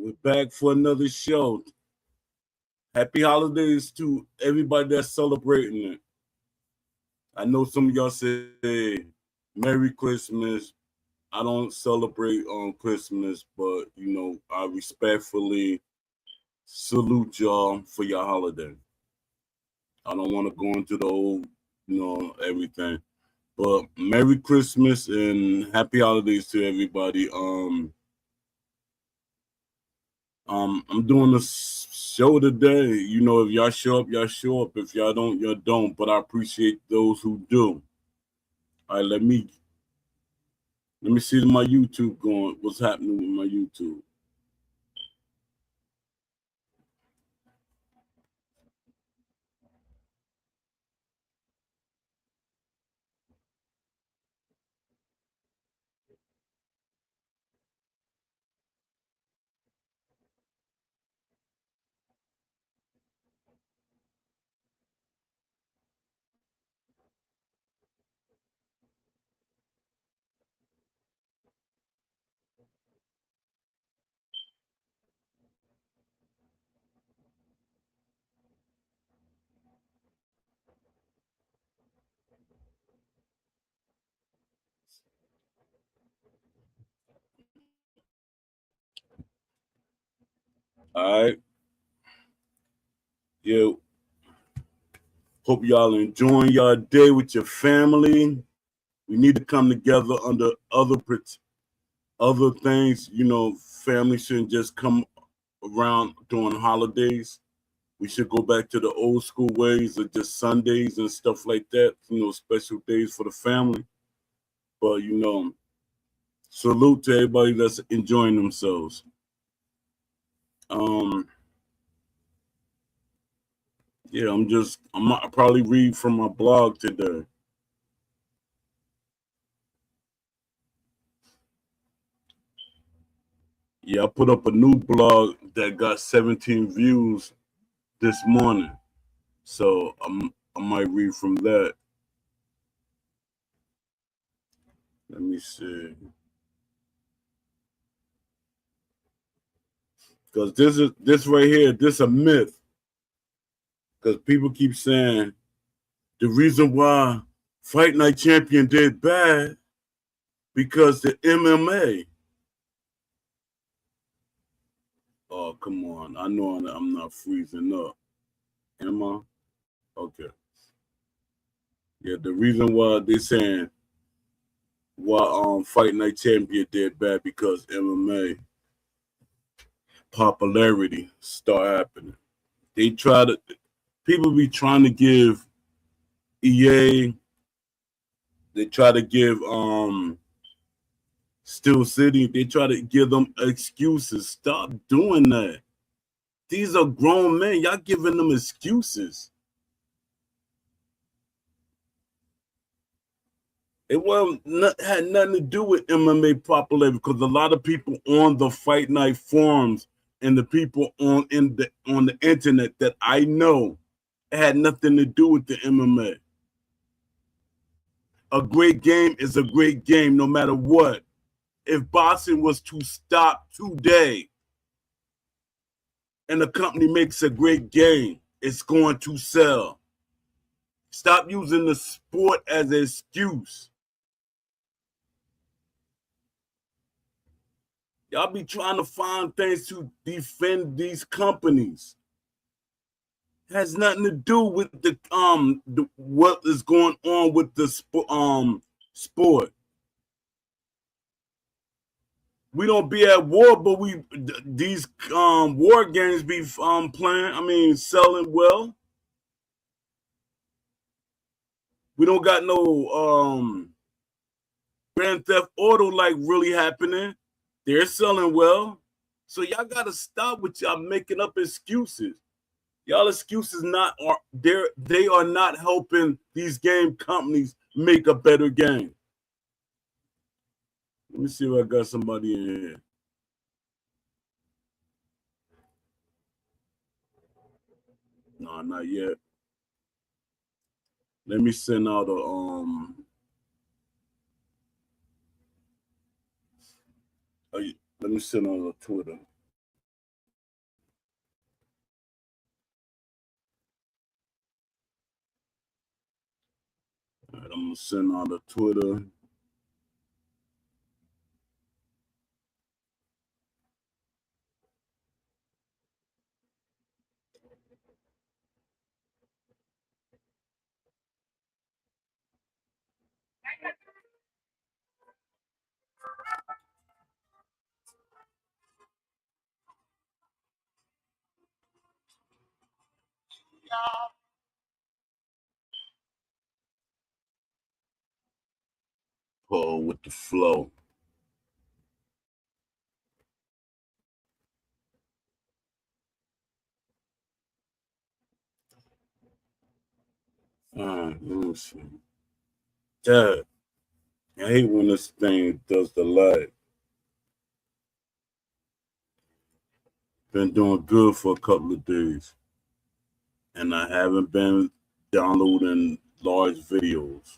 We're back for another show. Happy holidays to everybody that's celebrating it. I know some of y'all say Merry Christmas. I don't celebrate on Christmas, but I respectfully salute y'all for your holiday. I don't want to go into the old, everything. But Merry Christmas and happy holidays to everybody. I'm doing a show today. If y'all show up, y'all show up. If y'all don't, y'all don't. But I appreciate those who do. All right, let me see my YouTube going. What's happening with my YouTube? All right. Yeah. Hope y'all enjoying your day with your family. We need to come together under other things. Family shouldn't just come around during holidays. We should go back to the old school ways of just Sundays and stuff like that. Special days for the family. But salute to everybody that's enjoying themselves. Yeah, I'll probably read from my blog today. Yeah, I put up a new blog that got 17 views this morning. So I might read from that. Let me see. Because this right here, this a myth. Because people keep saying the reason why Fight Night Champion did bad because the MMA. Oh, come on. I know I'm not freezing up. Am I? Okay. Yeah, the reason why they saying why Fight Night Champion did bad because MMA popularity start happening. People be trying to give EA, they try to give Steel City, they try to give them excuses. Stop doing that. These are grown men. Y'all giving them excuses. It had nothing to do with MMA popularity because a lot of people on the Fight Night forums and the people on the internet that I know, it had nothing to do with the MMA. A great game is a great game no matter what. If boxing was to stop today and the company makes a great game, it's going to sell. Stop using the sport as an excuse. Y'all be trying to find things to defend these companies. It has nothing to do with what is going on with the sport. We don't be at war, but these war games be playing. I mean, selling well. We don't got no Grand Theft Auto like really happening. They're selling well. So y'all gotta stop with y'all making up excuses. Y'all excuses they are not helping these game companies make a better game. Let me see if I got somebody in here. No, not yet. Let me send out a let me send out a Twitter. All right, I'm gonna send out a Twitter. Paul with the flow. Let me see. Dad, I hate when this thing does the lag. Been doing good for a couple of days, and I haven't been downloading large videos.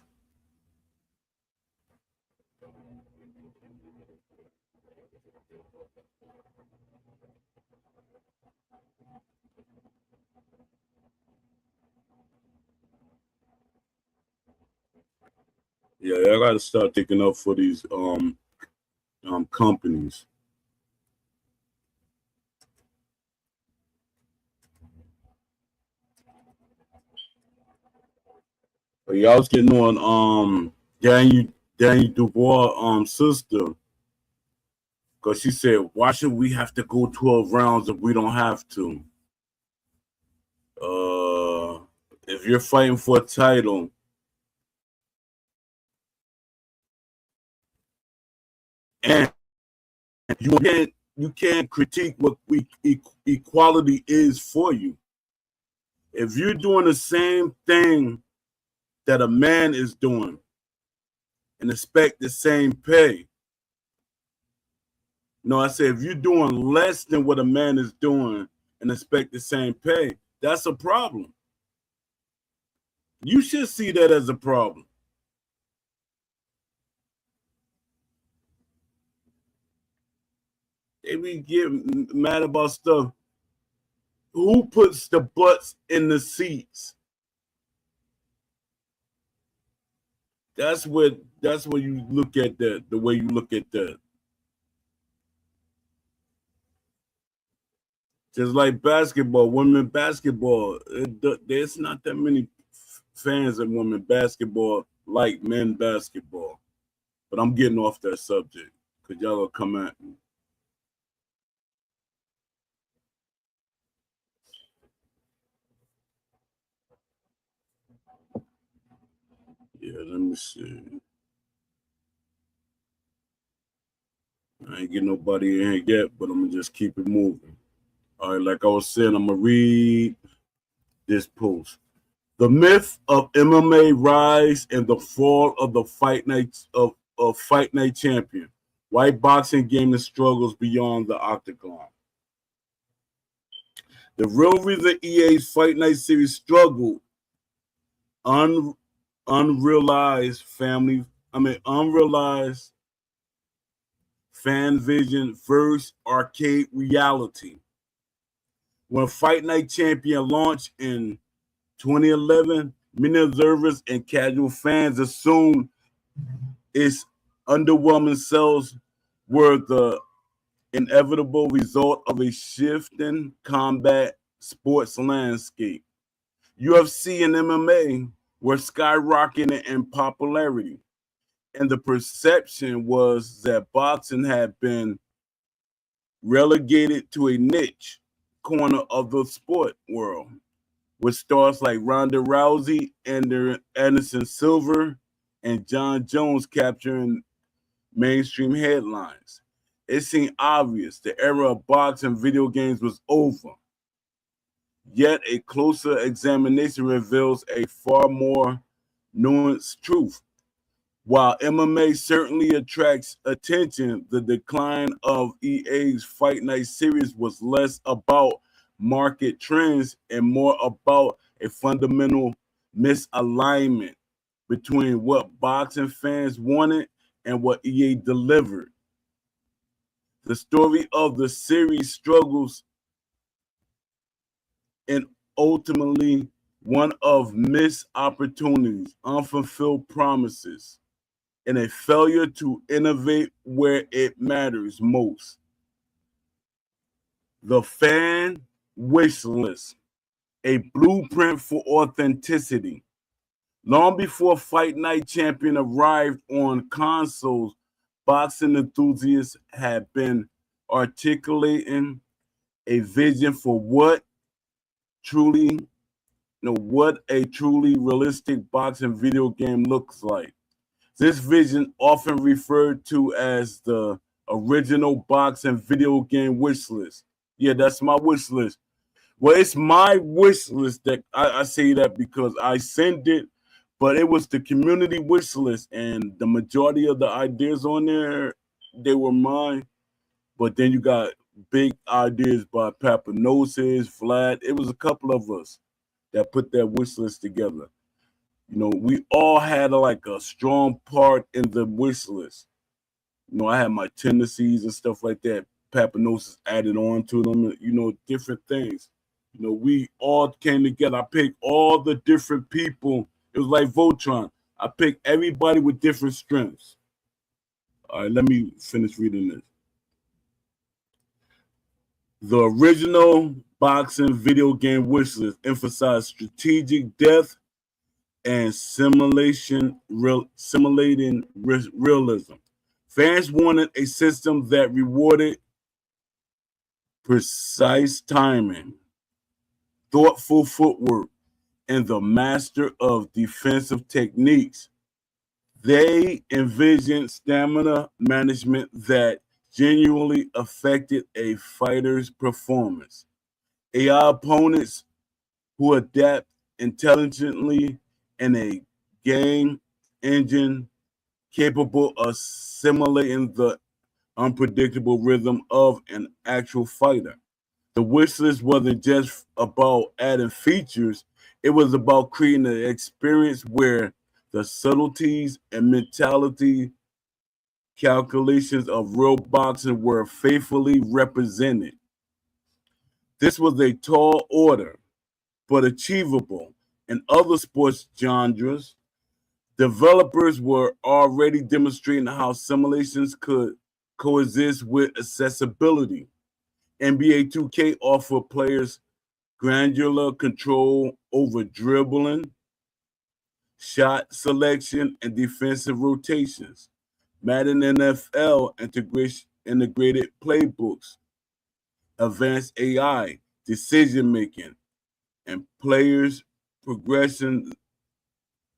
Yeah, I got to start taking up for these companies. But yeah, I was getting on Daniel Dubois sister, because she said, "Why should we have to go 12 rounds if we don't have to?" If you're fighting for a title, and you can't critique what equality is for you. If you're doing the same thing that a man is doing and expect the same pay, no, I say if you're doing less than what a man is doing and expect the same pay, that's a problem. You should see that as a problem. They be getting mad about stuff. Who puts the butts in the seats? That's where you look at that, the way you look at that. Just like basketball, women basketball, there's not that many fans of women basketball like men basketball. But I'm getting off that subject because y'all will come at me. Yeah, let me see. I ain't get nobody in here yet, but I'm gonna just keep it moving. All right, like I was saying, I'm gonna read this post. The myth of MMA rise and the fall of the Fight Night champion. Why boxing game that struggles beyond the octagon. The real reason EA's Fight Night series struggled un, unrealized fan vision versus arcade reality. When Fight Night Champion launched in 2011, many observers and casual fans assumed its underwhelming sales were the inevitable result of a shifting combat sports landscape. UFC and MMA were skyrocketing in popularity, and the perception was that boxing had been relegated to a niche corner of the sport world, with stars like Ronda Rousey, Anderson Silva, and John Jones capturing mainstream headlines. It seemed obvious the era of boxing video games was over. Yet a closer examination reveals a far more nuanced truth. While MMA certainly attracts attention, the decline of EA's Fight Night series was less about market trends and more about a fundamental misalignment between what boxing fans wanted and what EA delivered. The story of the series struggles and ultimately one of missed opportunities, unfulfilled promises, and a failure to innovate where it matters most. The fan wish list, a blueprint for authenticity. Long before Fight Night Champion arrived on consoles, boxing enthusiasts had been articulating a vision for what a truly realistic boxing video game looks like. This vision, often referred to as the original boxing video game wish list. Yeah, that's my wish list. Well, it's my wish list that I say that because I sent it, but it was the community wish list, and the majority of the ideas on there, they were mine. But then you got big ideas by Papanosis, Vlad. It was a couple of us that put that wish list together. We all had like a strong part in the wish list. I had my tendencies and stuff like that. Papanosis added on to them, different things. We all came together. I picked all the different people. It was like Voltron. I picked everybody with different strengths. All right, let me finish reading this. The original boxing video game wish list emphasized strategic depth and simulating realism. Fans wanted a system that rewarded precise timing, thoughtful footwork, and the master of defensive techniques. They envisioned stamina management that genuinely affected a fighter's performance. AI opponents who adapt intelligently, and a game engine capable of simulating the unpredictable rhythm of an actual fighter. The wish list wasn't just about adding features, it was about creating an experience where the subtleties and mentality calculations of real boxing were faithfully represented. This was a tall order, but achievable. In other sports genres, developers were already demonstrating how simulations could coexist with accessibility. NBA 2K offered players granular control over dribbling, shot selection, and defensive rotations. Madden NFL integrated playbooks, advanced AI, decision making, and players' progression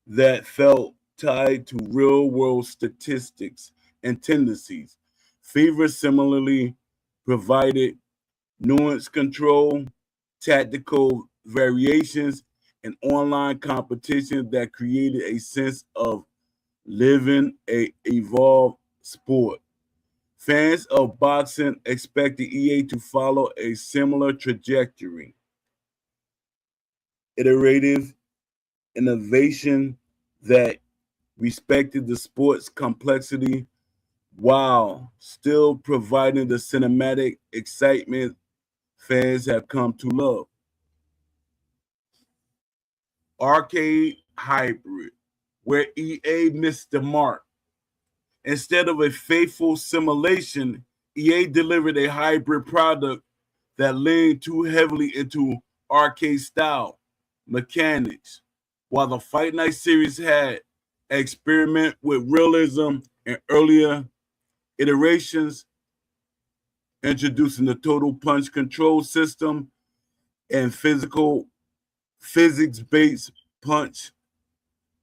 that felt tied to real world statistics and tendencies. FIFA similarly provided nuance control, tactical variations, and online competition that created a sense of living a evolved sport. Fans of boxing expected EA to follow a similar trajectory. Iterative innovation that respected the sport's complexity while still providing the cinematic excitement fans have come to love. Arcade hybrid, where EA missed the mark. Instead of a faithful simulation, EA delivered a hybrid product that leaned too heavily into arcade style mechanics, while the Fight Night series had experiment with realism and earlier iterations, introducing the total punch control system and physics-based punch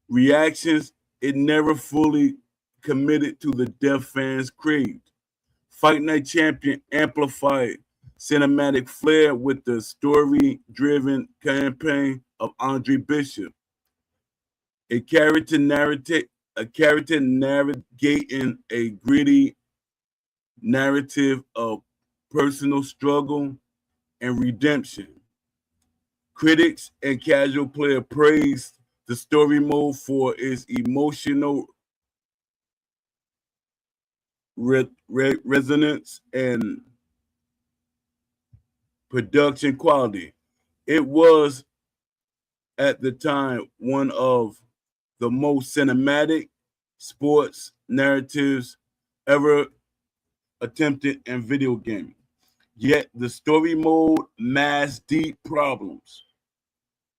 reactions. It never fully committed to the depth fans craved. Fight Night Champion amplified cinematic flair with the story-driven campaign of Andre Bishop, a character navigating a gritty narrative of personal struggle and redemption. Critics and casual player praised the story mode for its emotional resonance and production quality. It was at the time one of the most cinematic sports narratives ever attempted in video gaming. Yet the story mode masked deep problems.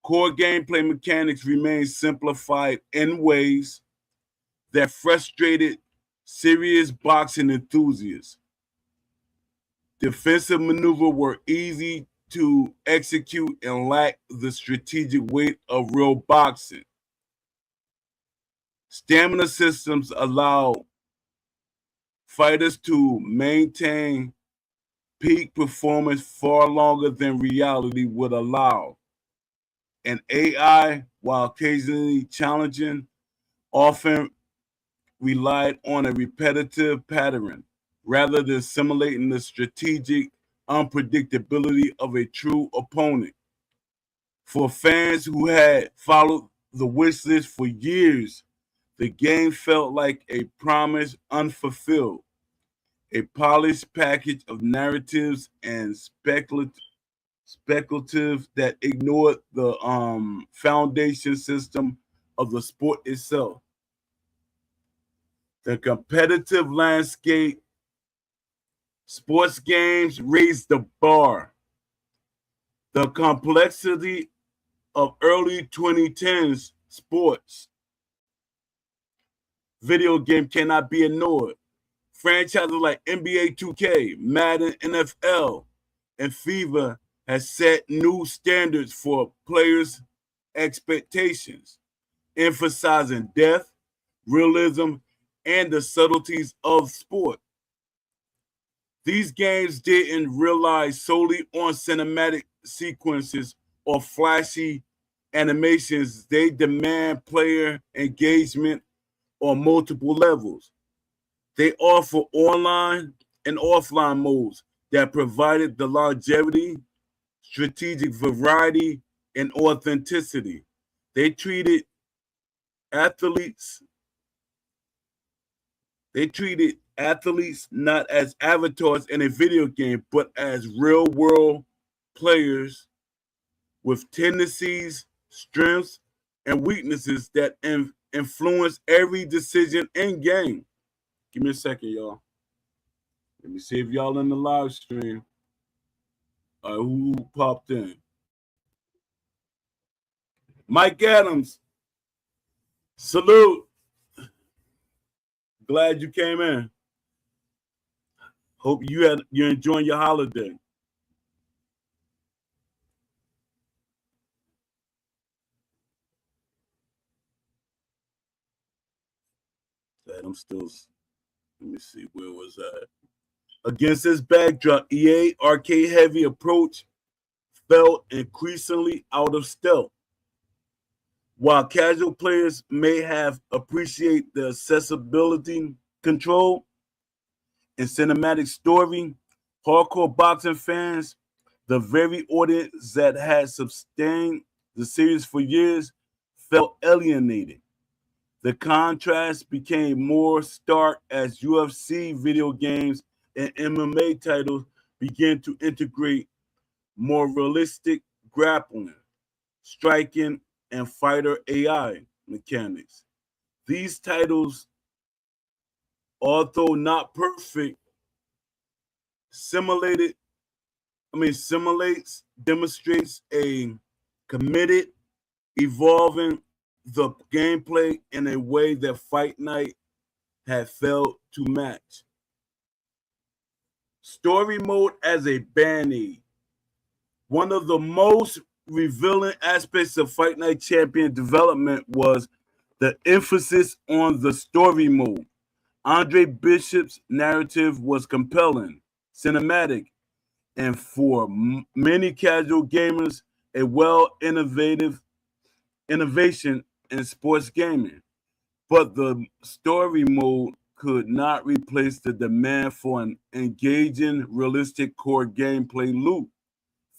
Core gameplay mechanics remain simplified in ways that frustrated serious boxing enthusiasts. Defensive maneuvers were easy to execute and lacked the strategic weight of real boxing. Stamina systems allow fighters to maintain peak performance far longer than reality would allow. And AI, while occasionally challenging, often relied on a repetitive pattern rather than simulating the strategic unpredictability of a true opponent. For fans who had followed the Wishlist for years, the game felt like a promise unfulfilled, a polished package of narratives and speculative that ignored the foundation system of the sport itself. The competitive landscape, sports games raised the bar. The complexity of early 2010s sports video game cannot be ignored. Franchises like NBA 2K, Madden NFL, and FIFA has set new standards for players' expectations, emphasizing depth, realism, and the subtleties of sport. These games didn't rely solely on cinematic sequences or flashy animations. They demand player engagement on multiple levels. They offer online and offline modes that provided the longevity, strategic variety, and authenticity. They treated athletes they treated athletes not as avatars in a video game, but as real world players with tendencies, strengths, and weaknesses that influence every decision in game. Give me a second, y'all. Let me see if y'all in the live stream. Who popped in? Mike Adams. Salute. Glad you came in. Hope you're enjoying your holiday. I'm still. Let me see. Where was that? Against this backdrop, EA arcade heavy approach felt increasingly out of stealth. While casual players may have appreciate the accessibility, control, and cinematic story, hardcore boxing fans, the very audience that had sustained the series for years, felt alienated. The contrast became more stark as UFC video games and MMA titles began to integrate more realistic grappling, striking, and fighter AI mechanics. These titles, although not perfect, demonstrates a committed, evolving the gameplay in a way that Fight Night had failed to match. Story mode as a band-aid. One of the most revealing aspects of Fight Night Champion development was the emphasis on the story mode. Andre Bishop's narrative was compelling, cinematic, and for many casual gamers, a innovation in sports gaming. But the story mode could not replace the demand for an engaging, realistic core gameplay loop.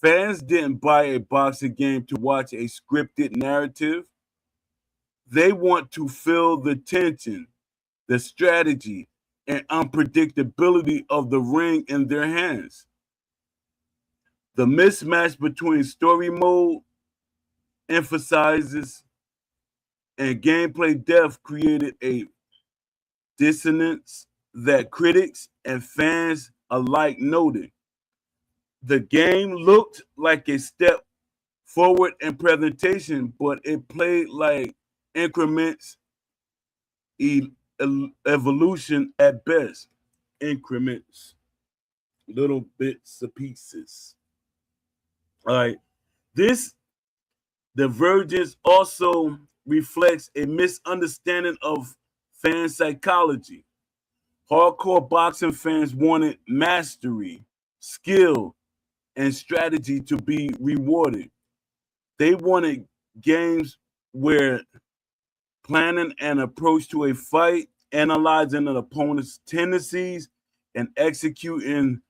Fans didn't buy a boxing game to watch a scripted narrative. They want to feel the tension, the strategy, and unpredictability of the ring in their hands. The mismatch between story mode emphasizes and gameplay depth created a dissonance that critics and fans alike noted. The game looked like a step forward in presentation, but it played like increments evolution at best. Increments, little bits of pieces. All right. This divergence also reflects a misunderstanding of fan psychology. Hardcore boxing fans wanted mastery, skill, and strategy to be rewarded. They wanted games where planning an approach to a fight, analyzing an opponent's tendencies, and executing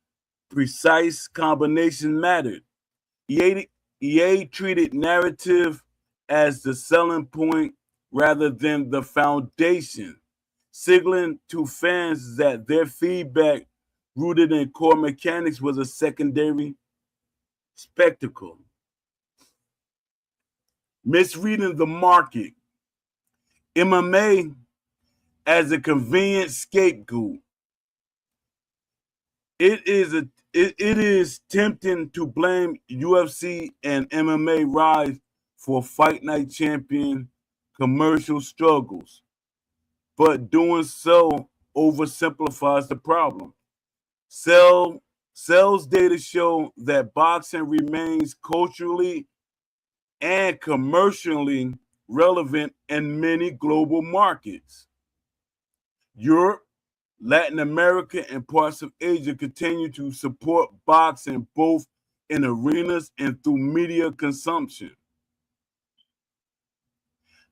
precise combination mattered. EA treated narrative as the selling point rather than the foundation, signaling to fans that their feedback rooted in core mechanics was a secondary spectacle. Misreading the market. MMA as a convenient scapegoat. It is tempting to blame UFC and MMA rise for Fight Night Champion commercial struggles, but doing so oversimplifies the problem. Sales data show that boxing remains culturally and commercially relevant in many global markets. Europe, Latin America, and parts of Asia continue to support boxing both in arenas and through media consumption.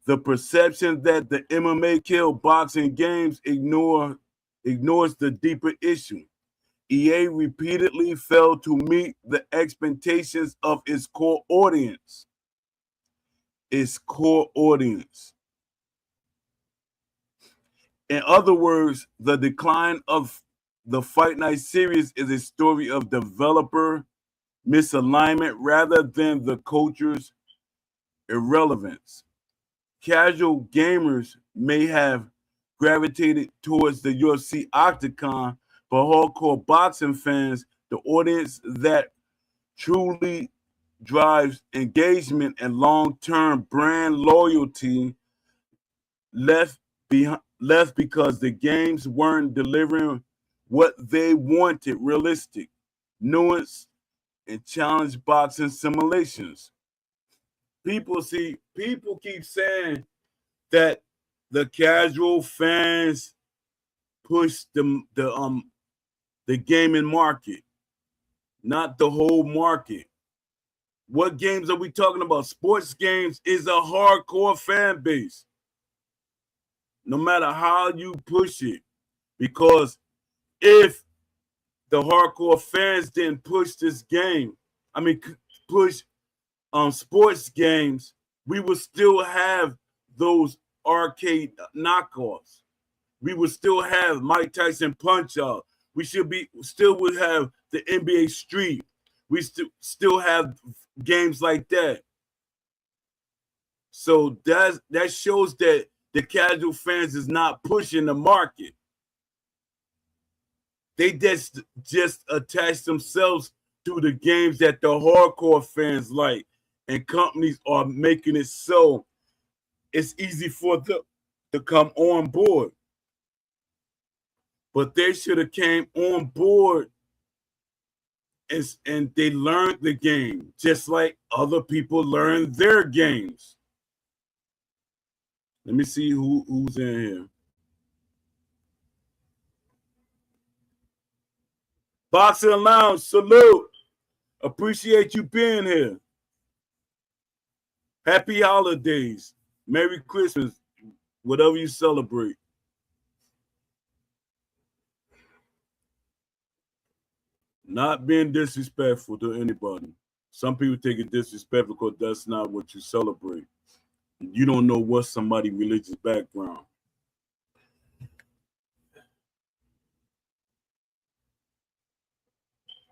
The perception that the MMA killed boxing games ignores the deeper issue. EA repeatedly failed to meet the expectations of its core audience. Its core audience. In other words, the decline of the Fight Night series is a story of developer misalignment rather than the culture's irrelevance. Casual gamers may have gravitated towards the UFC octagon, but hardcore boxing fans, the audience that truly drives engagement and long-term brand loyalty, left because the games weren't delivering what they wanted: realistic, nuanced, and challenge boxing simulations. People keep saying that the casual fans push the gaming market, not the whole market. What games are we talking about? Sports games is a hardcore fan base, no matter how you push it. Because if the hardcore fans didn't push this game, push sports games, we would still have those arcade knockoffs. We would still have Mike Tyson Punch Out. Still would have the NBA Street. We still have games like that. So that shows that the casual fans is not pushing the market. They just attach themselves to the games that the hardcore fans like, and companies are making it so it's easy for them to come on board. But they should have came on board and they learned the game just like other people learn their games. Let me see who's in here. Boxing Lounge, salute. Appreciate you being here. Happy holidays. Merry Christmas, whatever you celebrate. Not being disrespectful to anybody. Some people take it disrespectful because that's not what you celebrate. You don't know what somebody's religious background.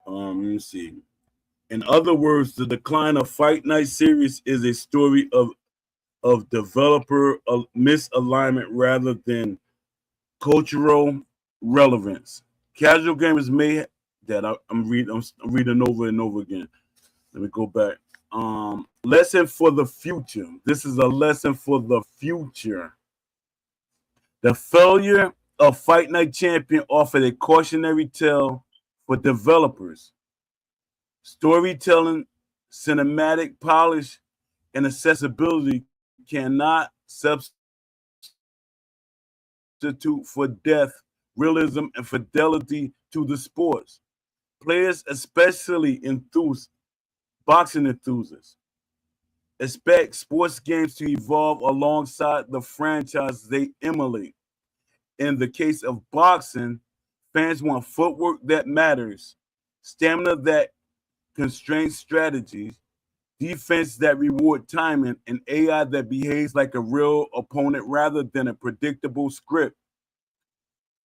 Let me see. In other words, the decline of Fight Night series is a story of developer misalignment rather than cultural relevance. Casual gamers may that I'm reading over and over again. Let me go back. Lesson for the future. This is a lesson for the future. The failure of Fight Night Champion offered a cautionary tale for developers. Storytelling, cinematic polish, and accessibility cannot substitute for depth, realism, and fidelity to the sports. Players, especially boxing enthusiasts, expect sports games to evolve alongside the franchise they emulate. In the case of boxing, fans want footwork that matters, stamina that constrains strategies, defense that reward timing, and AI that behaves like a real opponent rather than a predictable script.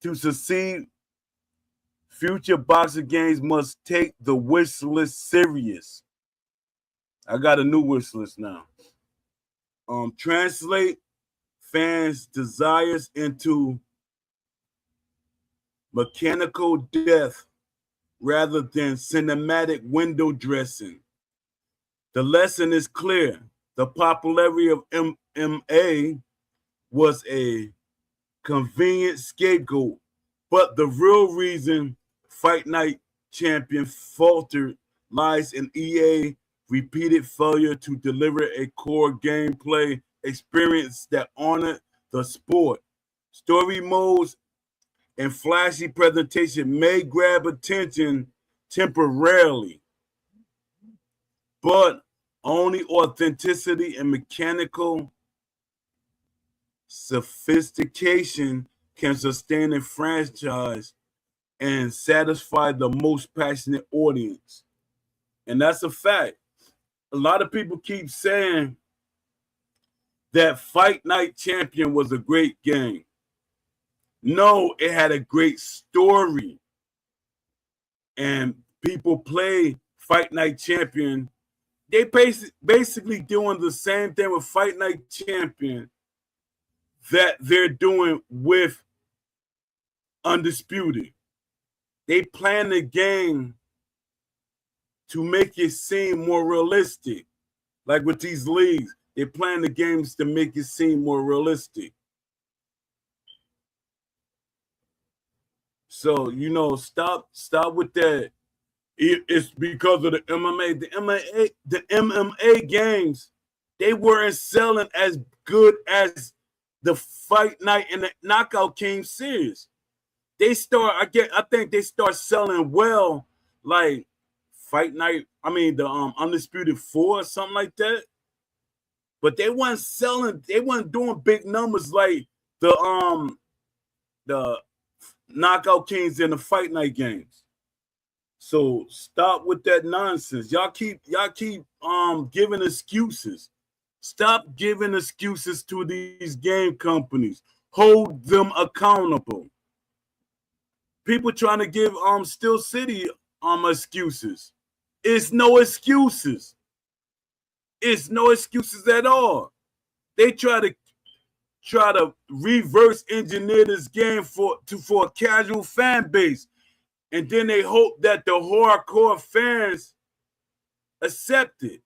To succeed, future boxing games must take the wish list serious. I got a new wish list now. Translate fans' desires into mechanical death rather than cinematic window dressing. The lesson is clear. The popularity of MMA was a convenient scapegoat, but the real reason Fight Night Champion faltered lies in EA repeated failure to deliver a core gameplay experience that honored the sport. Story modes and flashy presentation may grab attention temporarily, but only authenticity and mechanical sophistication can sustain a franchise and satisfy the most passionate audience. And that's a fact. A lot of people keep saying that Fight Night Champion was a great game. No, it had a great story. And people play Fight Night Champion. They basically doing the same thing with Fight Night Champion that they're doing with Undisputed. They plan the game to make it seem more realistic. Like with these leagues, they plan the games to make it seem more realistic. So, stop with that. It's because of the MMA. The MMA games, they weren't selling as good as the Fight Night and the Knockout King series. I think they start selling well, like Fight Night. I mean the Undisputed 4 or something like that. But they weren't doing big numbers like the Knockout Kings and the Fight Night games. So stop with that nonsense. Y'all keep giving excuses. Stop giving excuses to these game companies. Hold them accountable. People trying to give Steel City excuses. It's no excuses. It's no excuses at all. They try to reverse engineer this game for a casual fan base. And then they hope that the hardcore fans accept it.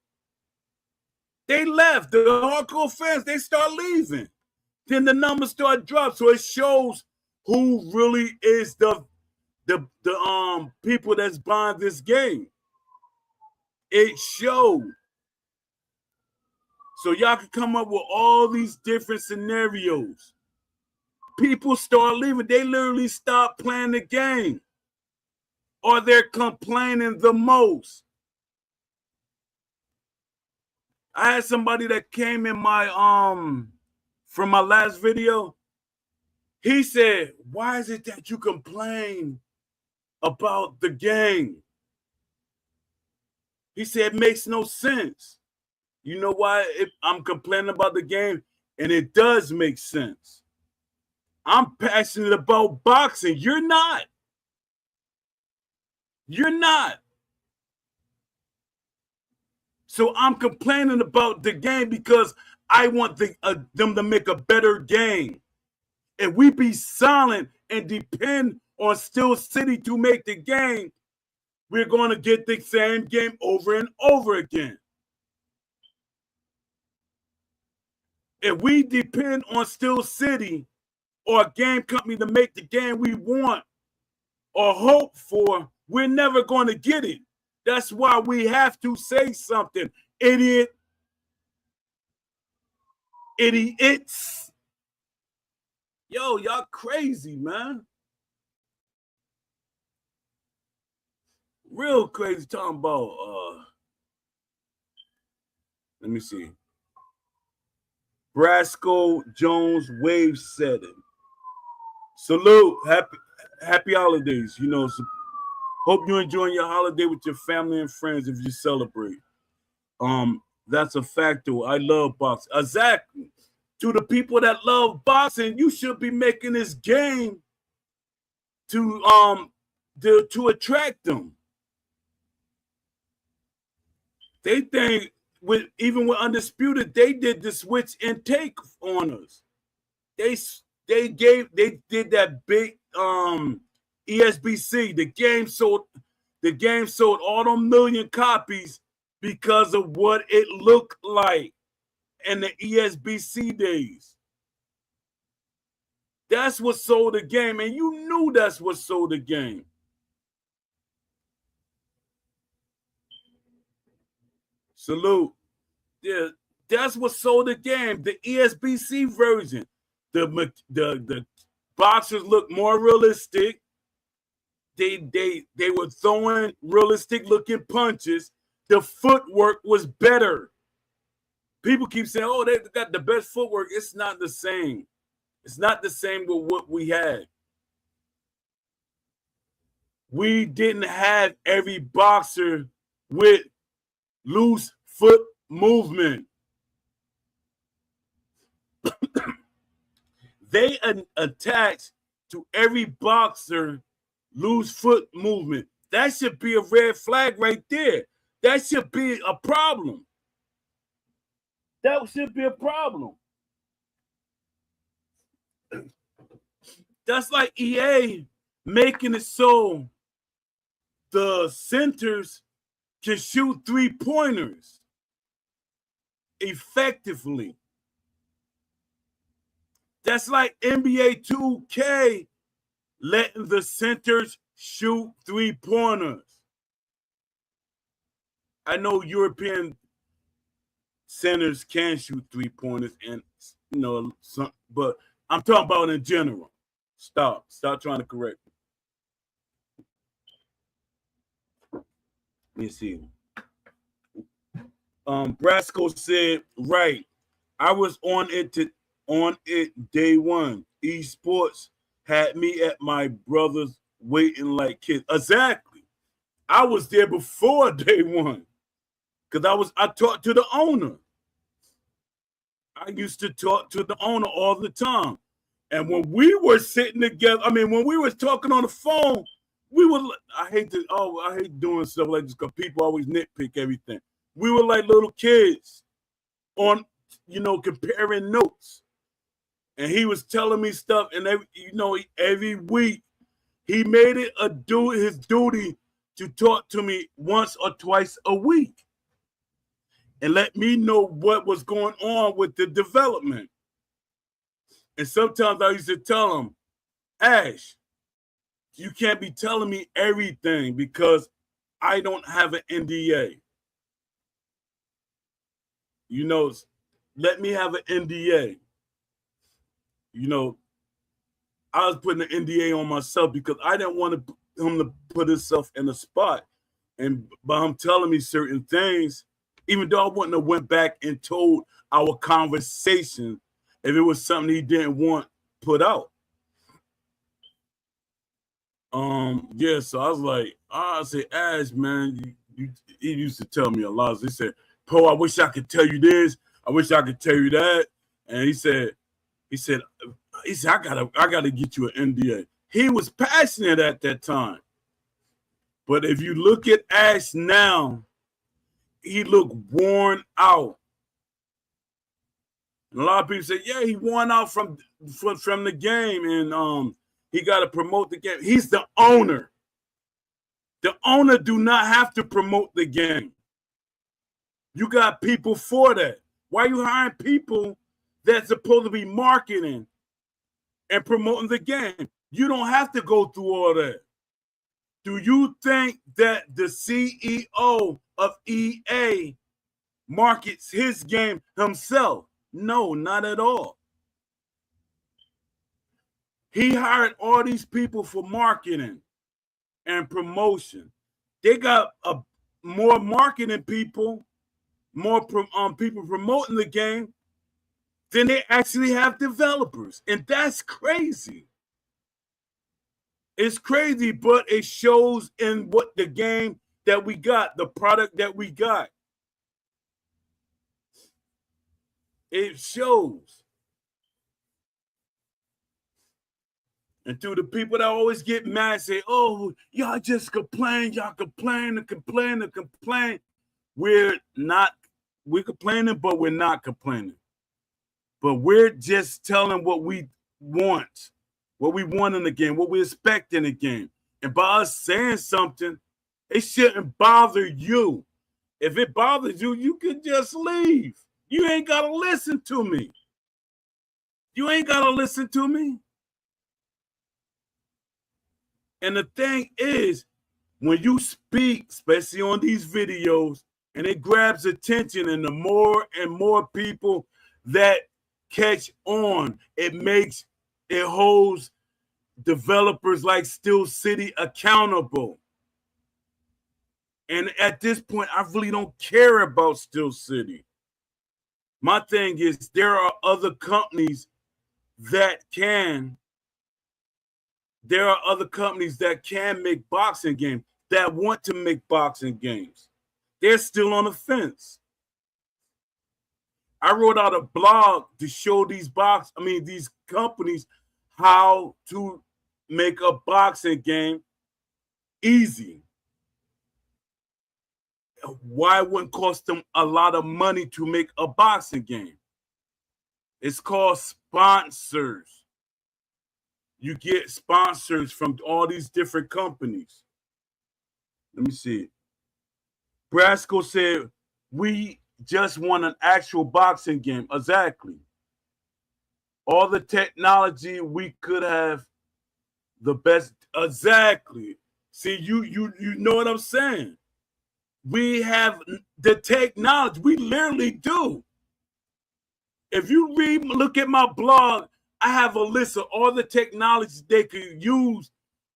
They left. The hardcore fans, they start leaving. Then the numbers start dropping. So it shows who really is the people that's buying this game. It showed. So y'all can come up with all these different scenarios. People start leaving. They literally stop playing the game. Or they're complaining the most. I had somebody that came in my from my last video. He said, "Why is it that you complain about the game?" He said, "It makes no sense." You know why I'm complaining about the game? And it does make sense. I'm passionate about boxing. You're not. You're not. So I'm complaining about the game because I want them to make a better game. If we be silent and depend on Steel City to make the game, we're going to get the same game over and over again. If we depend on Steel City or a game company to make the game we want or hope for, we're never going to get it. That's why we have to say something. Idiots. Yo, y'all crazy, man. Real crazy. Talking about, let me see. Brasco Jones wave setting. Salute. Happy holidays. You know, so hope you're enjoying your holiday with your family and friends if you celebrate. That's a factor. I love boxing. Exactly. To the people that love boxing, you should be making this game to attract them. They think even with Undisputed, they did the switch and take on us. They did that big ESBC. The game sold all them million copies because of what it looked like in the ESBC days. That's what sold the game, and you knew that's what sold the game. Salute. Yeah, that's what sold the game. The ESBC version. The boxers look more realistic. They were throwing realistic looking punches. The footwork was better. People keep saying, "Oh, they got the best footwork." It's not the same. It's not the same with what we had. We didn't have every boxer with loose foot movement. They attach to every boxer loose foot movement. That should be a red flag right there. That should be a problem. That should be a problem. That's like EA making it so the centers can shoot 3-pointers effectively. That's like NBA 2K letting the centers shoot 3-pointers. I know European centers can shoot 3-pointers, and but I'm talking about in general. Stop trying to correct me. Let me see. Brasco said, right. I was on it day one. Esports had me at my brother's waiting like kids. Exactly. I was there before day one. Because I talked to the owner. I used to talk to the owner all the time. And when we were sitting together, when we were talking on the phone, I hate doing stuff like this because people always nitpick everything. We were like little kids on, comparing notes. And he was telling me stuff, and every week he made it his duty to talk to me once or twice a week and let me know what was going on with the development. And sometimes I used to tell him, Ash, you can't be telling me everything because I don't have an NDA. Let me have an NDA. I was putting an NDA on myself because I didn't want him to put himself in a spot. And by him telling me certain things, even though I wouldn't have went back and told our conversation if it was something he didn't want put out. So I was like, I said, Ash, man, he used to tell me a lot. He said, Poe, I wish I could tell you this. I wish I could tell you that. And he said, I gotta get you an NDA. He was passionate at that time. But if you look at Ash now, he looked worn out. And a lot of people say, yeah, he worn out from the game, and he got to promote the game. He's the owner. The owner do not have to promote the game. You got people for that. Why are you hiring people that's supposed to be marketing and promoting the game? You don't have to go through all that. Do you think that the CEO of EA markets his game himself? No, not at all. He hired all these people for marketing and promotion. They got more marketing people, more people promoting the game than they actually have developers. And that's crazy. It's crazy, but it shows in what the game that we got, the product that we got. It shows. And to the people that always get mad, say, oh, y'all just complain, y'all complain and complain and complain. We're complaining, but we're not complaining. But we're just telling what we want in the game, what we expect in the game. And by us saying something, it shouldn't bother you. If it bothers you, you can just leave. You ain't got to listen to me. You ain't got to listen to me. And the thing is, when you speak, especially on these videos, and it grabs attention, and the more and more people that catch on, it holds developers like Steel City accountable. And at this point, I really don't care about Steel City. My thing is, there are other companies that can make boxing games, that want to make boxing games. They're still on the fence. I wrote out a blog to show these companies how to make a boxing game easy. Why it wouldn't cost them a lot of money to make a boxing game? It's called sponsors. You get sponsors from all these different companies. Let me see. Brasco said, we just want an actual boxing game. Exactly. All the technology we could have, the best. Exactly. See, you know what I'm saying? We have the technology. We literally do. If you look at my blog, I have a list of all the technologies they could use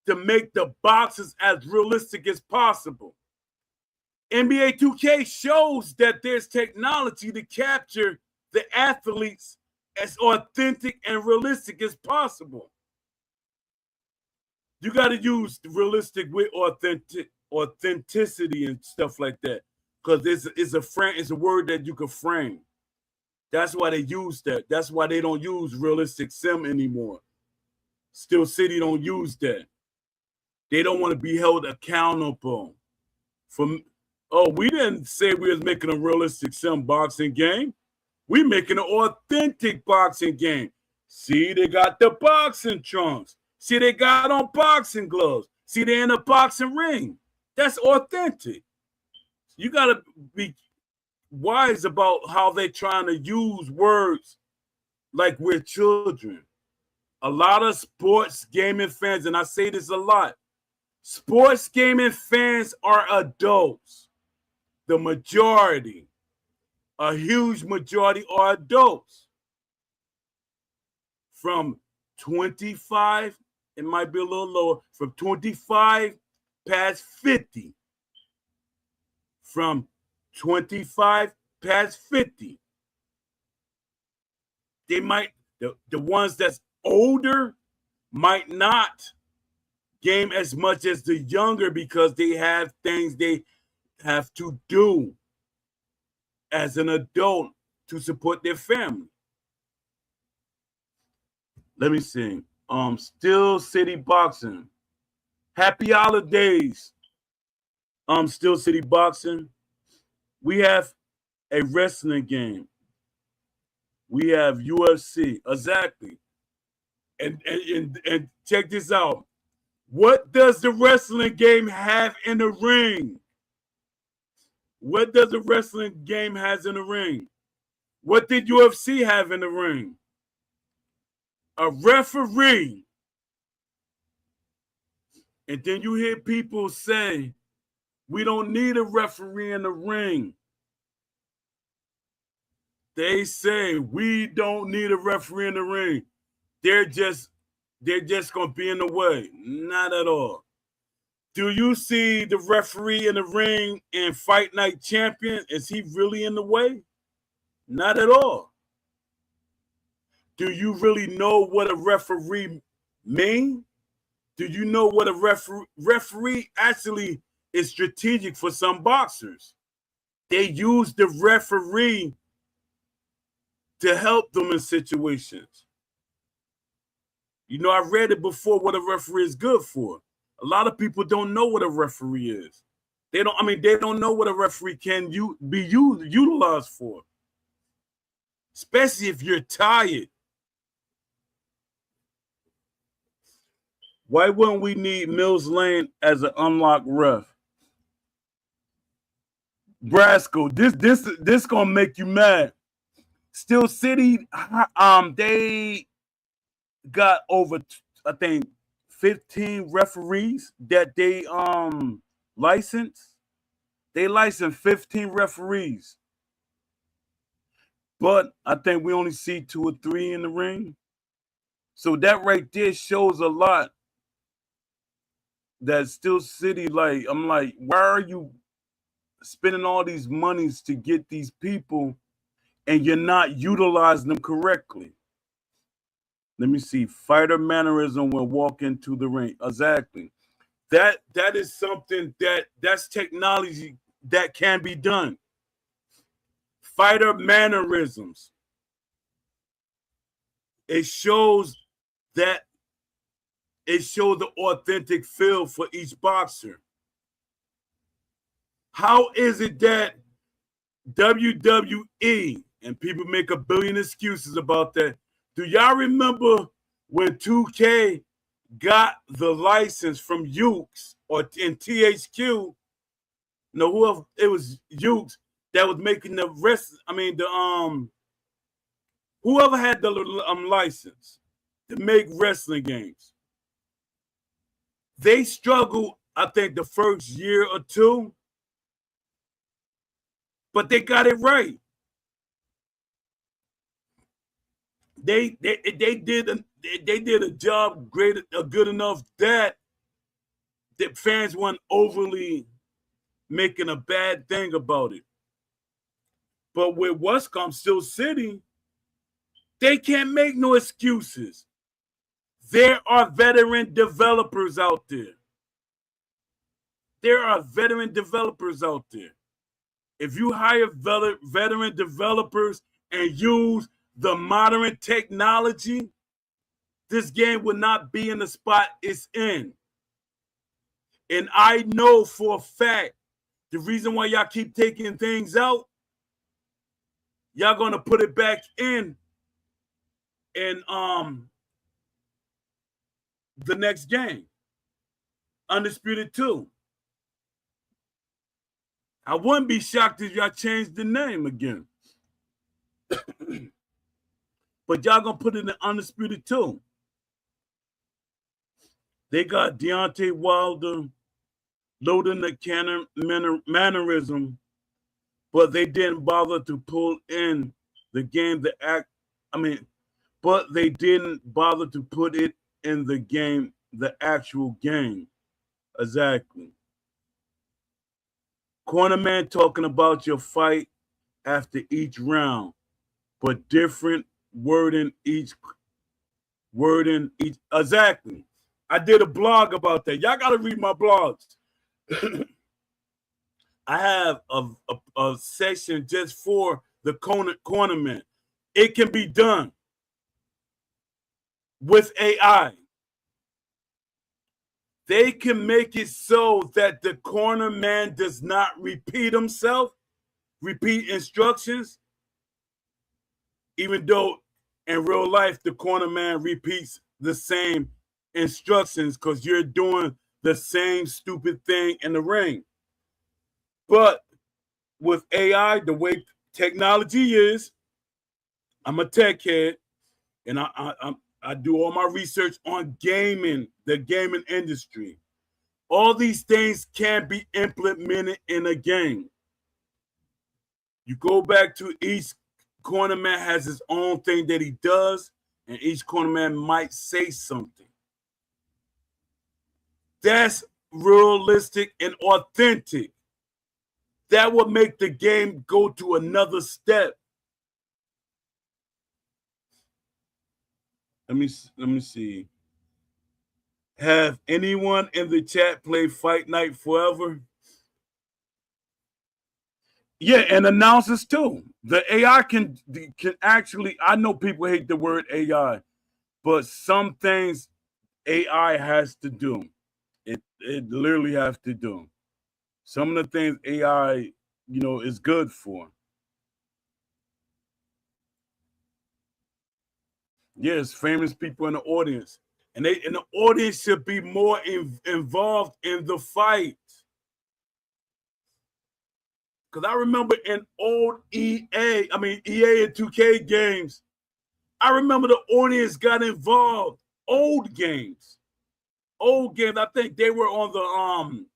to make the boxes as realistic as possible. NBA 2K shows that there's technology to capture the athletes as authentic and realistic as possible. You got to use realistic with authenticity and stuff like that, because it's a word that you can frame. That's why they use that. That's why they don't use realistic sim anymore. Steel City don't use that. They don't want to be held accountable. We didn't say we was making a realistic sim boxing game. We making an authentic boxing game. See, they got the boxing trunks. See, they got on boxing gloves. See, they're in a boxing ring. That's authentic. You got to be wise about how they're trying to use words like we're children. A lot of sports gaming fans, and I say this a lot, sports gaming fans are adults. The majority, a huge majority, are adults. From 25, it might be a little lower, from 25 past 50. From 25 past 50. They might, the ones that's older might not game as much as the younger, because they have things they have to do as an adult to support their family. Let me see. Steel City Boxing. Happy holidays. Steel City Boxing. We have a wrestling game. We have UFC. Exactly. And check this out. What does the wrestling game have in the ring? What does the wrestling game has in the ring? What did UFC have in the ring? A referee. And then you hear people say, we don't need a referee in the ring. They say we don't need a referee in the ring. They're just gonna be in the way. Not at all. Do you see the referee in the ring in Fight Night Champion? Is he really in the way? Not at all. Do you really know what a referee means? Do you know what a referee actually is strategic for some boxers? They use the referee to help them in situations. You know, I read it before what a referee is good for. A lot of people don't know what a referee is. They don't know what a referee can be utilized for. Especially if you're tired. Why wouldn't we need Mills Lane as an unlocked ref? Brasco, this gonna make you mad. Steel City, they got over, I think, 15 referees that they license. They licensed 15 referees. But I think we only see 2 or 3 in the ring. So that right there shows a lot. That Steel City, like, I'm like, why are you spending all these monies to get these people and you're not utilizing them correctly? Let me see. Fighter mannerism when walking to the ring. Exactly. That is something that's technology that can be done. Fighter mannerisms. It shows the authentic feel for each boxer. How is it that WWE, and people make a billion excuses about that? Do y'all remember when 2K got the license from Ukes or in THQ? No, whoever it was, Ukes that was making the rest. Whoever had the license to make wrestling games. They struggled, I think, the first year or two, but they got it right. They did a job good enough that the fans weren't overly making a bad thing about it. But with Westcom Steel City, they can't make no excuses. There are veteran developers out there. There are veteran developers out there. If you hire veteran developers and use the modern technology, this game would not be in the spot it's in. And I know for a fact the reason why y'all keep taking things out, y'all gonna put it back in the next game, Undisputed 2. I wouldn't be shocked if y'all changed the name again. But y'all gonna put it in Undisputed 2. They got Deontay Wilder loading the cannon mannerism, but they didn't bother to pull in the game but they didn't bother to put it in the game, the actual game. Exactly. Cornerman talking about your fight after each round, but different wording each. Exactly. I did a blog about that. Y'all got to read my blogs. I have a section just for the cornerman. It can be done with AI. They can make it so that the cornerman does not repeat himself. repeat instructions, even though in real life the corner man repeats the same instructions because you're doing the same stupid thing in the ring. But with AI, the way technology is, I'm a tech head, and I do all my research on gaming, the gaming industry. All these things can be implemented in a game. You go back to each cornerman has his own thing that he does, and each cornerman might say something. That's realistic and authentic. That would make the game go to another step. Let me see. Have anyone in the chat play Fight Night Forever? Yeah, and announcers too. The AI can actually. I know people hate the word AI, but some things AI has to do. It literally has to do. Some of the things AI, is good for. Yes, famous people in the audience, and the audience should be more involved in the fight. Because I remember in old EA and 2K games, I remember the audience got involved. Old games. I think they were on the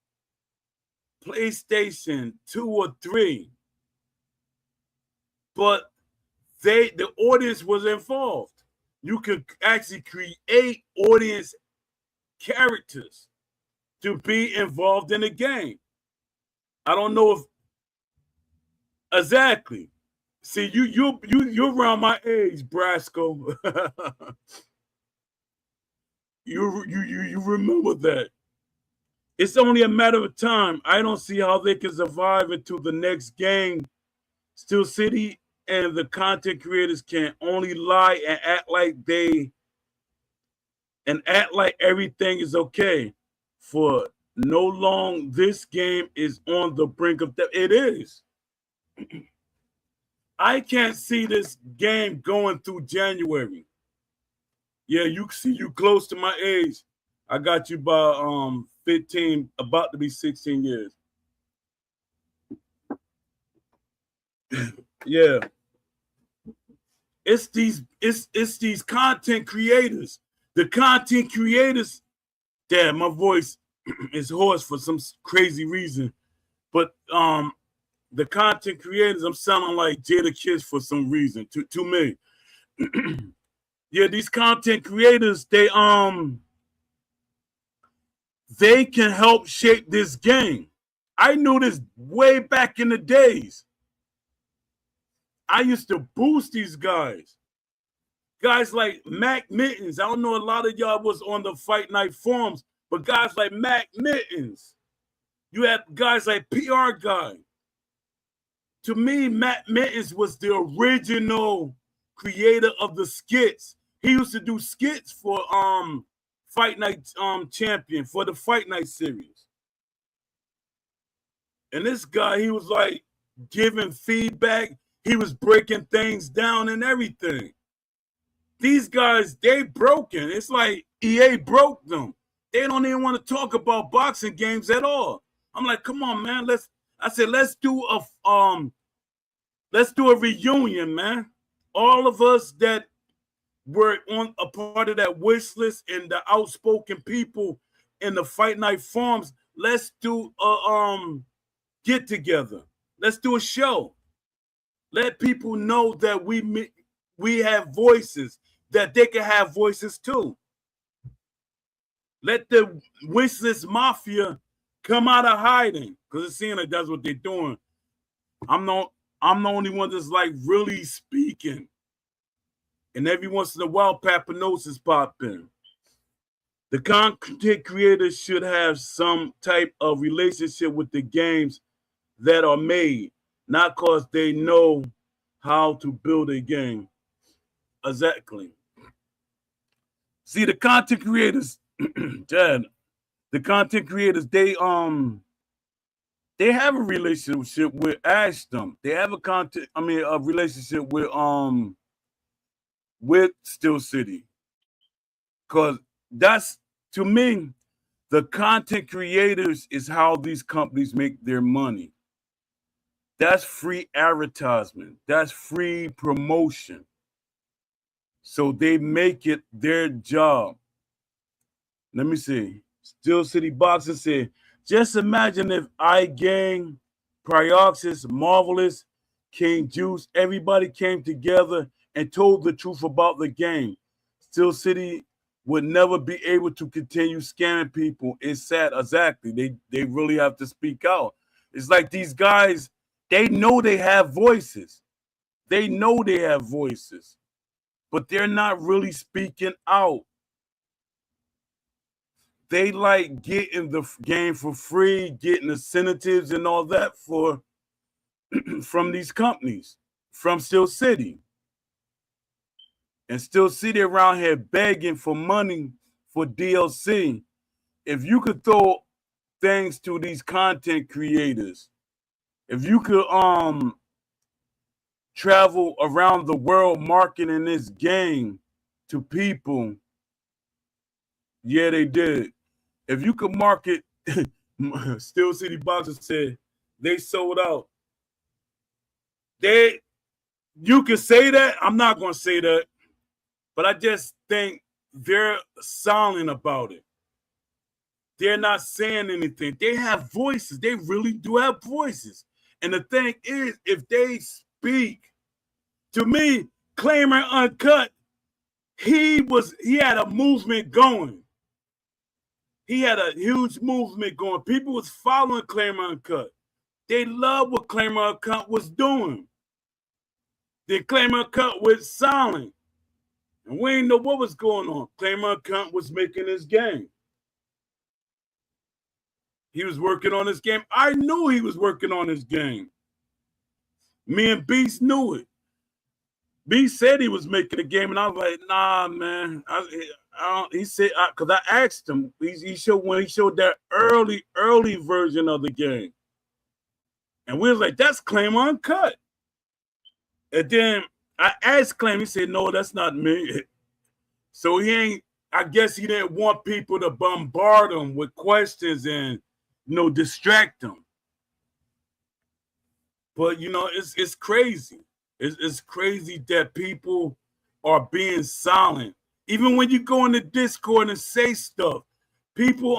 PlayStation 2 or 3. But the audience was involved. You could actually create audience characters to be involved in the game. I don't know if exactly. See, you're around my age, Brasco. you remember that. It's only a matter of time. I don't see how they can survive into the next game. Steel City and the content creators can only lie and act like everything is okay. For no long, this game is on the brink of death. It is. I can't see this game going through January. Yeah, you see, you close to my age. I got you by 15, about to be 16 years. Yeah. It's these content creators. The content creators, damn, my voice is hoarse for some crazy reason. But the content creators, I'm sounding like Jada Kiss for some reason. To me. Yeah, these content creators, they can help shape this game. I knew this way back in the days. I used to boost these guys. Guys like Mac Mittens. I don't know, a lot of y'all was on the Fight Night forums, but guys like Mac Mittens. You had guys like PR Guy. To me, Matt Mittens was the original creator of the skits. He used to do skits for Fight Night Champion, for the Fight Night series. And this guy, he was like giving feedback. He was breaking things down and everything. These guys, they broken. It's like EA broke them. They don't even want to talk about boxing games at all. I'm like, come on, man. Let's do a reunion, man. All of us that were on a part of that wish list and the outspoken people in the Fight Night forums, let's do a get together. Let's do a show. Let people know that we have voices, that they can have voices too. Let the wishlist mafia come out of hiding, because it seems like that's what they're doing. I'm the only one that's like really speaking. And every once in a while, Papanosis pop in. The content creators should have some type of relationship with the games that are made, not because they know how to build a game. Exactly. See, the content creators, Dad, the content creators, they They have a relationship with Ashton. They have a relationship with Steel City. Because that's, to me, the content creators is how these companies make their money. That's free advertisement. That's free promotion. So they make it their job. Let me see. Steel City Boxing said, just imagine if iGang, Prioxis, Marvelous, King Juice, everybody came together and told the truth about the game. Steel City would never be able to continue scamming people. It's sad. Exactly. They really have to speak out. It's like these guys, they know they have voices. They know they have voices, but they're not really speaking out. They like getting the game for free, getting incentives and all that for from these companies, from Steel City. And Steel City around here begging for money for DLC. If you could throw things to these content creators, if you could travel around the world marketing this game to people, yeah, they did. If you could market, Steel City Boxer said they sold out. You can say that. I'm not going to say that, but I just think they're silent about it. They're not saying anything. They have voices. They really do have voices. And the thing is, if they speak, to me, Claimer Uncut, he had a movement going. He had a huge movement going. People was following Claimer Uncut. They loved what Claimer Uncut was doing. Then Claimer Uncut was silent. And we didn't know what was going on. Claimer Uncut was making his game. He was working on his game. I knew he was working on his game. Me and Beast knew it. Beast said he was making a game, and I was like, nah, man. He said, because I asked him, when he showed that early version of the game. And we was like, that's Claim Uncut. And then I asked Claim, he said, no, that's not me. So I guess he didn't want people to bombard him with questions and, distract them. But, it's crazy. It's crazy that people are being silent. Even when you go into Discord and say stuff, people,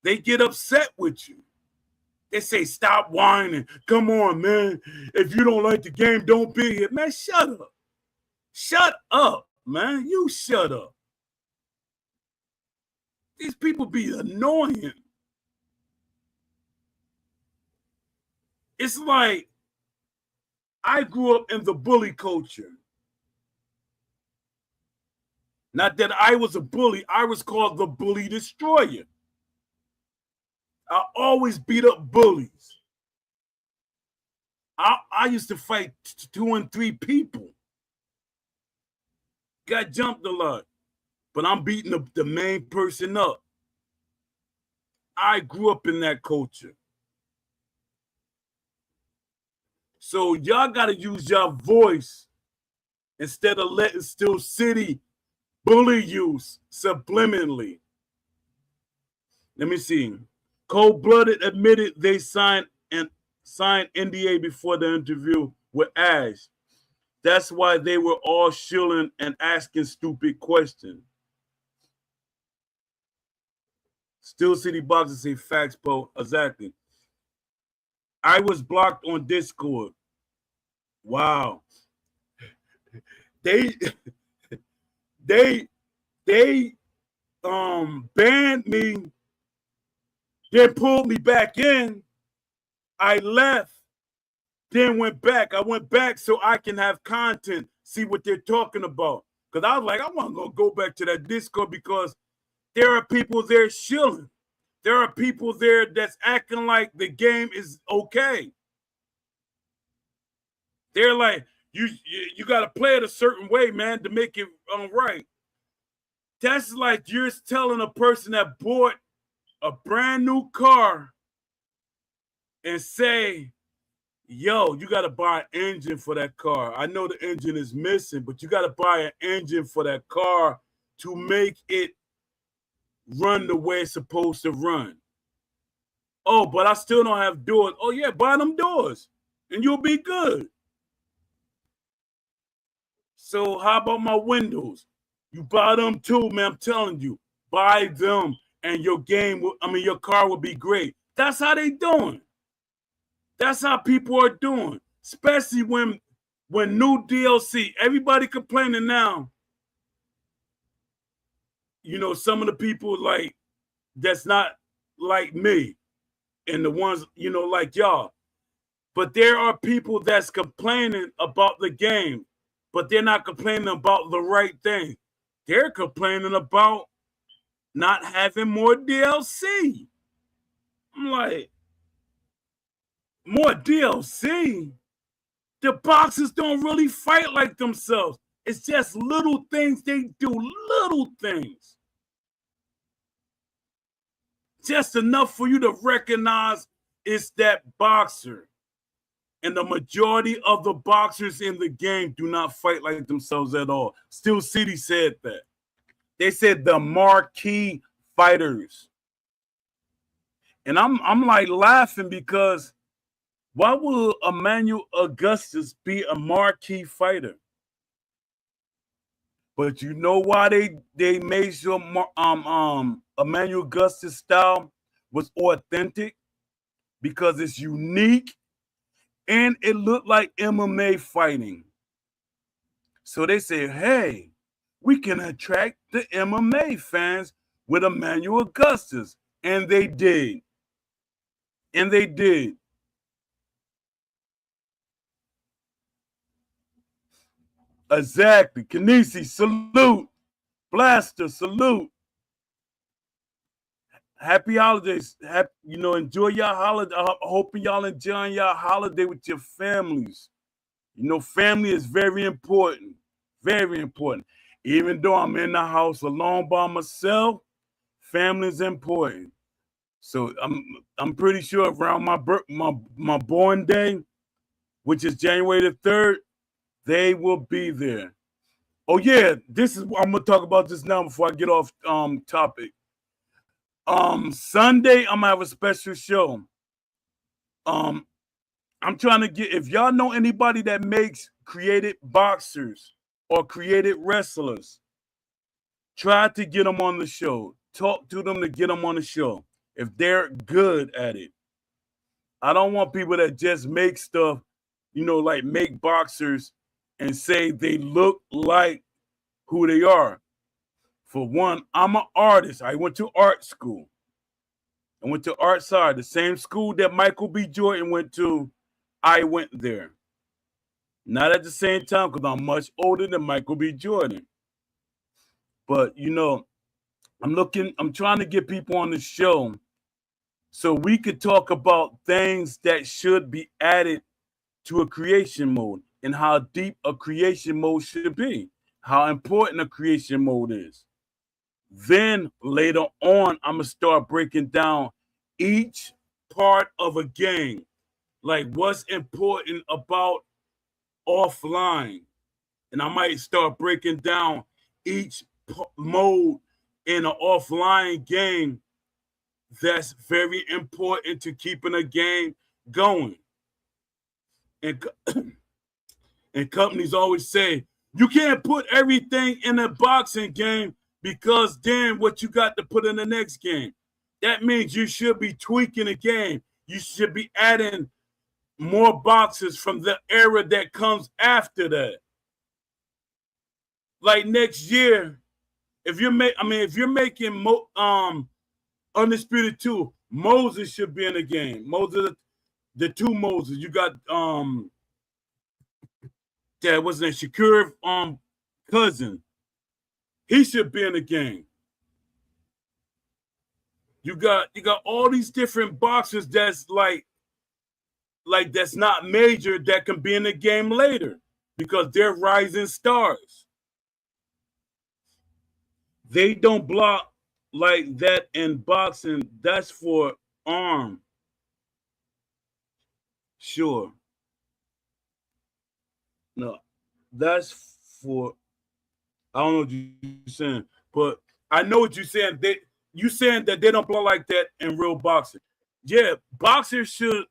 they get upset with you. They say, stop whining. Come on, man. If you don't like the game, don't be here. Man, shut up. Shut up, man. You shut up. These people be annoying. It's like I grew up in the bully culture. Not that I was a bully. I was called the bully destroyer. I always beat up bullies. I used to fight 2 and 3 people. Got jumped a lot. But I'm beating the main person up. I grew up in that culture. So y'all got to use your voice instead of letting Steel City bully you subliminally. Let me see. Cold-Blooded admitted they signed NDA before the interview with Ash. That's why they were all shilling and asking stupid questions. Steel City Boxers say facts, Poe. Exactly. I was blocked on Discord. Wow. They banned me, then pulled me back in. I left, then went back. I went back so I can have content, see what they're talking about. Because I was like, I want to go back to that Discord because there are people there shilling. There are people there that's acting like the game is okay. They're like, you got to play it a certain way, man, to make it right. That's like you're telling a person that bought a brand new car and say, yo, you got to buy an engine for that car. I know the engine is missing, but you got to buy an engine for that car to make it run the way it's supposed to run. Oh, but I still don't have doors. Oh, yeah, buy them doors and you'll be good. So how about my windows? You buy them too, man. I'm telling you, buy them and your your car will be great. That's how they doing. That's how people are doing, especially when new DLC. Everybody complaining now. You know, some of the people like that's not like me and the ones, you know, like y'all. But there are people that's complaining about the game, but they're not complaining about the right thing. They're complaining about not having more DLC. I'm like, more DLC? The boxes don't really fight like themselves. It's just little things they do, little things. Just enough for you to recognize it's that boxer. And the majority of the boxers in the game do not fight like themselves at all. Steel City said that. They said the marquee fighters. And I'm like laughing because why would Emmanuel Augustus be a marquee fighter? But you know why they made sure Emmanuel Augustus style was authentic? Because it's unique and it looked like MMA fighting. So they say, hey, we can attract the MMA fans with Emmanuel Augustus. And they did. And they did. Exactly. Kanisi, salute. Blaster, salute. Happy holidays. Enjoy your holiday. Hoping y'all enjoying your holiday with your families. You know, family is very important. Very important. Even though I'm in the house alone by myself, family is important. So I'm pretty sure around my born day, which is January the 3rd, they will be there. Oh yeah, this is I'm gonna talk about this now before I get off topic. Sunday I'm gonna have a special show. Um, I'm trying to get if y'all know anybody that makes created boxers or created wrestlers, try to get them on the show. Talk to them to get them on the show if they're good at it. I don't want people that just make stuff, you know, like make boxers and say they look like who they are. For one, I'm an artist. I went to art school. I went to art side, the same school that Michael B. Jordan went to. I went there. Not at the same time because I'm much older than Michael B. Jordan. But, you know, I'm trying to get people on the show so we could talk about things that should be added to a creation mode and how deep a creation mode should be, how important a creation mode is. Then later on, I'm going to start breaking down each part of a game, like what's important about offline. And I might start breaking down each mode in an offline game that's very important to keeping a game going. And, and companies always say, you can't put everything in a boxing game because then what you got to put in the next game. That means you should be tweaking the game. You should be adding more boxes from the era that comes after that. Like next year, if you're making Undisputed 2, Moses should be in the game. Moses, the two Moses. You got that wasn't Shakur cousin. He should be in the game. You got all these different boxers that's like that's not major that can be in the game later because they're rising stars. They don't block like that in boxing. That's for arm. Sure. No, that's for, I don't know what you're saying, but I know what you're saying. You saying that they don't block like that in real boxing. Yeah, boxers should.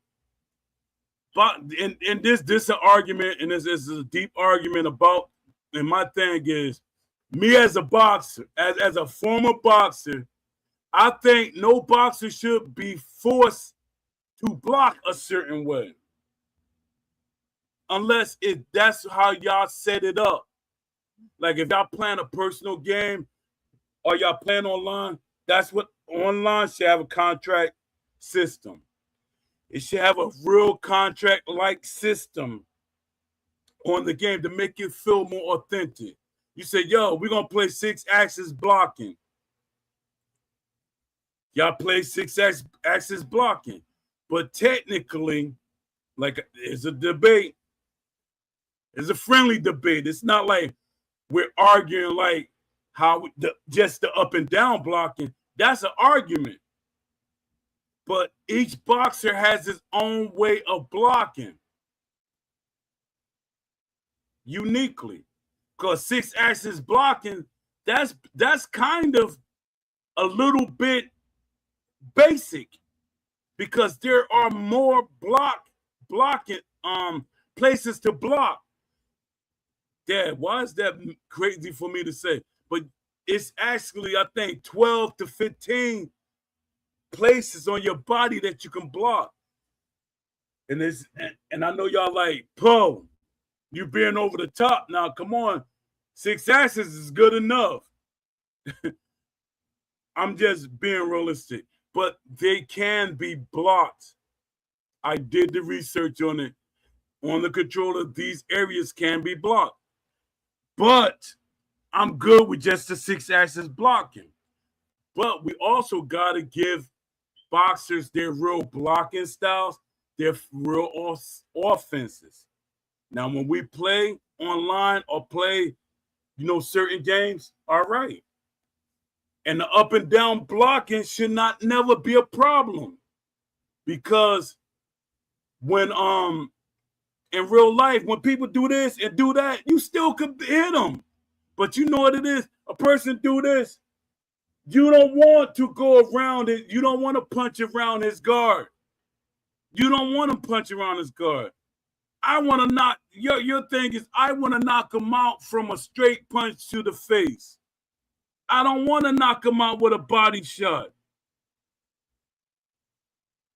But in this an argument, and this is a deep argument about. And my thing is, me as a boxer, as a former boxer, I think no boxer should be forced to block a certain way, unless that's how y'all set it up. Like if y'all playing a personal game or y'all playing online, that's what online should have a contract system. It should have a real contract-like system on the game to make it feel more authentic. You say, yo, we're going to play 6-axis blocking. Y'all play 6-axis blocking. But technically, like, it's a debate. It's a friendly debate. It's not like we're arguing like how just the up and down blocking. That's an argument. But each boxer has his own way of blocking uniquely. Because 6-axis blocking, that's kind of a little bit basic, because there are more blocking places to block. Dad, why is that crazy for me to say? But it's actually, I think, 12 to 15 places on your body that you can block. And I know y'all like, Poe, you being over the top now. Come on. 6 axis is good enough. I'm just being realistic. But they can be blocked. I did the research on it. On the controller, these areas can be blocked. But I'm good with just the 6-axis blocking. But we also got to give boxers their real blocking styles, their real offenses. Now, when we play online or play, certain games, all right. And the up and down blocking should never be a problem. Because when in real life, when people do this and do that, you still could hit them. But you know what it is? A person do this, you don't want to go around it. You don't want to punch around his guard. You don't want to punch around his guard. I want to knock, your thing is, I want to knock him out from a straight punch to the face. I don't want to knock him out with a body shot.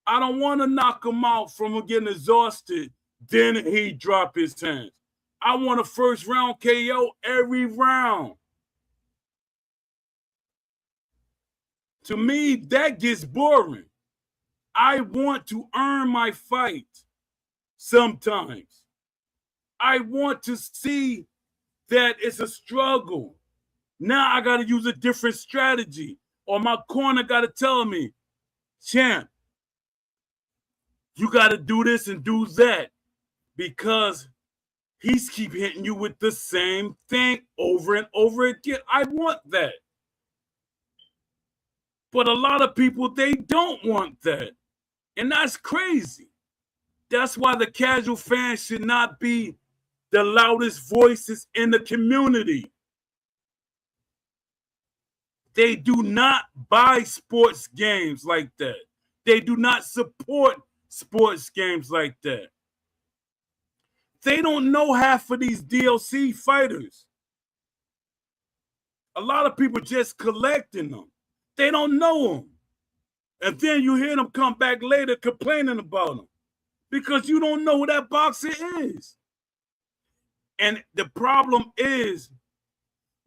I don't want to knock him out from him getting exhausted, then he drop his hands. I want a first round KO every round. To me, that gets boring. I want to earn my fight sometimes. I want to see that it's a struggle. Now I got to use a different strategy, or my corner got to tell me, champ, you got to do this and do that, because he's keep hitting you with the same thing over and over again. I want that. But a lot of people, they don't want that. And that's crazy. That's why the casual fans should not be the loudest voices in the community. They do not buy sports games like that. They do not support sports games like that. They don't know half of these DLC fighters. A lot of people just collecting them. They don't know them. And then you hear them come back later complaining about them, because you don't know who that boxer is. And the problem is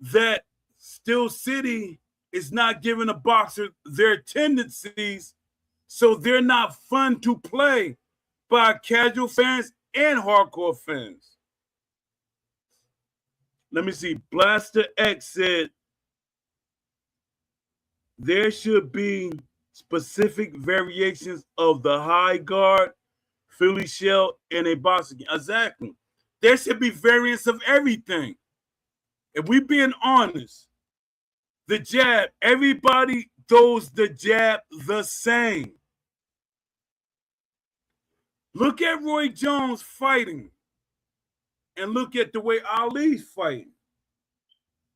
that Steel City is not giving a boxer their tendencies, so they're not fun to play by casual fans and hardcore fans. Let me see. Blaster X said there should be specific variations of the high guard, Philly shell, and a boxing game. Exactly. There should be variants of everything. If we being honest, the jab, everybody throws the jab the same. Look at Roy Jones fighting, and look at the way Ali's fighting.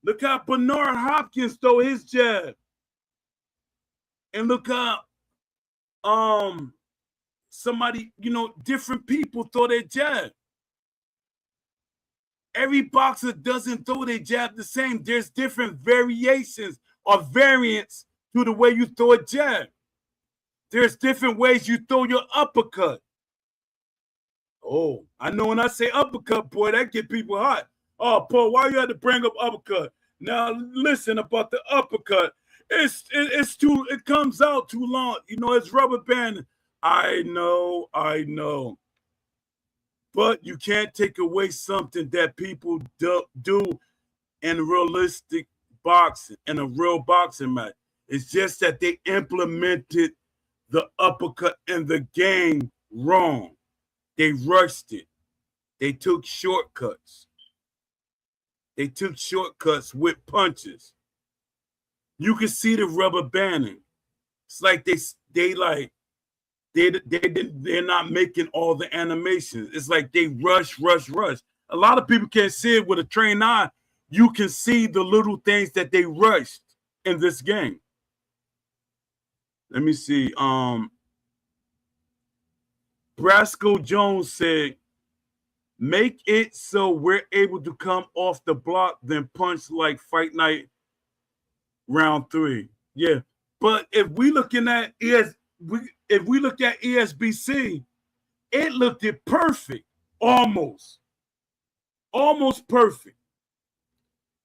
Look how Bernard Hopkins throw his jab, and look how somebody, different people throw their jab. Every boxer doesn't throw their jab the same. There's different variations or variants to the way you throw a jab. There's different ways you throw your uppercut. Oh, I know when I say uppercut, boy, that get people hot. Oh, Paul, why you had to bring up uppercut? Now listen about the uppercut. It comes out too long. It's rubber banding. I know. But you can't take away something that people do in realistic boxing, in a real boxing match. It's just that they implemented the uppercut in the game wrong. They rushed it. They took shortcuts. They took shortcuts with punches. You can see the rubber banding. It's like they're not making all the animations. It's like they rush. A lot of people can't see it with a trained eye. You can see the little things that they rushed in this game. Let me see. Brasco Jones said, make it so we're able to come off the block, then punch like Fight Night round 3. Yeah. But if we look at ESBC, it looked it perfect, almost perfect,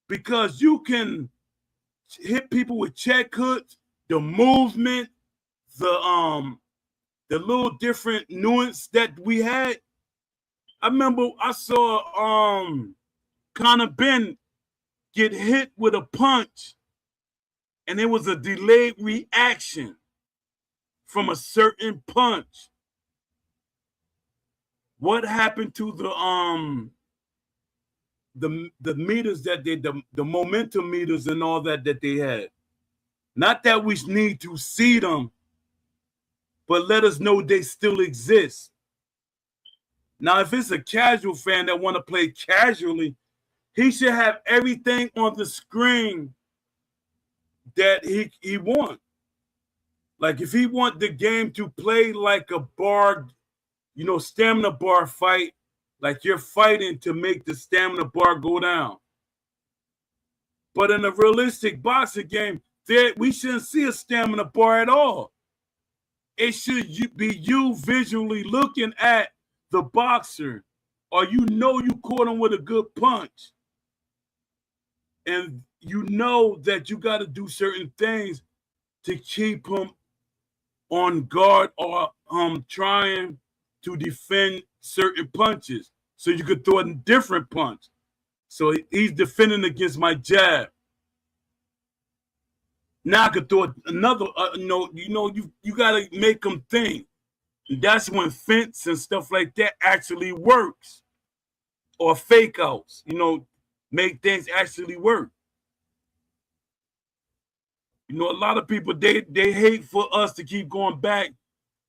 because you can hit people with check hooks, the movement, the little different nuance that we had. I remember I saw Conor Ben get hit with a punch, and there was a delayed reaction from a certain punch. What happened to the meters that the momentum meters and all that they had? Not that we need to see them, but let us know they still exist. Now, if it's a casual fan that want to play casually, he should have everything on the screen that he wants. Like if he want the game to play like a bar, stamina bar fight, like you're fighting to make the stamina bar go down. But in a realistic boxing game, we shouldn't see a stamina bar at all. It should be you visually looking at the boxer, or you caught him with a good punch, and you know that you got to do certain things to keep him on guard or trying to defend certain punches, so you could throw a different punch. So he's defending against my jab. Now I could throw another. You got to make him think. And that's when fence and stuff like that actually works, or fake outs. Make things actually work. A lot of people they hate for us to keep going back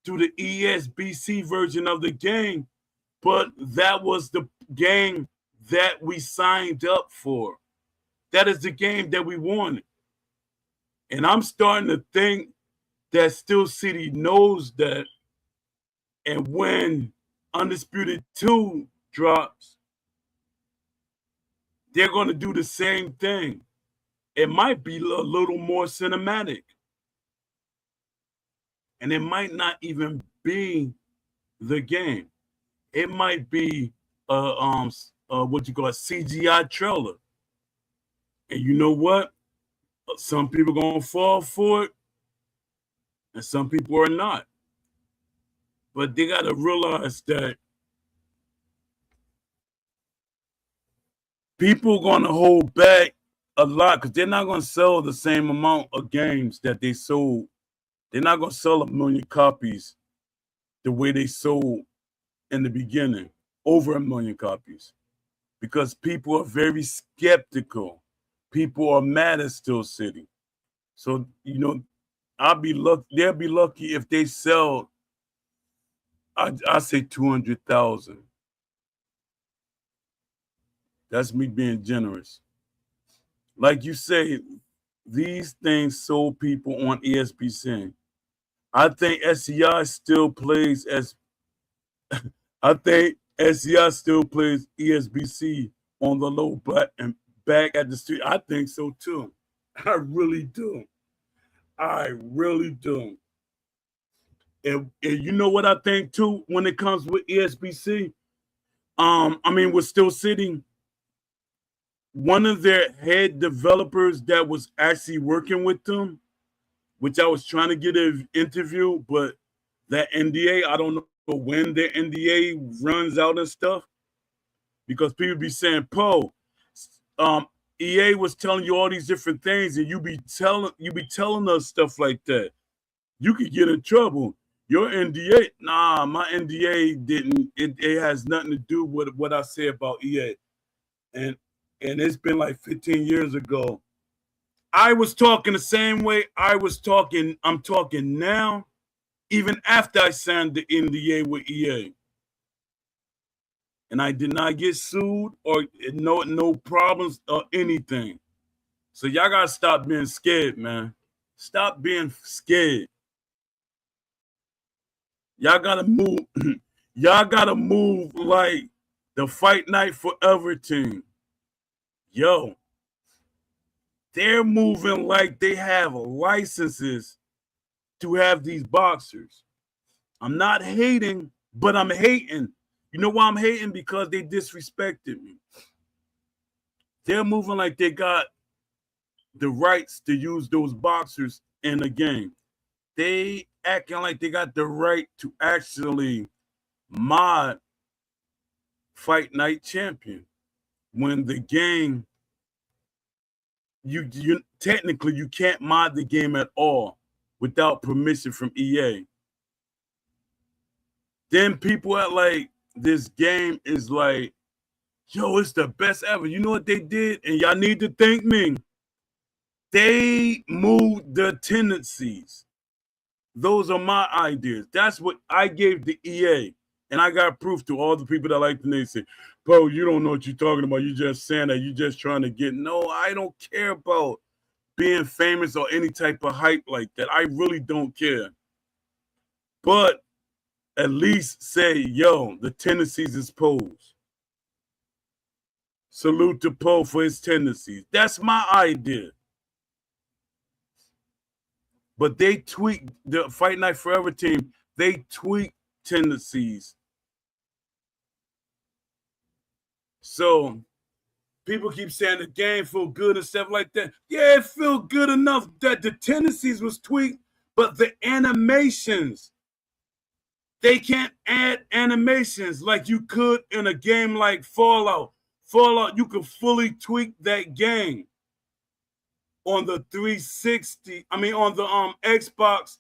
to the ESBC version of the game, but that was the game that we signed up for. That is the game that we wanted. And I'm starting to think that Steel City knows that. And when Undisputed 2 drops, they're going to do the same thing. It might be a little more cinematic. And it might not even be the game. It might be what you call a CGI trailer. And you know what? Some people are going to fall for it, and some people are not. But they got to realize that people are going to hold back a lot because they're not going to sell the same amount of games that they sold. They're not going to sell 1 million copies the way they sold in the beginning, over 1 million copies, because people are very skeptical. People are mad at Steel City. So, they'll be lucky if they sell I say 200,000. That's me being generous. Like you say, these things sold people on ESPN. I think SCI still plays as I think SCI still plays ESBC on the low but and back at the street. I think so too. I really do. I really do. And you know what I think too when it comes with ESBC? I mean, we're still sitting. One of their head developers that was actually working with them, which I was trying to get an interview, but that NDA, I don't know when their NDA runs out and stuff, because people be saying, Poe, um, EA was telling you all these different things, and you be telling us stuff like that. You could get in trouble. Your NDA, nah, my NDA didn't. It has nothing to do with what I say about EA, and it's been like 15 years ago. I was talking the same way I'm talking now, even after I signed the NDA with EA. And I did not get sued or no problems or anything. So y'all gotta stop being scared, man. Stop being scared. Y'all gotta move. Y'all gotta move like the Fight Night Forever team. Yo, they're moving like they have licenses to have these boxers. I'm not hating, but I'm hating. You know why I'm hating? Because they disrespected me. They're moving like they got the rights to use those boxers in the game. They acting like they got the right to actually mod Fight Night Champion when the game you technically you can't mod the game at all without permission from EA. Then people are like, this game is like, yo, it's the best ever. You know what they did? And y'all need to thank me. They moved the tendencies. Those are my ideas. That's what I gave the EA. And I got proof to all the people that like the name say, bro, you don't know what you're talking about. You just saying that. You just trying to get. No, I don't care about being famous or any type of hype like that. I really don't care. But at least say, yo, the tendencies is posed. Salute to Poe for his tendencies. That's my idea. But they tweak the Fight Night Forever team. They tweak tendencies. So people keep saying the game feel good and stuff like that. Yeah, it feel good enough that the tendencies was tweaked, but the animations, they can't add animations like you could in a game like Fallout. Fallout, you could fully tweak that game on the 360. I mean, on the Xbox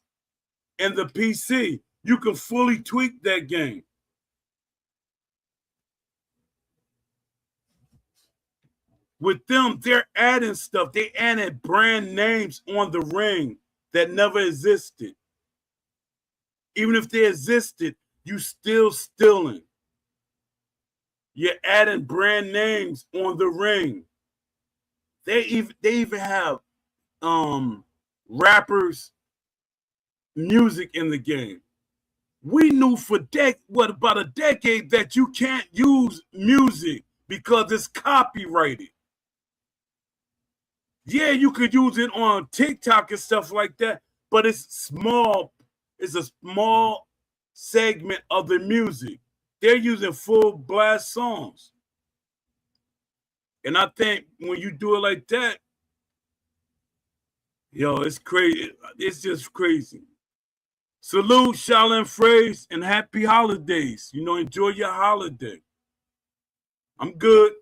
and the PC. You can fully tweak that game. With them, they're adding stuff. They added brand names on the ring that never existed. Even if they existed, you still stealing. You're adding brand names on the ring. They even have rappers music in the game. We knew for about a decade that you can't use music because it's copyrighted. Yeah, you could use it on TikTok and stuff like that, but it's small. It's a small segment of the music. They're using full blast songs. And I think when you do it like that, yo, it's crazy. It's just crazy. Salute, Shaolin Phrase, and happy holidays. You know, enjoy your holiday. I'm good.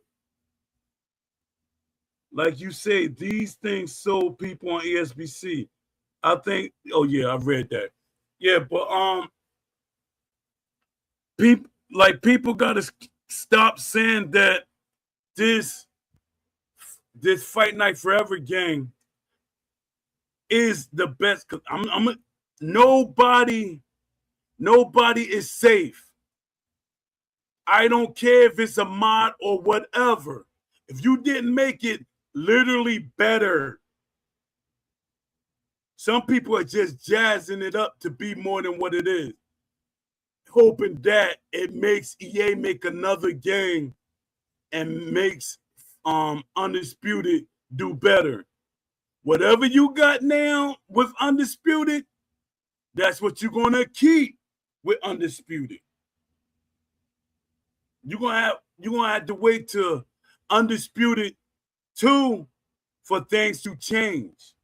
Like you say, these things sold people on ESBC. I think, oh yeah, I read that. Yeah, but people gotta stop saying that this Fight Night Forever game is the best. Nobody Nobody is safe. I don't care if it's a mod or whatever. If you didn't make it literally better, some people are just jazzing it up to be more than what it is, hoping that it makes EA make another game and makes Undisputed do better. Whatever you got now with Undisputed, that's what you're gonna keep with Undisputed. You're gonna have to wait to Undisputed 2 for things to change.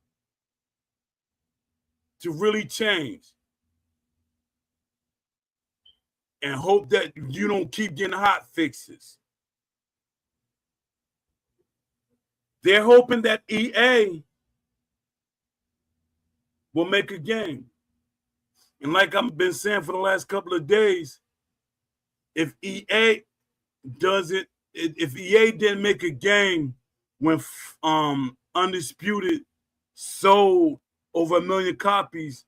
To really change. And hope that you don't keep getting hot fixes. They're hoping that EA will make a game. And like I've been saying for the last couple of days, if EA didn't make a game when Undisputed sold over 1 million copies,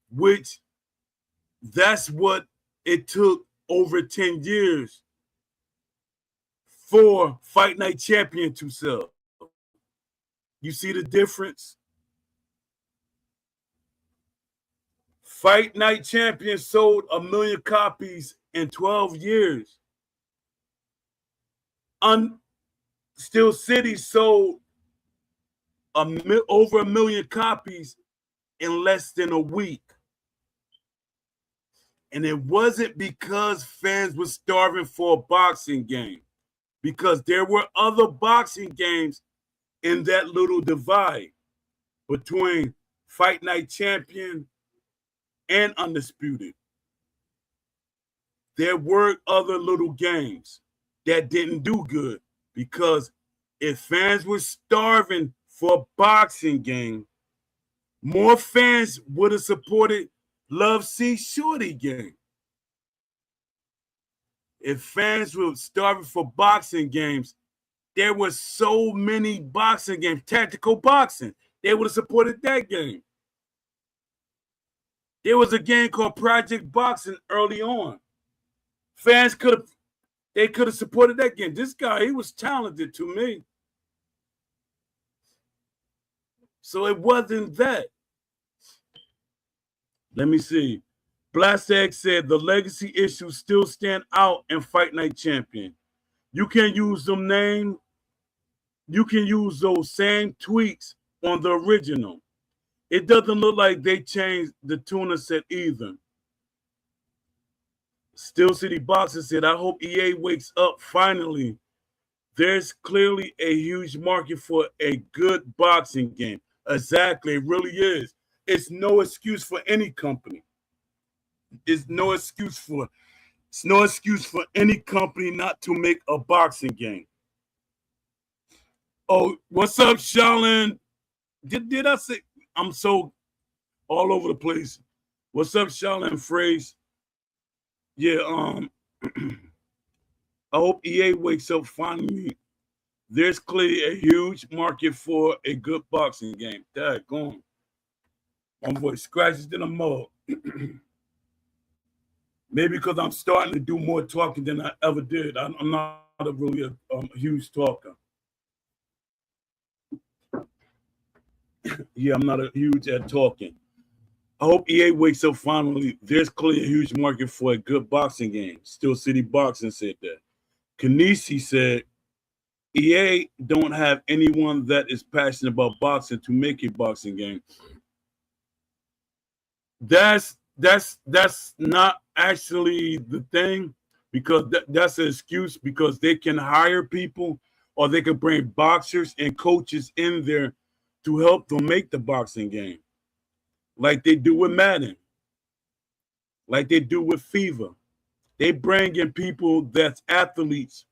which that's what it took over 10 years for Fight Night Champion to sell. You see the difference? Fight Night Champion sold 1 million copies in 12 years. Steel City sold over 1 million copies in less than a week. And it wasn't because fans were starving for a boxing game, because there were other boxing games in that little divide between Fight Night Champion and Undisputed. There were other little games that didn't do good, because if fans were starving for a boxing game, more fans would have supported Love C Shorty game. If fans were starving for boxing games, there were so many boxing games, tactical boxing. They would have supported that game. There was a game called Project Boxing early on. Fans could have supported that game. This guy, he was talented to me. So it wasn't that. Let me see. Blasek said the legacy issues still stand out in Fight Night Champion. You can use them name. You can use those same tweaks on the original. It doesn't look like they changed the tuna set either. Steel City Boxer said, I hope EA wakes up finally. There's clearly a huge market for a good boxing game. Exactly, it really is. It's no excuse for any company. It's no excuse for any company not to make a boxing game. Oh, what's up, Shaolin? Did I say I'm so all over the place? What's up, Shaolin Phrase? Yeah, I hope EA wakes up finally. There's clearly a huge market for a good boxing game. Daggone. My voice scratches in the mug. Maybe because I'm starting to do more talking than I ever did. I'm not really a huge talker. Yeah, I'm not a huge at talking. I hope EA wakes up finally. There's clearly a huge market for a good boxing game. Steel City Boxing said that. Kanisi said, EA don't have anyone that is passionate about boxing to make a boxing game. That's not actually the thing, because that's an excuse, because they can hire people or they can bring boxers and coaches in there to help them make the boxing game, like they do with Madden, like they do with FIFA. They bring in people that's athletes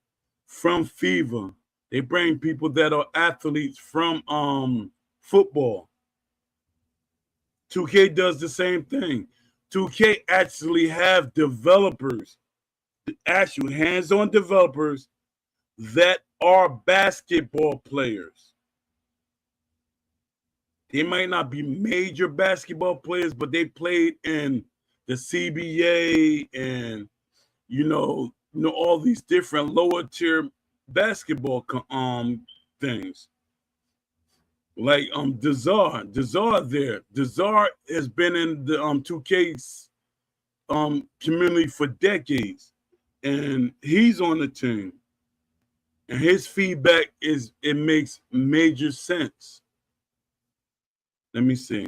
from FIFA. They bring people that are athletes from football. 2K does the same thing. 2K actually have developers, actual hands-on developers that are basketball players. They might not be major basketball players, but they played in the CBA and all these different lower tier basketball things. Like Dazar there. Dazar has been in the 2K's community for decades, and he's on the team. And his feedback it makes major sense. Let me see.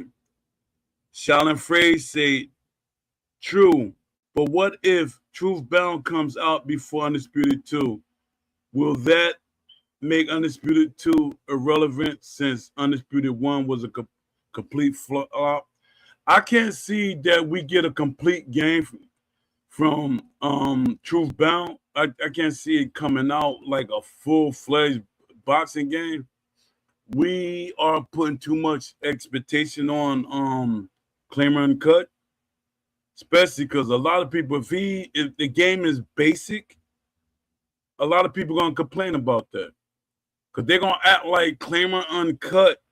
Shaolin Phrase say, true, but what if Truth Bound comes out before Undisputed 2? Will that make Undisputed 2 irrelevant since Undisputed 1 was a complete flop? I can't see that we get a complete game from Truth Bound. I can't see it coming out like a full-fledged boxing game. We are putting too much expectation on Claimer Uncut, especially because a lot of people, if the game is basic, a lot of people are going to complain about that. Because they're going to act like Claimer Uncut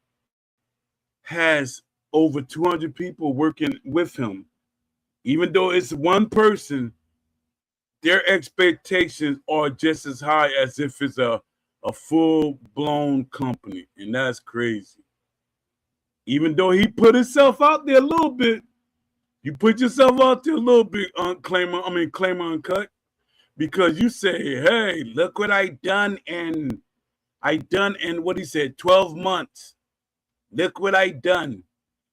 has over 200 people working with him. Even though it's one person, their expectations are just as high as if it's a full-blown company. And that's crazy. Even though he put himself out there a little bit, you put yourself out there a little bit, Claimer Uncut, because you say, hey, look what I done in what he said, 12 months. Look what I done.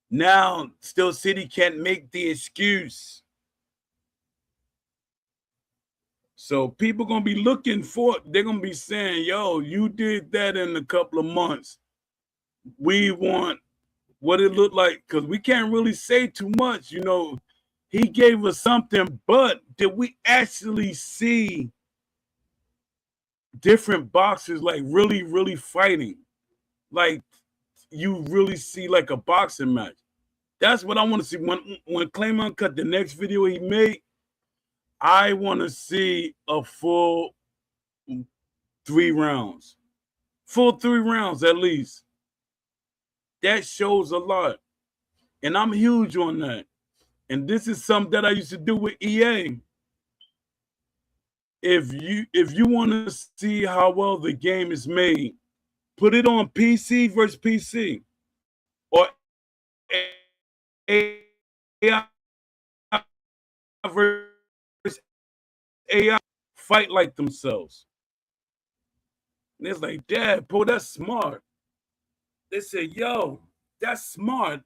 Now, Still City can't make the excuse. So people going to be looking for it. They're going to be saying, yo, you did that in a couple of months. We want what it looked like, because we can't really say too much. He gave us something, but did we actually see different boxers like really, really fighting? Like you really see like a boxing match. That's what I want to see. When Claimer Uncut, the next video he made, I want to see a full 3 rounds. Full 3 rounds at least. That shows a lot. And I'm huge on that. And this is something that I used to do with EA. If you want to see how well the game is made, put it on PC versus PC. Or AI versus AI, fight like themselves. And it's like, Dad, bro, that's smart. They say, yo, that's smart.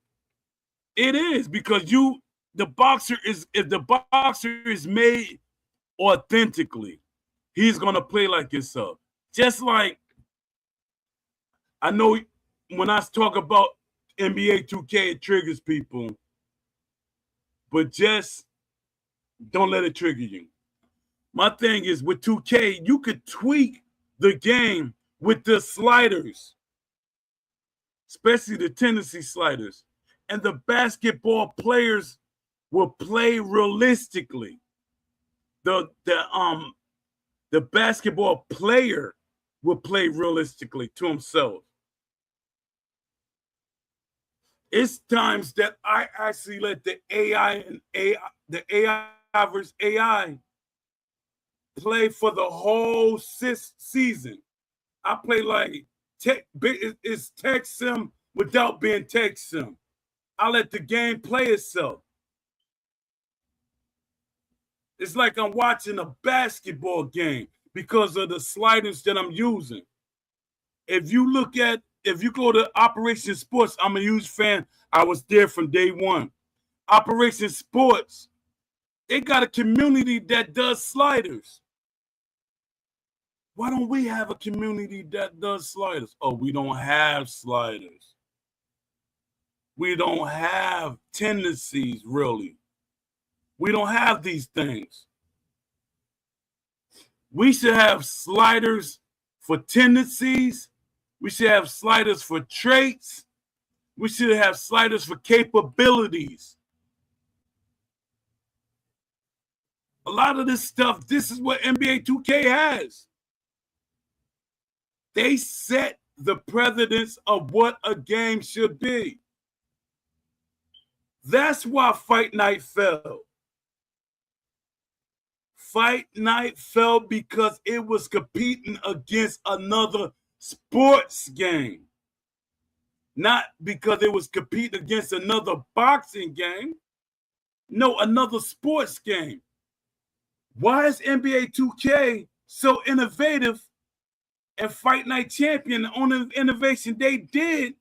It is, because if the boxer is made authentically, he's gonna play like himself. Just like I know when I talk about NBA 2K, it triggers people, but just don't let it trigger you. My thing is with 2K, you could tweak the game with the sliders, especially the tendency sliders, and the basketball players will play realistically. The basketball player will play realistically to himself. It's times that I actually let the AI versus AI play for the whole season. I play like it's tech sim without being tech sim. I let the game play itself. It's like I'm watching a basketball game because of the sliders that I'm using. If you go to Operation Sports, I'm a huge fan. I was there from day one. Operation Sports, they got a community that does sliders. Why don't we have a community that does sliders? Oh, we don't have sliders. We don't have tendencies, really. We don't have these things. We should have sliders for tendencies. We should have sliders for traits. We should have sliders for capabilities. A lot of this stuff, this is what NBA 2K has. They set the precedence of what a game should be. That's why Fight Night fell. Fight Night fell because it was competing against another sports game. Not because it was competing against another boxing game. No, another sports game. Why is NBA 2K so innovative and Fight Night Champion? The only innovation they did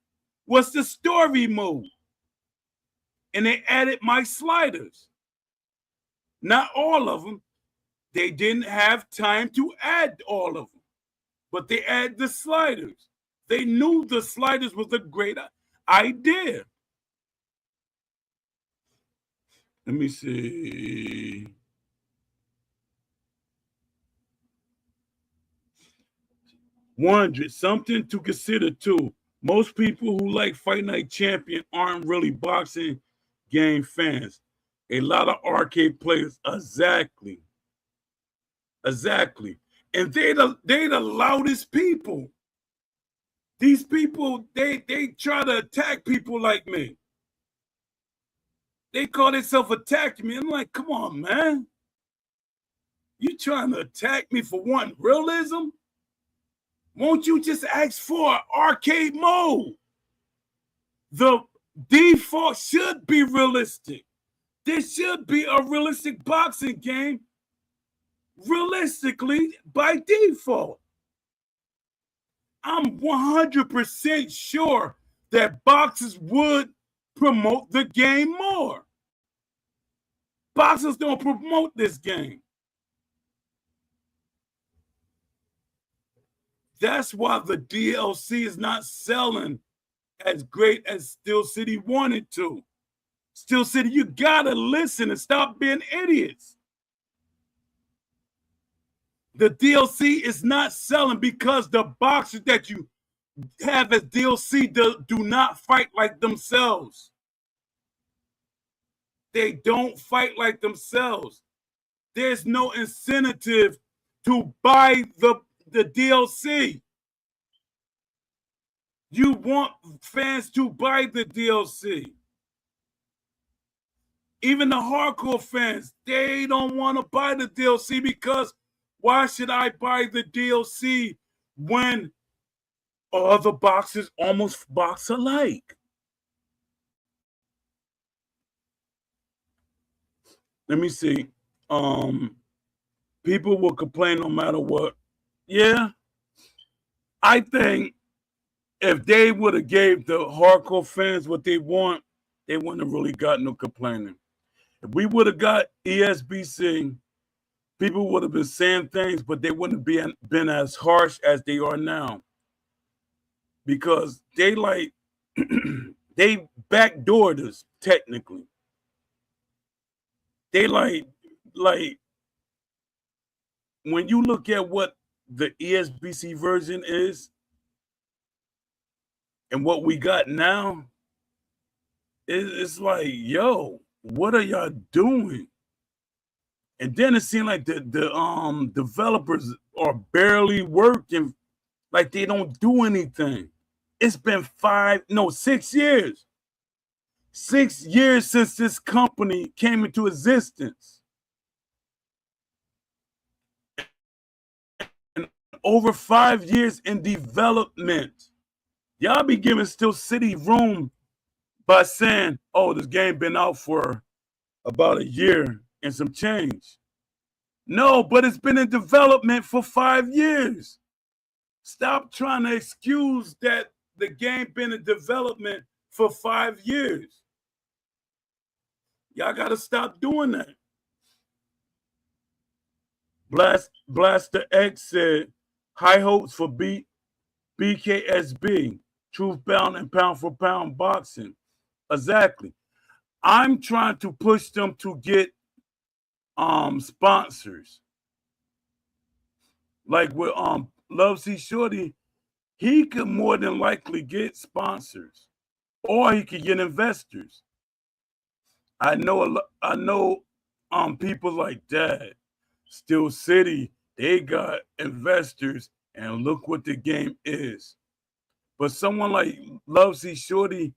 was the story mode. And they added my sliders. Not all of them. They didn't have time to add all of them. But they added the sliders. They knew the sliders was a great idea. Let me see. Something to consider too. Most people who like Fight Night Champion aren't really boxing game fans. A lot of arcade players, exactly. And they the loudest people. These people, they try to attack people like me. They call themselves attacking me. I'm like, come on, man. You trying to attack me for wanting realism? Won't you just ask for arcade mode? The default should be realistic. There should be a realistic boxing game realistically by default. I'm 100% sure that boxers would promote the game more. Boxers don't promote this game. That's why the DLC is not selling as great as Steel City wanted to. Steel City, you gotta listen and stop being idiots. The DLC is not selling because the boxers that you have as DLC do not fight like themselves. They don't fight like themselves. There's no incentive to buy the DLC. You want fans to buy the DLC. Even the hardcore fans, they don't want to buy the DLC because why should I buy the DLC when all the boxes almost box alike? Let me see. People will complain no matter what. Yeah. I think if they would have gave the hardcore fans what they want, they wouldn't have really got no complaining. If we would have got ESBC, people would have been saying things, but they wouldn't have been as harsh as they are now. Because they they backdoored us, technically. They like when you look at what the ESBC version is and what we got now, it's like, yo, what are y'all doing? And then it seemed like the developers are barely working, like they don't do anything. It's been 6 years. 6 years since this company came into existence. And over 5 years in development. Y'all be giving Steel City room by saying, oh, this game been out for about a year and some change. No, but it's been in development for 5 years. Stop trying to excuse that the game been in development for 5 years. Y'all got to stop doing that. Blaster X said, high hopes for BKSB, Truth Bound and Pound for Pound Boxing. Exactly. I'm trying to push them to get sponsors. Like with Love C Shorty, he could more than likely get sponsors, or he could get investors. I know people like that. Steel City, they got investors, and look what the game is. But someone like Love C Shorty,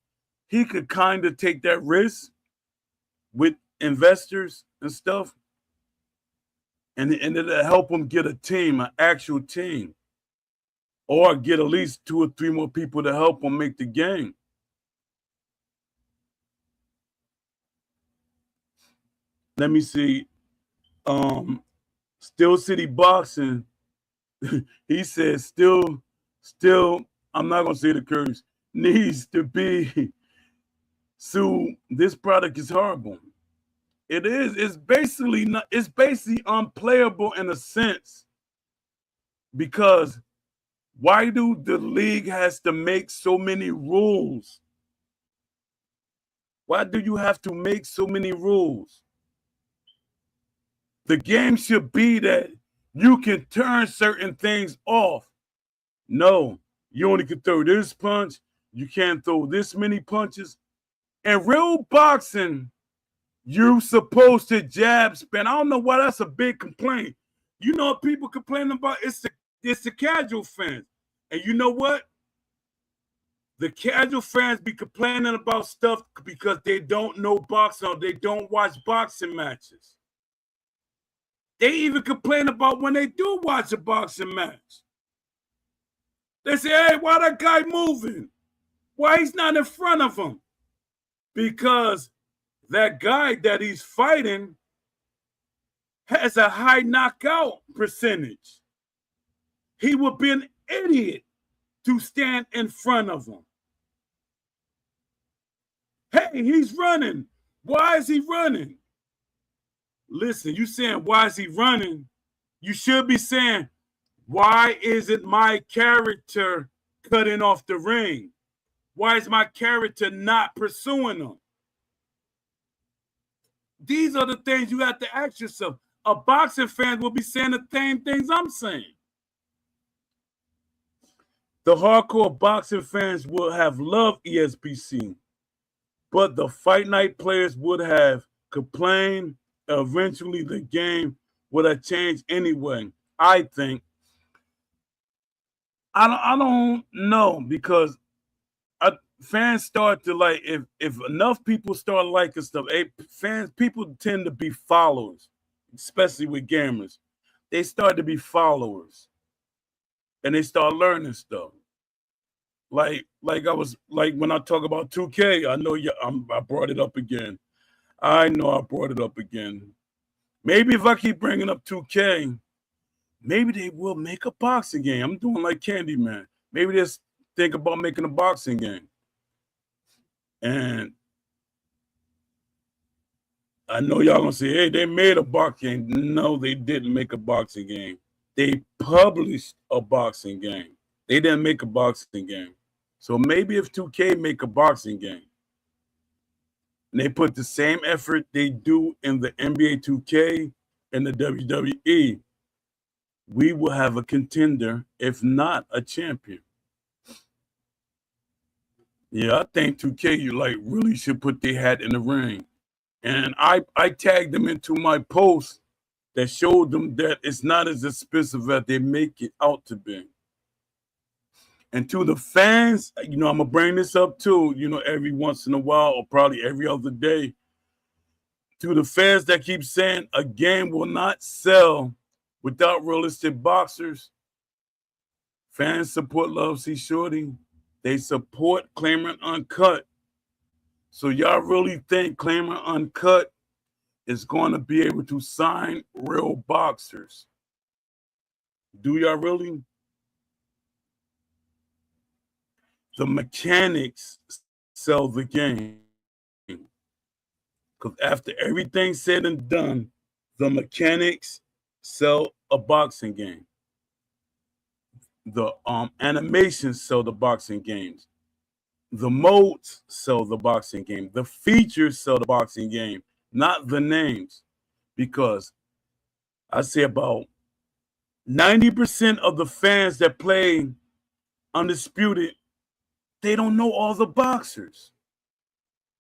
he could kind of take that risk with investors and stuff. and it'll help them get a team, an actual team, or get at least 2 or 3 more people to help them make the game. Let me see. Still City Boxing, he says still, I'm not gonna say the curse, needs to be sued. This product is horrible. It is. It's basically not, it's basically unplayable in a sense, because why do the league has to make so many rules? Why do you have to make so many rules? The game should be that you can turn certain things off. No, you only can throw this punch. You can't throw this many punches. In real boxing, you're supposed to jab spin. I don't know why that's a big complaint. You know what people complain about? It's the casual fans. And you know what? The casual fans be complaining about stuff because they don't know boxing or they don't watch boxing matches. They even complain about when they do watch a boxing match. They say, hey, why that guy moving? Why he's not in front of him? Because that guy that he's fighting has a high knockout percentage. He would be an idiot to stand in front of him. Hey, he's running. Why is he running? Listen, you saying, why is he running? You should be saying, why isn't my character cutting off the ring? Why is my character not pursuing him? These are the things you have to ask yourself. A boxing fan will be saying the same things I'm saying. The hardcore boxing fans will have loved ESPC, but the fight night players would have complained. Eventually, the game would have changed anyway. I think. I don't know, because fans start to like, if enough people start liking stuff, people tend to be followers, especially with gamers. They start to be followers, and they start learning stuff. Like I was like when I talk about 2K, I know I brought it up again. I know I brought it up again. Maybe if I keep bringing up 2K, maybe they will make a boxing game. I'm doing like Candyman. Maybe they just think about making a boxing game. And I know y'all gonna say, hey, they made a boxing game. No, they didn't make a boxing game. They published a boxing game. They didn't make a boxing game. So maybe if 2K make a boxing game, and they put the same effort they do in the NBA 2K and the WWE, we will have a contender, if not a champion. Yeah, I think 2K, you like really should put their hat in the ring. And I tagged them into my post that showed them that it's not as expensive as they make it out to be. And to the fans, I'm going to bring this up too, every once in a while, or probably every other day. To the fans that keep saying a game will not sell without realistic boxers, fans support Love C Shorty. They support Claimant Uncut. So y'all really think Claimant Uncut is going to be able to sign real boxers? Do y'all really? The mechanics sell the game. Because after everything's said and done, the mechanics sell a boxing game. The animations sell the boxing games. The modes sell the boxing game. The features sell the boxing game, not the names. Because I say about 90% of the fans that play Undisputed, they don't know all the boxers.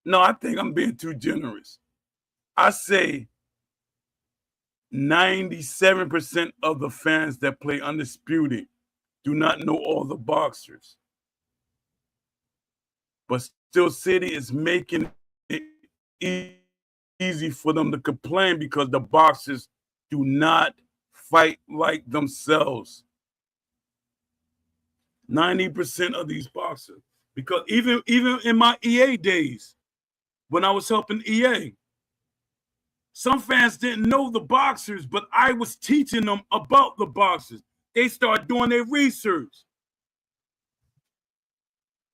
No, I think I'm being too generous. I say 97% of the fans that play Undisputed do not know all the boxers. But Steel City is making it easy for them to complain because the boxers do not fight like themselves. 90% of these boxers, because even in my EA days, when I was helping EA, some fans didn't know the boxers, but I was teaching them about the boxers. They started doing their research.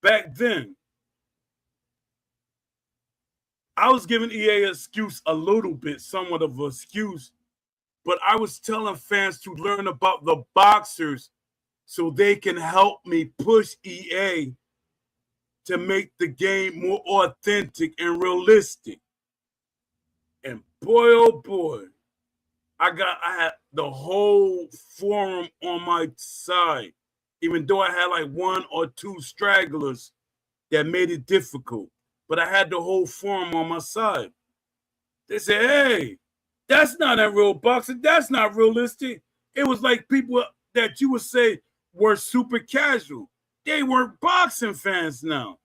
Back then, I was giving EA an excuse a little bit, somewhat of an excuse, but I was telling fans to learn about the boxers so they can help me push EA to make the game more authentic and realistic. And boy, oh boy, I had the whole forum on my side, even though I had like one or two stragglers that made it difficult. But I had the whole forum on my side. They said, hey, that's not a real boxer. That's not realistic. It was like people that you would say were super casual. They weren't boxing fans now.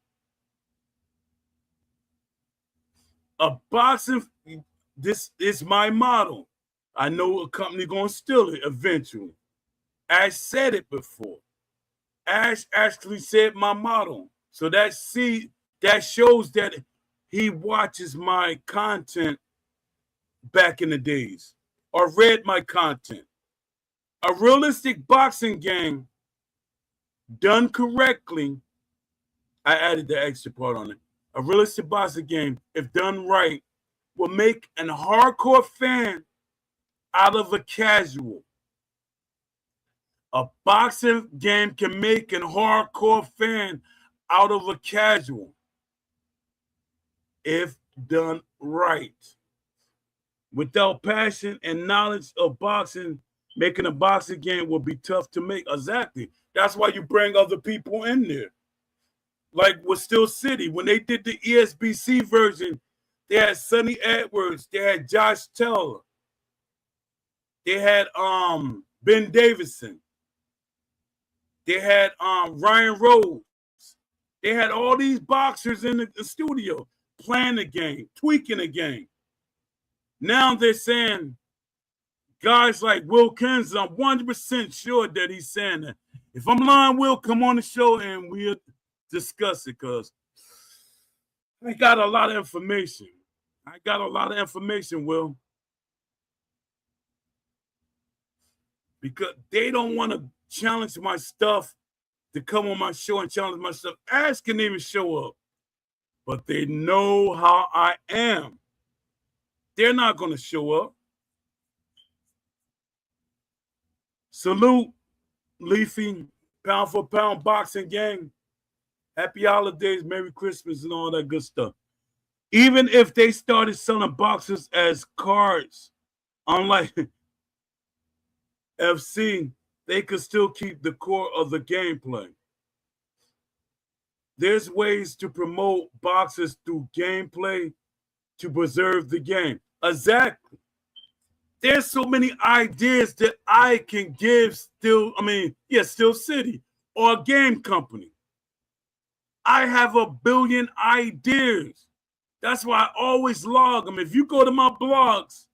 A boxing, this is my model. I know a company gonna steal it eventually. Ash said it before. Ash actually said my model. So that shows that he watches my content back in the days or read my content. A realistic boxing game done correctly, I added the extra part on it. A realistic boxing game, if done right, will make a hardcore fan out of a casual. A boxing game can make a hardcore fan out of a casual if done right. Without passion and knowledge of boxing, making a boxing game will be tough to make. Exactly. That's why you bring other people in there. Like with Steel City, when they did the ESBC version, they had Sonny Edwards, they had Josh Taylor, they had Ben Davison, they had Ryan Rose, they had all these boxers in the studio playing the game, tweaking the game. Now they're saying guys like Will Kens, I'm 100% sure that he's saying that. If I'm lying, Will, come on the show and we'll discuss it, because I got a lot of information. Will. Because they don't want to challenge my stuff to come on my show and challenge my stuff. Ash can even show up, but they know how I am. They're not going to show up. Salute, Leafy, pound for pound boxing gang. Happy holidays, Merry Christmas, and all that good stuff. Even if they started selling boxes as cards, unlike FC, they could still keep the core of the gameplay. There's ways to promote boxes through gameplay to preserve the game. Exactly. There's so many ideas that I can give Steel City or a game company. I have a billion ideas. That's why I always log them. If you go to my blogs,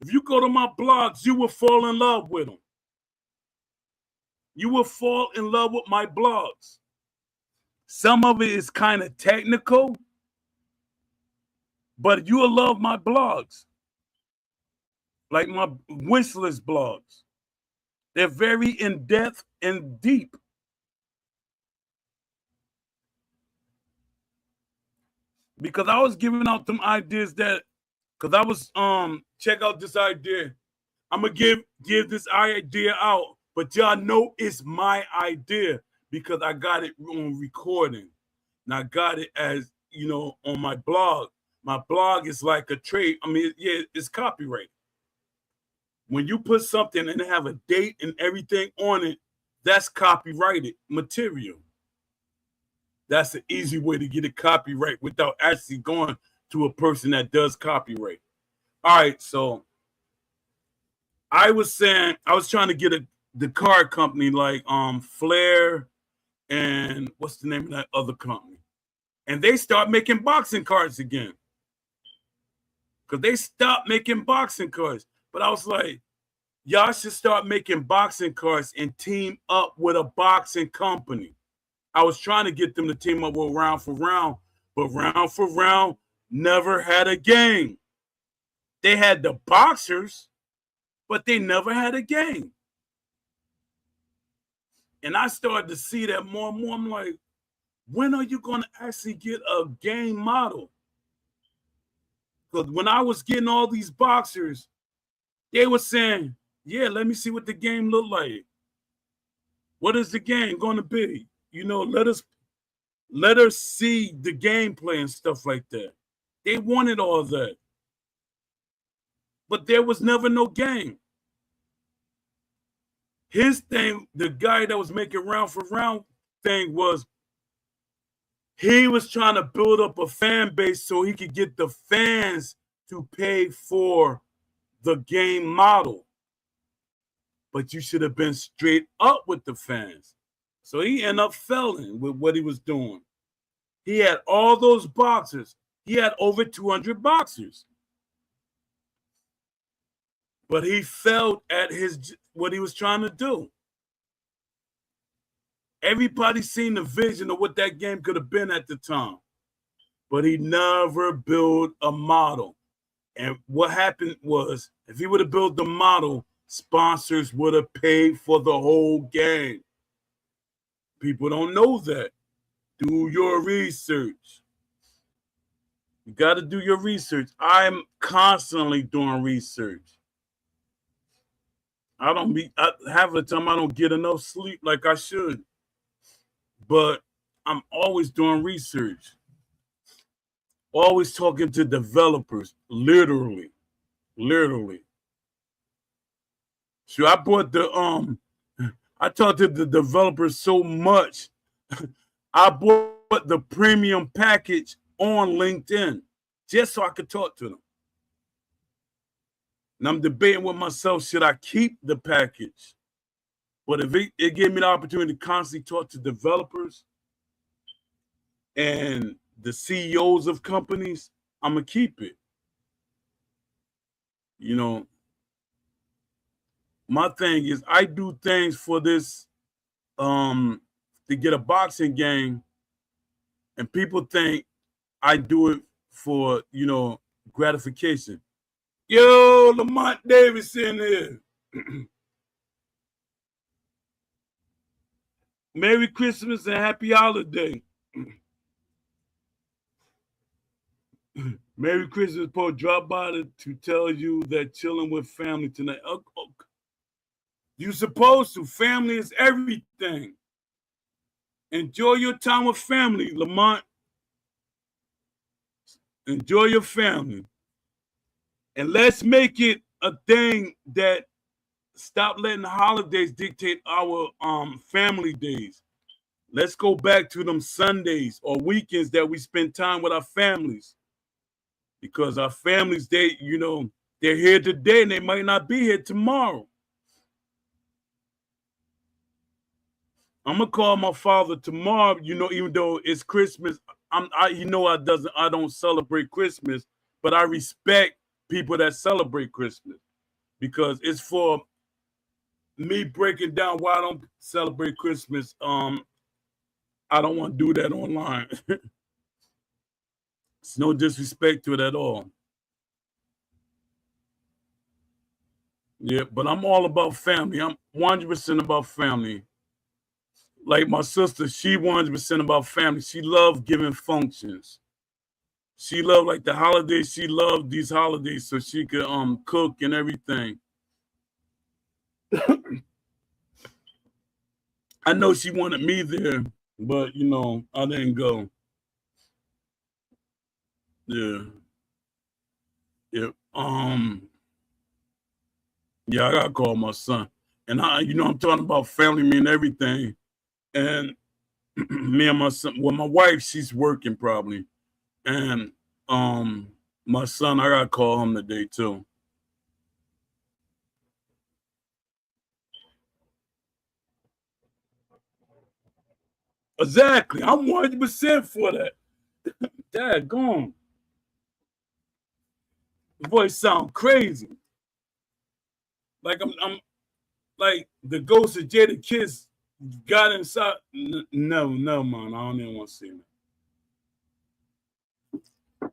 you will fall in love with them. You will fall in love with my blogs. Some of it is kind of technical, but you will love my blogs. Like my Wishlist blogs. They're very in-depth and deep. Because I was giving out them ideas because I was check out this idea. I'm gonna give this idea out, but y'all know it's my idea because I got it on recording. And I got it as, on my blog. My blog is like a trade. It's copyrighted. When you put something and have a date and everything on it, that's copyrighted material. That's an easy way to get a copyright without actually going to a person that does copyright. All right, so I was trying to get the card company like Flair and what's the name of that other company? And they start making boxing cards again. Because they stopped making boxing cards. But I was like, y'all should start making boxing cards and team up with a boxing company. I was trying to get them to team up with Round for Round, but Round for Round never had a game. They had the boxers, but they never had a game. And I started to see that more and more. I'm like, when are you going to actually get a game model? Because when I was getting all these boxers, they were saying, yeah, let me see what the game look like. What is the game going to be? You know, let us see the gameplay and stuff like that. They wanted all that. But there was never no game. His thing, the guy that was making Round for Round thing, was he was trying to build up a fan base so he could get the fans to pay for the game model. But you should have been straight up with the fans. So he ended up failing with what he was doing. He had all those boxers. He had over 200 boxers. But he failed at what he was trying to do. Everybody seen the vision of what that game could have been at the time. But he never built a model. And what happened was, if he would have built the model, sponsors would have paid for the whole game. People don't know that. Do your research. You got to do your research. I'm constantly doing research. Half of the time I don't get enough sleep like I should. But I'm always doing research. Always talking to developers, literally. So I talked to the developers so much, I bought the premium package on LinkedIn just so I could talk to them. And I'm debating with myself, should I keep the package? But if it gave me the opportunity to constantly talk to developers and the CEOs of companies, I'm going to keep it. You know, my thing is I do things for this, to get a boxing game, and people think I do it for, gratification. Yo, Lamont Davis in here. Merry Christmas and Happy Holiday. Merry Christmas, Paul. Drop by to tell you that chilling with family tonight. You supposed to. Family is everything. Enjoy your time with family, Lamont. Enjoy your family. And let's make it a thing that stop letting the holidays dictate our family days. Let's go back to them Sundays or weekends that we spend time with our families. Because our families, they're here today and they might not be here tomorrow. I'm gonna call my father tomorrow, even though it's Christmas. I don't celebrate Christmas, but I respect people that celebrate Christmas because it's for me breaking down why I don't celebrate Christmas. I don't want to do that online. It's no disrespect to it at all. Yeah, but I'm all about family. I'm 100% about family. Like my sister, she 100% about family. She loved giving functions. She loved like the holidays. She loved these holidays so she could cook and everything. I know she wanted me there, but I didn't go. Yeah. Yeah. Yeah, I gotta call my son. And I'm talking about family, me and everything. And me and my son, well, my wife, she's working probably. And my son, I gotta call him today too. Exactly. I'm 100% for that. Daggone. The voice sound crazy. Like I'm like the ghost of Jada Kiss got inside. No, man. I don't even want to see that.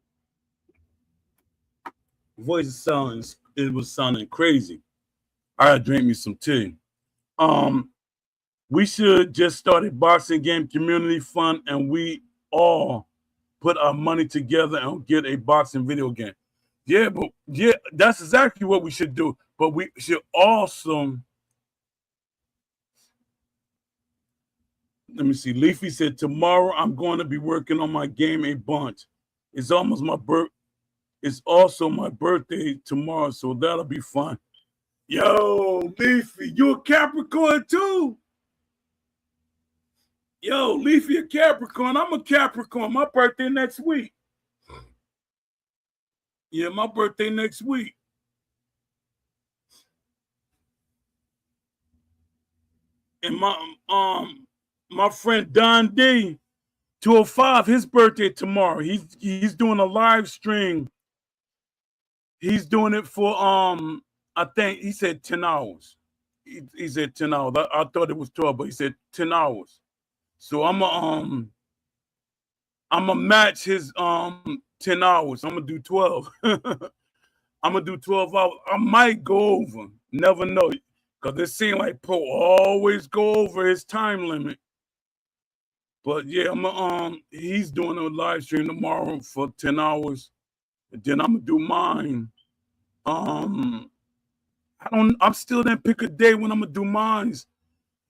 Voice sounding, it was sounding crazy. I gotta drink me some tea. Um, we should just start a boxing game community fund, and we all put our money together and get a boxing video game. Yeah, but yeah, that's exactly what we should do. But we should also, let me see. Leafy said tomorrow I'm going to be working on my game a bunch. It's almost my birth. It's also my birthday tomorrow, so that'll be fun. Yo, Leafy, you a Capricorn too? Yo, Leafy a Capricorn. I'm a Capricorn. My birthday next week. Yeah, my birthday next week. And my friend Don D, 205, his birthday tomorrow. He's doing a live stream. He's doing it for I think he said 10 hours. He said 10 hours. I thought it was 12, but he said 10 hours. So I'm gonna match his 10 hours. I'm gonna do 12. I'm gonna do 12 hours. I might go over. Never know. Cause it seems like Poe always go over his time limit. But yeah, he's doing a live stream tomorrow for 10 hours. And then I'm gonna do mine. I'm still didn't pick a day when I'm gonna do mine.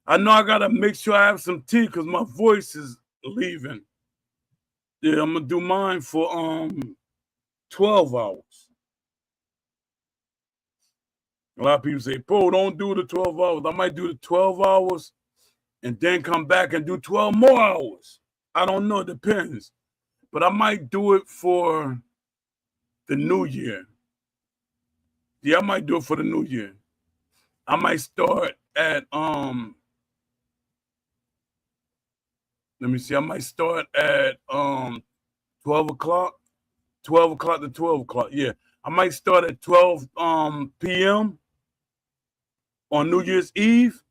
I know I gotta make sure I have some tea because my voice is leaving. Yeah, I'm gonna do mine for 12 hours. A lot of people say, Poe, don't do the 12 hours. I might do the 12 hours and then come back and do 12 more hours. I don't know, it depends. But I might do it for the new year. Yeah, I might do it for the new year. I might start at let me see, I might start at 12 o'clock. 12 o'clock to 12 o'clock. Yeah. I might start at 12 p.m. on New Year's Eve.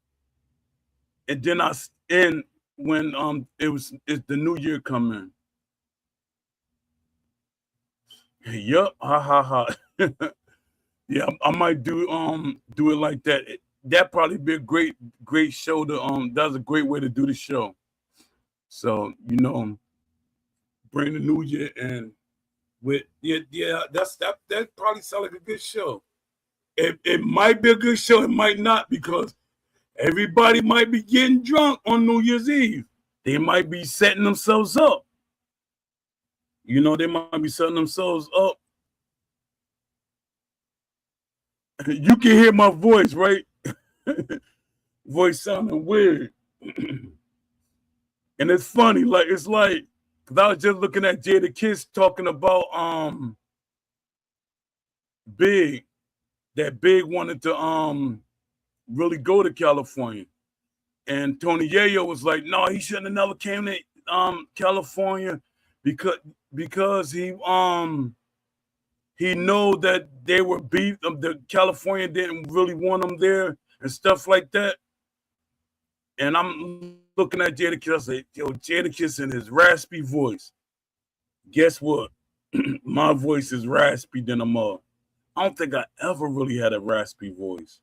And then I end when it's the new year come in. Yup, ha ha ha. Yeah, I might do it like that. That probably be a great show to that's a great way to do the show. So, bring the new year in with that probably sound like a good show. It might be a good show, it might not, because everybody might be getting drunk on New Year's Eve. They might be setting themselves up. They might be setting themselves up. You can hear my voice, right? Voice sounding weird. And it's funny, it's like, because I was just looking at Jada Kiss talking about Big, that Big wanted to really go to California. And Tony Yayo was like, no, he shouldn't have never came to California because he know that they were beef. The California didn't really want him there and stuff like that. And I'm looking at Jada Kiss. I say, yo, Jada Kiss in his raspy voice. Guess what? My voice is raspy than a mug. I don't think I ever really had a raspy voice.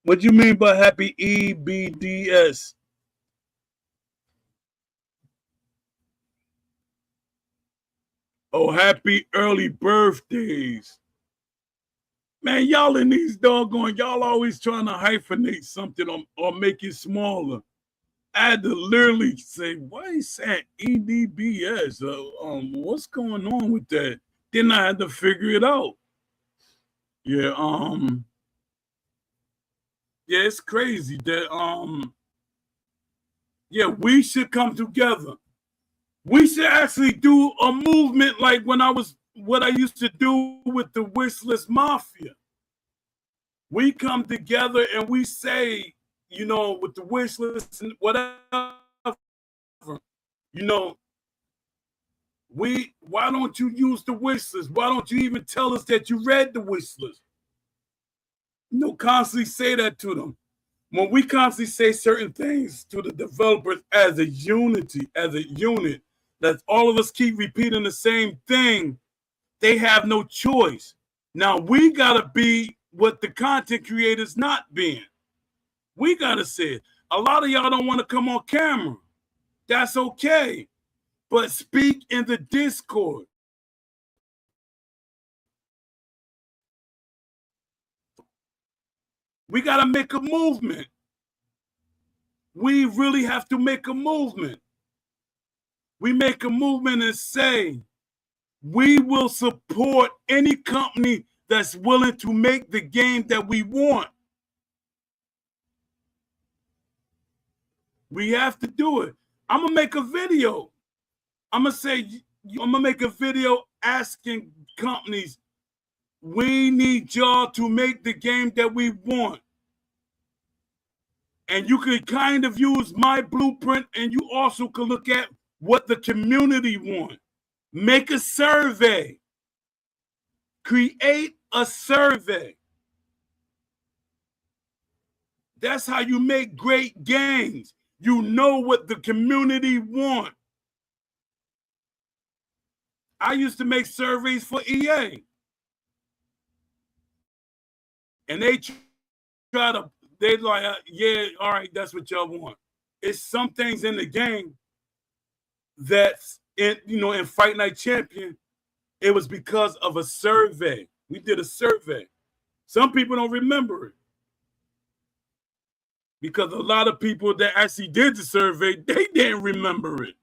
What do you mean by happy EBDS? Oh, happy early birthdays. Man, y'all in these doggone, y'all always trying to hyphenate something or make it smaller. I had to literally say, why is saying EDBS? What's going on with that? Then I had to figure it out. Yeah, yeah, it's crazy that yeah, we should come together. We should actually do a movement like what I used to do with the Wishlist Mafia. We come together and we say, with the wish list and whatever, you know, Why don't you use the wish list? Why don't you even tell us that you read the wish list? Constantly say that to them. When we constantly say certain things to the developers as a unit, that all of us keep repeating the same thing, they have no choice. Now we gotta be what the content creators not being. We gotta say it. A lot of y'all don't want to come on camera. That's okay. But speak in the Discord. We got to make a movement. We really have to make a movement. We make a movement and say, we will support any company that's willing to make the game that we want. We have to do it. I'm going to make a video. I'm going to make a video asking companies, we need y'all to make the game that we want. And you can kind of use my blueprint, and you also can look at what the community wants. Make a survey. Create a survey. That's how you make great games. You know what the community wants. I used to make surveys for EA. And they they're like, yeah, all right, that's what y'all want. It's some things in the game that's in Fight Night Champion, it was because of a survey. We did a survey. Some people don't remember it. Because a lot of people that actually did the survey, they didn't remember it.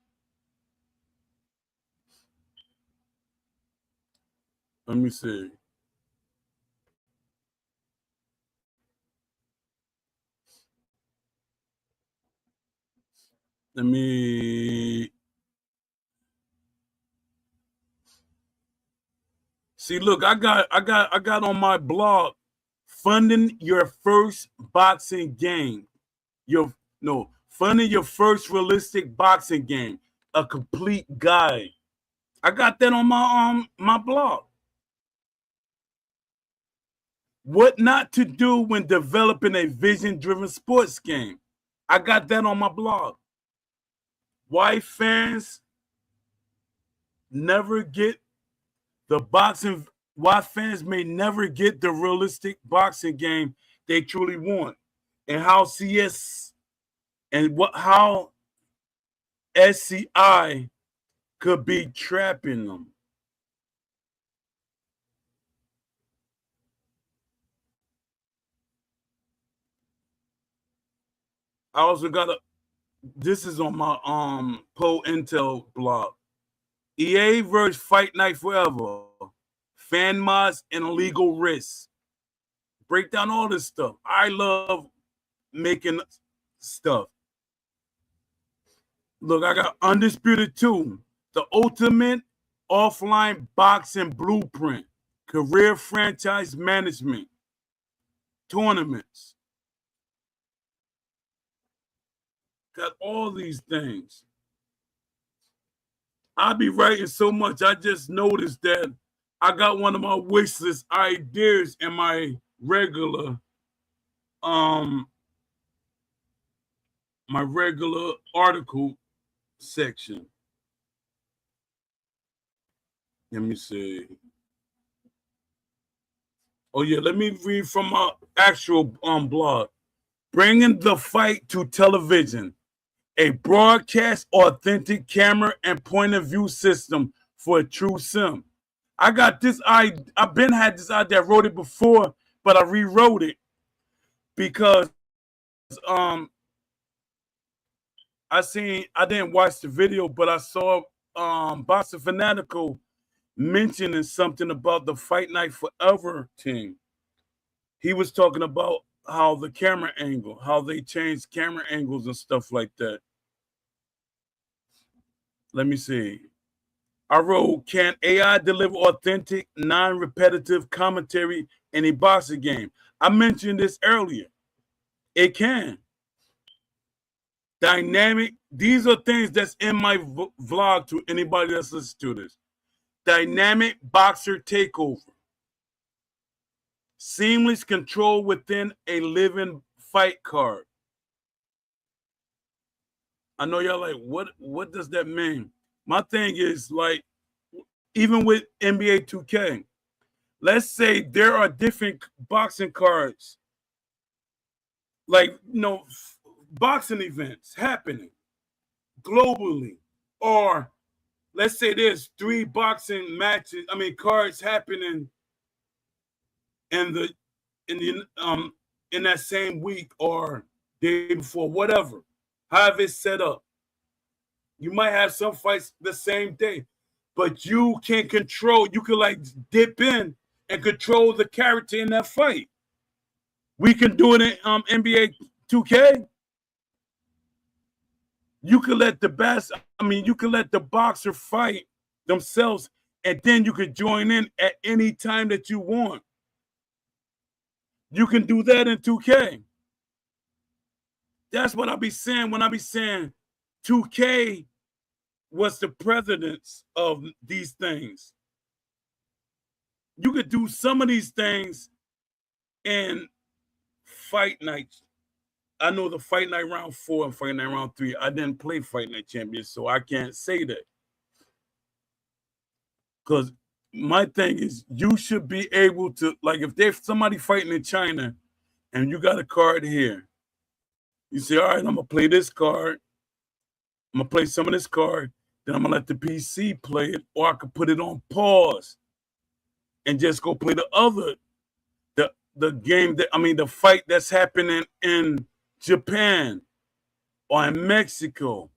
Let me see. Let me see. Look, I got on my blog funding your first boxing game. Funding your first realistic boxing game. A complete guide. I got that on my blog. What not to do when developing a vision-driven sports game. I got that on my blog. Why fans never get the boxing, why fans may never get the realistic boxing game they truly want, and how CS and how SCI could be trapping them. I also got this is on my Poe Intel blog. EA versus Fight Night Forever. Fan mods and illegal risks. Break down all this stuff. I love making stuff. Look, I got Undisputed 2. The ultimate offline boxing blueprint. Career franchise management. Tournaments. Got all these things. I be writing so much. I just noticed that I got one of my wish list ideas in my regular article section. Let me see. Oh yeah, let me read from my actual blog. Bringing the fight to television. A broadcast authentic camera and point of view system for a true sim. I got this I've been had this idea. I wrote it before, but I rewrote it because I didn't watch the video, but I saw Boxer Fanatical mentioning something about the Fight Night Forever team. He was talking about how the camera angle, how they changed camera angles and stuff like that. Let me see. I wrote, can AI deliver authentic, non-repetitive commentary in a boxing game? I mentioned this earlier. It can. Dynamic, these are things that's in my vlog to anybody that's listening to this. Dynamic boxer takeover. Seamless control within a living fight card. I know y'all like, what does that mean? My thing is, like, even with NBA 2K, let's say there are different boxing cards, like, boxing events happening globally, or let's say there's 3 boxing matches, cards happening in that same week or day before, whatever, however it's set up. You might have some fights the same day, but you can control, you can like dip in and control the character in that fight. We can do it in NBA 2K. You can let you can let the boxer fight themselves, and then you can join in at any time that you want. You can do that in 2K. That's what I be saying when I be saying 2K was the precedence of these things. You could do some of these things in Fight Night. I know the Fight Night round 4 and Fight Night round 3. I didn't play Fight Night Champions, so I can't say that. Because my thing is, you should be able to, like, if there's somebody fighting in China and you got a card here, you say, all right, I'm going to play this card. I'm going to play some of this card. Then I'm going to let the PC play it, or I could put it on pause and just go play the game the fight that's happening in Japan or in Mexico,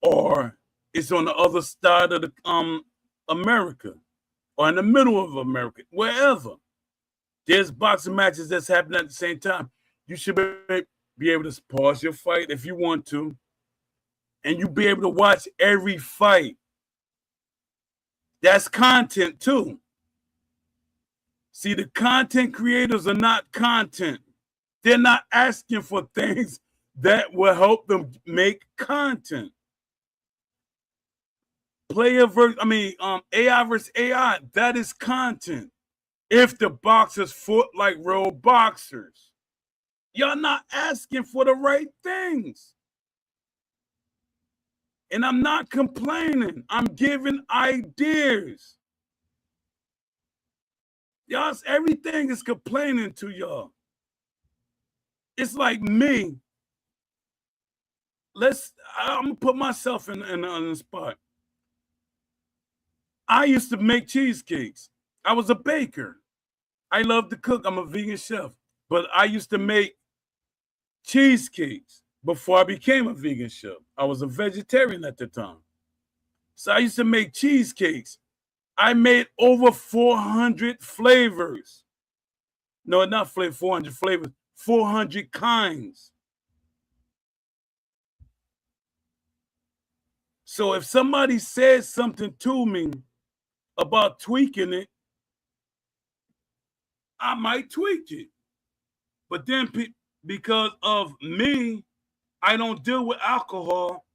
or it's on the other side of the America, or in the middle of America, wherever. There's boxing matches that's happening at the same time. You should be able to pause your fight if you want to, and you be able to watch every fight. That's content too. See, the content creators are not content. They're not asking for things that will help them make content. AI versus AI, that is content. If the boxers fought like real boxers, y'all not asking for the right things. And I'm not complaining. I'm giving ideas. Y'all, everything is complaining to y'all. It's like me. I'm gonna put myself in the spot. I used to make cheesecakes. I was a baker. I love to cook. I'm a vegan chef. But I used to make cheesecakes before I became a vegan chef. I was a vegetarian at the time. So I used to make cheesecakes. I made over 400 flavors. No, not 400 flavors, 400 kinds. So if somebody says something to me about tweaking it, I might tweak it. But then because of me, I don't deal with alcohol.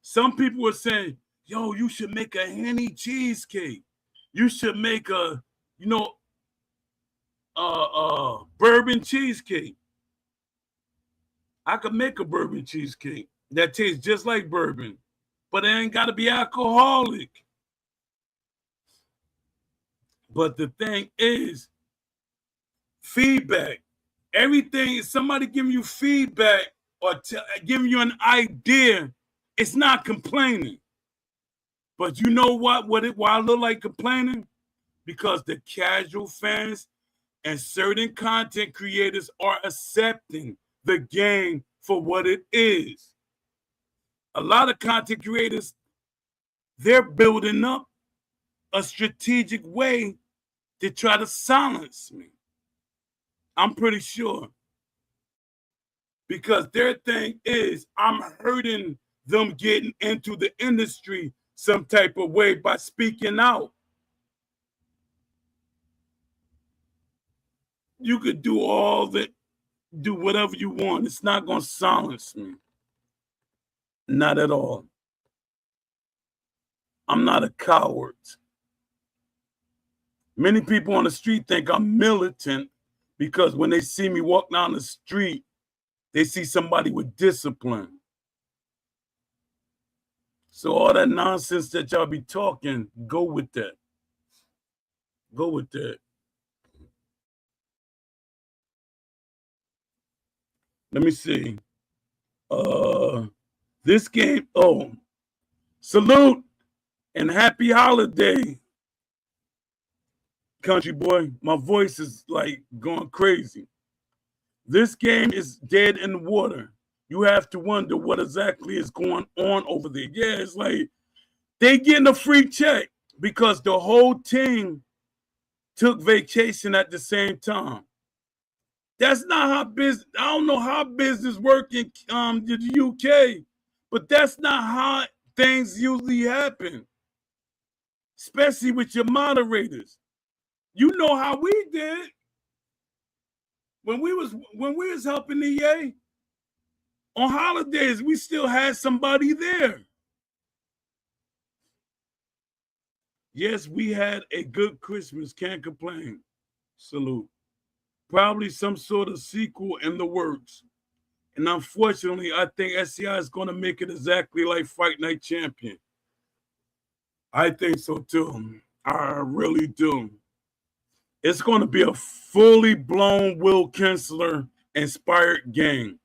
Some people are saying, yo, you should make a Henny cheesecake. You should make a, bourbon cheesecake. I could make a bourbon cheesecake that tastes just like bourbon, but it ain't got to be alcoholic. But the thing is, feedback. Everything is somebody giving you feedback or giving you an idea. It's not complaining. But you know what? Why I look like complaining? Because the casual fans and certain content creators are accepting the game for what it is. A lot of content creators, they're building up a strategic way to try to silence me. I'm pretty sure. Because their thing is, I'm hurting them getting into the industry some type of way by speaking out. You could do all the do whatever you want. It's not going to silence me. Not at all. I'm not a coward. Many people on the street think I'm militant because when they see me walk down the street, they see somebody with discipline. So all that nonsense that y'all be talking, go with that. Go with that. Let me see. This game, salute and happy holiday, country boy. My voice is like going crazy. This game is dead in the water. You have to wonder what exactly is going on over there. Yeah, it's like they getting a free check because the whole team took vacation at the same time. That's not how business. I don't know how business work in the UK, but that's not how things usually happen. Especially with your moderators. You know how we did when we was helping the EA on holidays. We still had somebody there. Yes, we had a good Christmas. Can't complain. Salute. Probably some sort of sequel in the works. And unfortunately, I think SCI is going to make it exactly like Fight Night Champion. I think so too. I really do. It's going to be a fully blown Will Kinsler inspired game.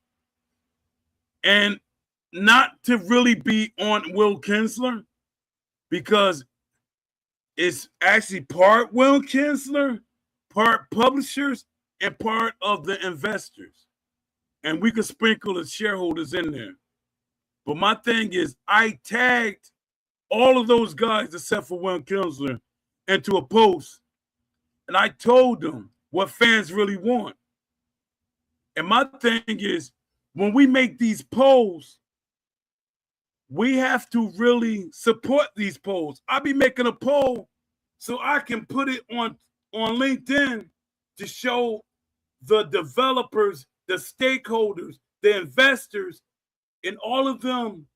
And not to really be on Will Kinsler, because it's actually part Will Kinsler, part publishers, and part of the investors. And we could sprinkle the shareholders in there. But my thing is, I tagged all of those guys except for Will Kinsler into a post, and I told them what fans really want. And my thing is, when we make these polls, we have to really support these polls. I'll be making a poll so I can put it on LinkedIn to show the developers, the stakeholders, the investors, and all of them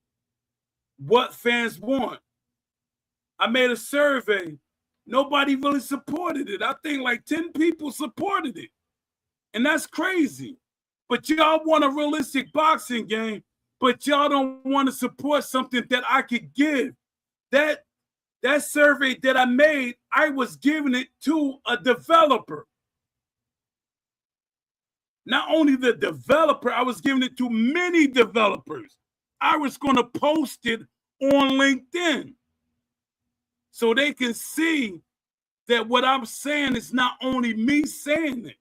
what fans want. I made a survey. Nobody really supported it. I think like 10 people supported it. And that's crazy. But y'all want a realistic boxing game, but y'all don't want to support something that I could give. That survey that I made, I was giving it to a developer. Not only the developer, I was giving it to many developers. I was going to post it on LinkedIn so they can see that what I'm saying is not only me saying it,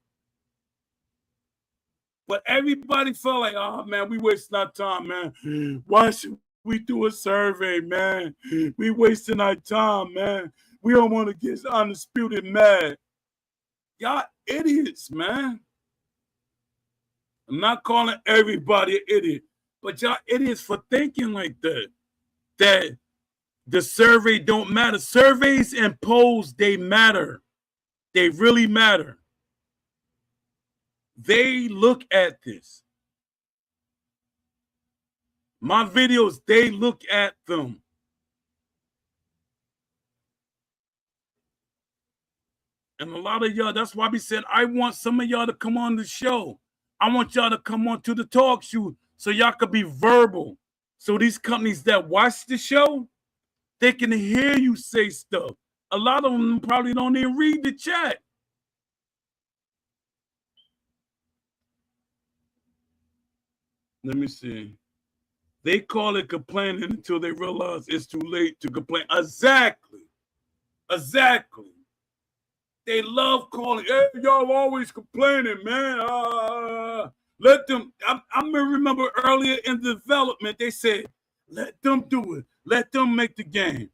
but everybody felt like, oh, man, we wasting our time, man. Why should we do a survey, man? We wasting our time, man. We don't want to get undisputed mad. Y'all idiots, man. I'm not calling everybody an idiot, but y'all idiots for thinking like that. That the survey don't matter. Surveys and polls, they matter. They really matter. They look at this. My videos, they look at them. And a lot of y'all, that's why we said, I want some of y'all to come on the show. I want y'all to come on to the talk show so y'all could be verbal. So these companies that watch the show, they can hear you say stuff. A lot of them probably don't even read the chat. Let me see. They call it complaining until they realize it's too late to complain. Exactly. Exactly. They love calling. Hey, y'all always complaining, man. Let them. I remember earlier in development, they said, let them do it. Let them make the game.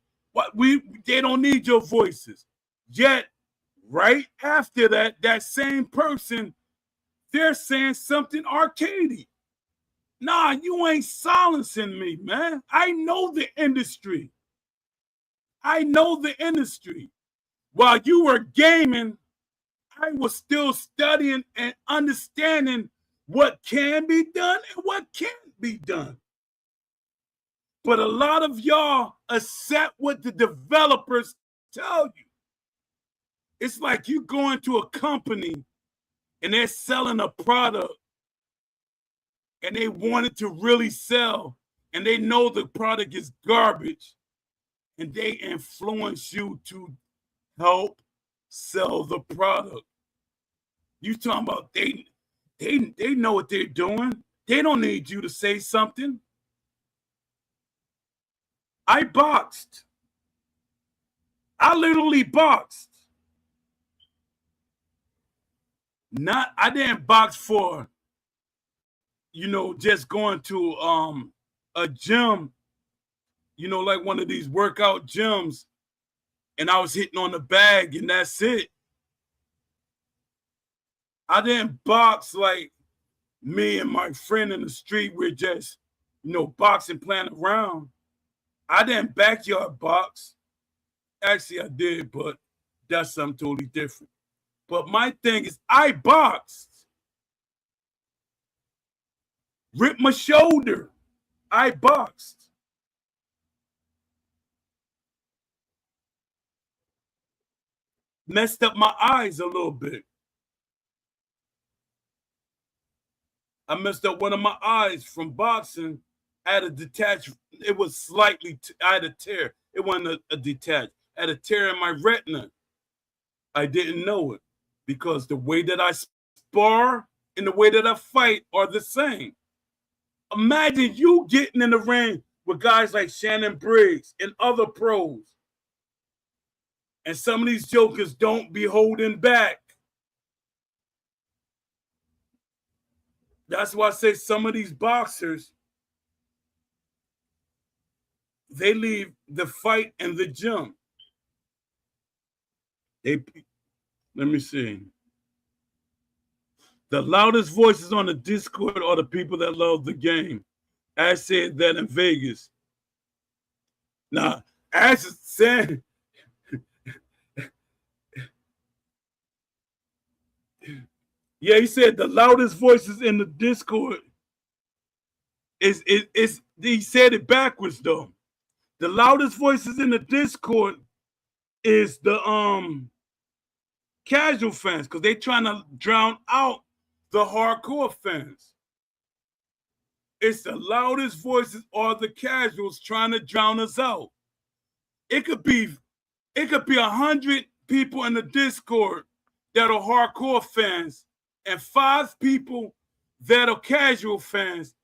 They don't need your voices. Yet, right after that, that same person, they're saying something arcadey. Nah, you ain't silencing me, man. I know the industry. I know the industry. While you were gaming, I was still studying and understanding what can be done and what can't be done. But a lot of y'all accept what the developers tell you. It's like you go into a company and they're selling a product and they want it to really sell and they know the product is garbage and they influence you to help sell the product. You talking about they know what they're doing. They don't need you to say something. I boxed. I literally boxed. I didn't box for, just going to a gym, like one of these workout gyms, and I was hitting on the bag and that's it. I didn't box like me and my friend in the street. We're just, boxing, playing around. I didn't backyard box. Actually, I did, but that's something totally different. But my thing is, I boxed. Ripped my shoulder. I boxed. Messed up my eyes a little bit. I messed up one of my eyes from boxing. I had a detached, it was slightly, I had a tear. It wasn't a detached. I had a tear in my retina. I didn't know it because the way that I spar and the way that I fight are the same. Imagine you getting in the ring with guys like Shannon Briggs and other pros. And some of these jokers don't be holding back. That's why I say some of these boxers, they leave the fight and the gym. Let me see. The loudest voices on the Discord are the people that love the game. I said that in Vegas. Now, Ash said, yeah, he said the loudest voices in the Discord is he said it backwards though. The loudest voices in the Discord is the casual fans because they're trying to drown out the hardcore fans. It's the loudest voices are the casuals trying to drown us out. It could be 100 people in the Discord that are hardcore fans and 5 people that are casual fans,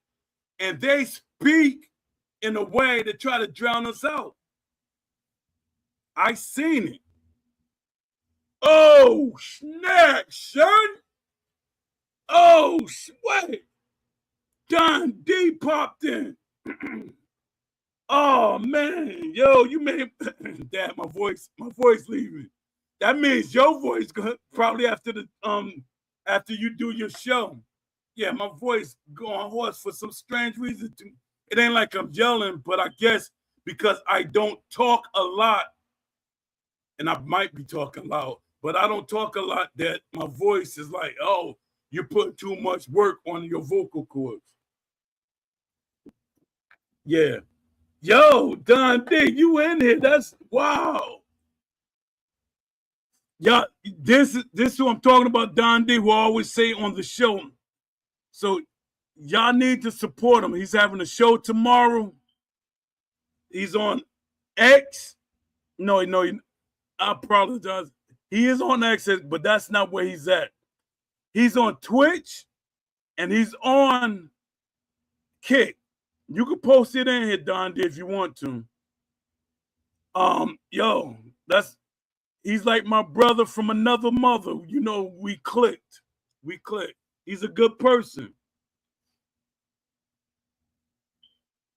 and they speak in a way to try to drown us out. I seen it. Oh, snap, son. Oh, sweat. Don D popped in. Oh man, yo, you made Dad, my voice leaving. That means your voice probably after you do your show. Yeah, my voice going hoarse for some strange reason. It ain't like I'm yelling, but I guess because I don't talk a lot, and I might be talking loud, but I don't talk a lot that my voice is like, oh, you're putting too much work on your vocal cords. Yeah. Yo, Don D, you in here. That's wow. Yeah, this is who I'm talking about, Don D, who I always say on the show. So y'all need to support him. He's having a show tomorrow. He's on X. No, I apologize. He is on X, but that's not where he's at. He's on Twitch and he's on Kick. You can post it in here, Don D, if you want to. Yo, he's like my brother from another mother. We clicked. He's a good person.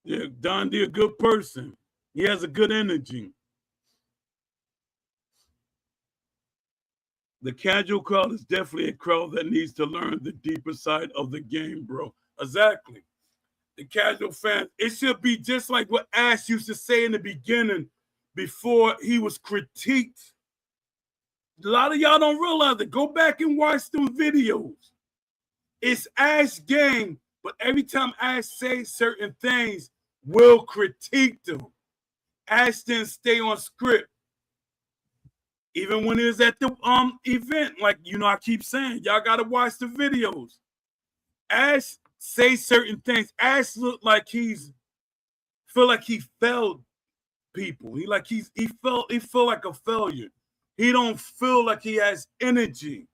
Yeah, Don D, a good person. He has a good energy. The casual crowd is definitely a crowd that needs to learn the deeper side of the game, bro. Exactly. The casual fans, it should be just like what Ash used to say in the beginning before he was critiqued. A lot of y'all don't realize it. Go back and watch them videos. It's Ash's game, but every time Ash says certain things, Will critique them. Ash didn't stay on script. Even when he was at the event, like, I keep saying, y'all gotta watch the videos. Ash say certain things. Ash look like feel like he failed people. He feel like a failure. He don't feel like he has energy.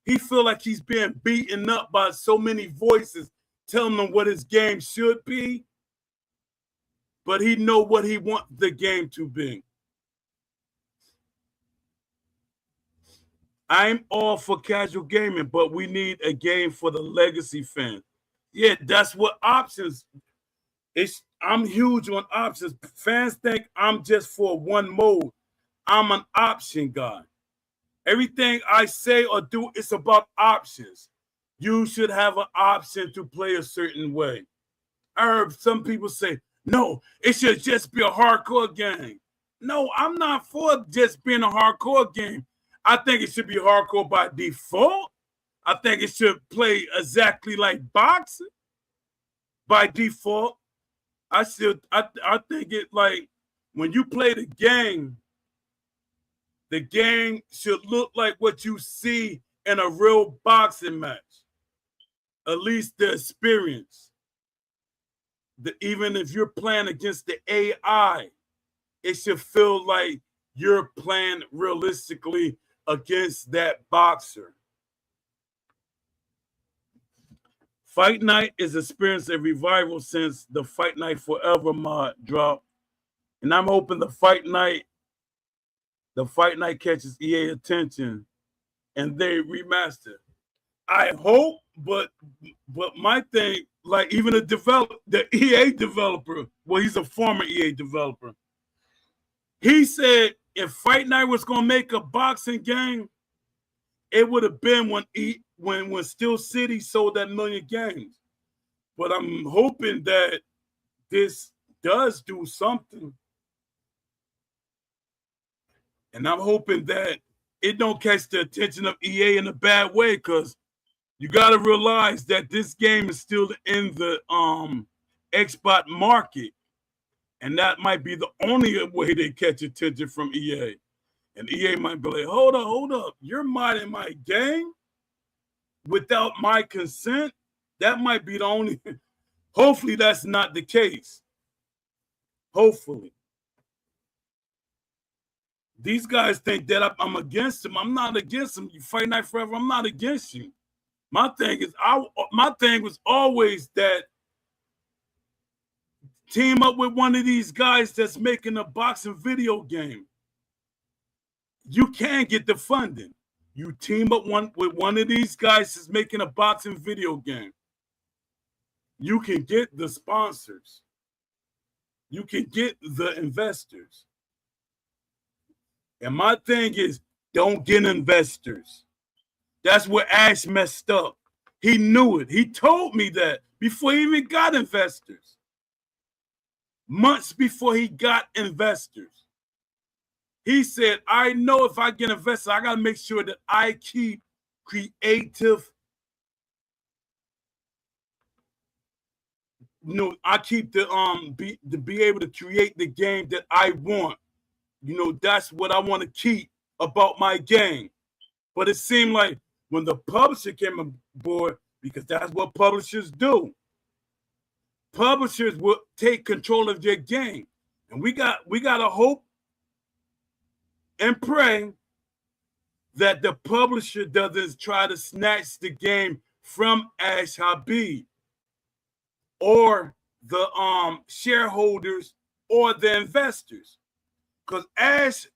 He feel like he's being beaten up by so many voices telling him what his game should be, but he know what he wants the game to be. I'm all for casual gaming, but we need a game for the legacy fan. Yeah, that's what options. I'm huge on options. Fans think I'm just for one mode. I'm an option guy. Everything I say or do is about options. You should have an option to play a certain way. I heard some people say, no, it should just be a hardcore game. No, I'm not for just being a hardcore game. I think it should be hardcore by default. I think it should play exactly like boxing by default. I think it, like, when you play the game should look like what you see in a real boxing match. At least the experience. Even if you're playing against the AI, it should feel like you're playing realistically against that boxer. Fight Night is experienced a revival since the Fight Night Forever mod dropped. And I'm hoping the Fight Night catches EA attention and they remaster. I hope, but my thing, like, even the EA developer, well, he's a former EA developer. He said if Fight Night was gonna make a boxing game, it would have been when Steel City sold that million games. But I'm hoping that this does do something. And I'm hoping that it don't catch the attention of EA in a bad way, because you got to realize that this game is still in the Xbox market. And that might be the only way they catch attention from EA. And EA might be like, hold up. You're modding my game without my consent? That might be the only. Hopefully that's not the case. Hopefully. These guys think that I'm against them. I'm not against them. You Fight Night Forever, I'm not against you. My thing was always that team up with one of these guys that's making a boxing video game. You can get the funding. You team up with one of these guys that's making a boxing video game. You can get the sponsors. You can get the investors. And my thing is, don't get investors. That's where Ash messed up. He knew it. He told me that before he even got investors. Months before he got investors. He said, I know if I get investors, I got to make sure that I keep creative. I keep to be able to create the game that I want. That's what I want to keep about my game. But it seemed like when the publisher came aboard, because that's what publishers do. Publishers will take control of your game. And we got to hope and pray that the publisher doesn't try to snatch the game from Ash Habib or the shareholders or the investors. Because Ash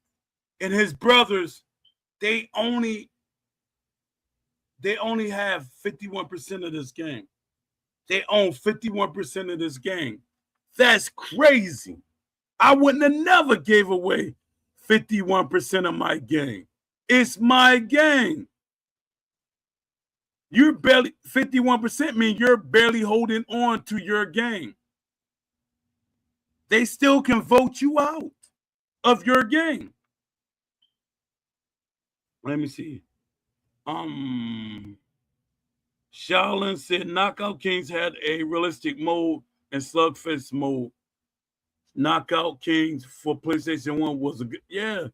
and his brothers, they only have 51% of this game. They own 51% of this game. That's crazy. I wouldn't have never gave away 51% of my game. It's my game. You're barely 51% mean you're barely holding on to your game. They still can vote you out of your game. Let me see. Shaolin said Knockout Kings had a realistic mode and slugfest mode. Knockout Kings for PlayStation 1 was a good, yeah.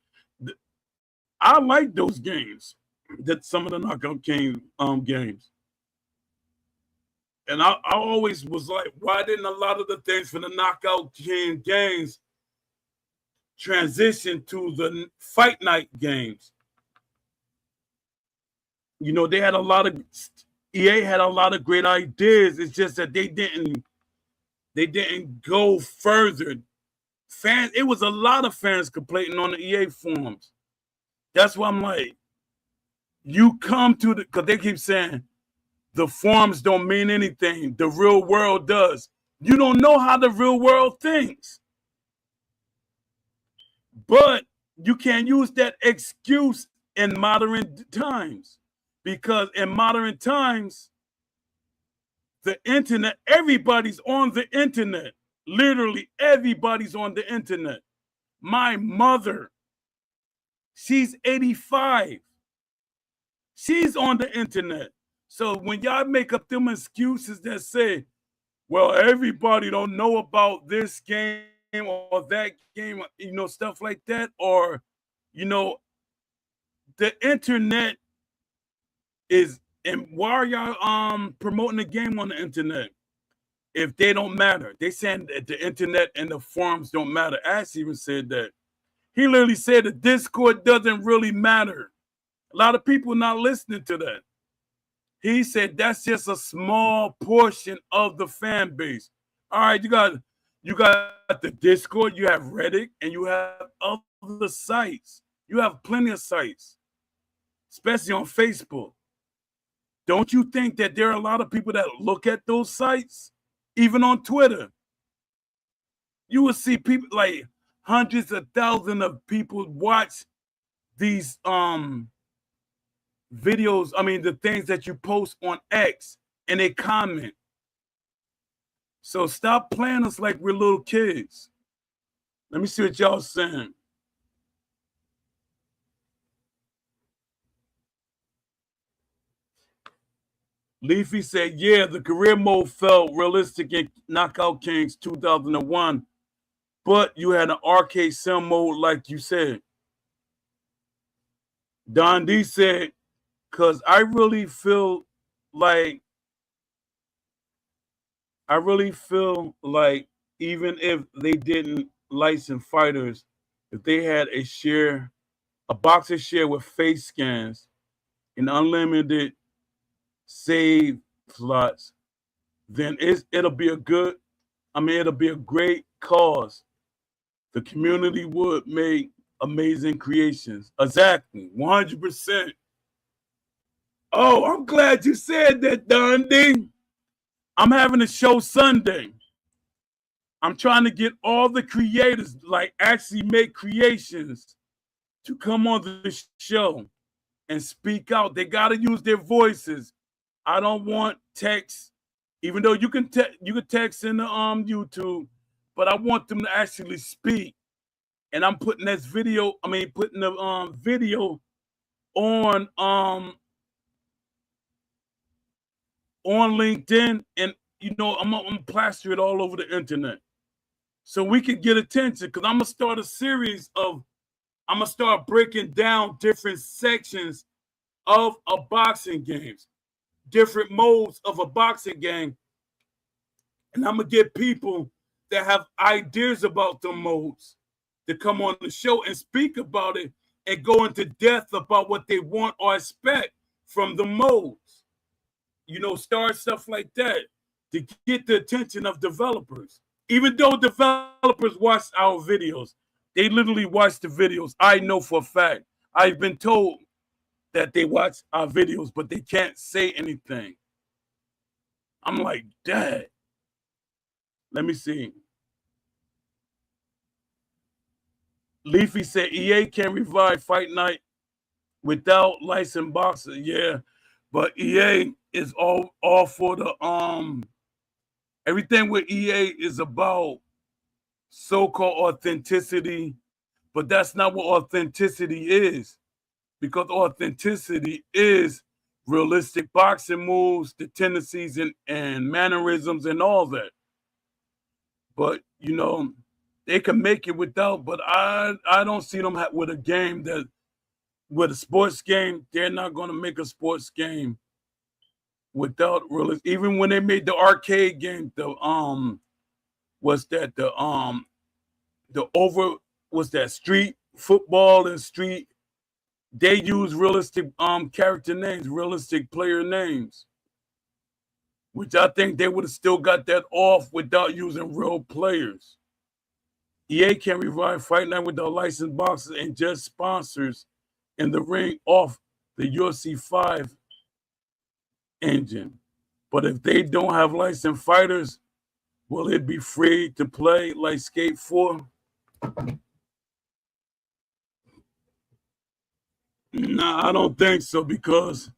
I like those games. That some of the Knockout King games. And I always was like, why didn't a lot of the things for the Knockout King games transition to the Fight Night games? You know, they had a lot of EA had a lot of great ideas. It's just that they didn't go further. Fans, it was a lot of fans complaining on the EA forums. That's why I'm like, you come to the, because they keep saying the forums don't mean anything. The real world does. You don't know how the real world thinks. But you can't use that excuse in modern times. Because in modern times, the internet, everybody's on the internet. Literally, everybody's on the internet. My mother, she's 85. She's on the internet. So when y'all make up them excuses that say, well, everybody don't know about this game or that game, you know, stuff like that, or, you know, the internet is, and why are y'all promoting the game on the internet if they don't matter? They saying that the internet and the forums don't matter. Ash even said that. He literally said the Discord doesn't really matter. A lot of people not listening to that. He said that's just a small portion of the fan base. All right, you got the Discord, you have Reddit, and you have other sites. You have plenty of sites, especially on Facebook. Don't you think that there are a lot of people that look at those sites? Even on Twitter, you will see people like hundreds of thousands of people watch these videos, I mean, the things that you post on X, and they comment. So stop playing us like we're little kids. Let me see what y'all saying. Leafy said, yeah, the career mode felt realistic in Knockout Kings 2001, but you had an arcade sim mode like you said. Don D said, because I really feel like even if they didn't license fighters, if they had a boxer share with face scans and unlimited save slots, then it'll be a great cause. The community would make amazing creations. Exactly, 100%. Oh, I'm glad you said that, Dundee. I'm having a show Sunday. I'm trying to get all the creators, like actually make creations, to come on the show and speak out. They got to use their voices. I don't want text, even though you can text in the YouTube, but I want them to actually speak. And I'm putting this video, putting the video on LinkedIn, and I'm gonna plaster it all over the internet so we can get attention. Because I'm gonna start breaking down different sections of a boxing games, different modes of a boxing game, and I'm gonna get people that have ideas about the modes to come on the show and speak about it and go into depth about what they want or expect from the modes. Start stuff like that to get the attention of developers. Even though developers watch our videos, they literally watch the videos. I know for a fact. I've been told that they watch our videos, but they can't say anything. I'm like, Dad. Let me see. Leafy said EA can revive Fight Night without licensed boxers. Yeah, but EA is all for the everything with EA is about so-called authenticity, but that's not what authenticity is, because authenticity is realistic boxing moves, the tendencies and mannerisms and all that. But you know, they can make it without. But I don't see them with a game that with a sports game. They're not going to make a sports game without realism. Even when they made the arcade game, what's that the over was that street football and street. They use realistic character names, realistic player names, which I think they would have still got that off without using real players. EA can revive Fight Night without licensed boxers and just sponsors in the ring off the UFC 5 engine. But if they don't have licensed fighters, will it be free to play like Skate 4? Nah, I don't think so, because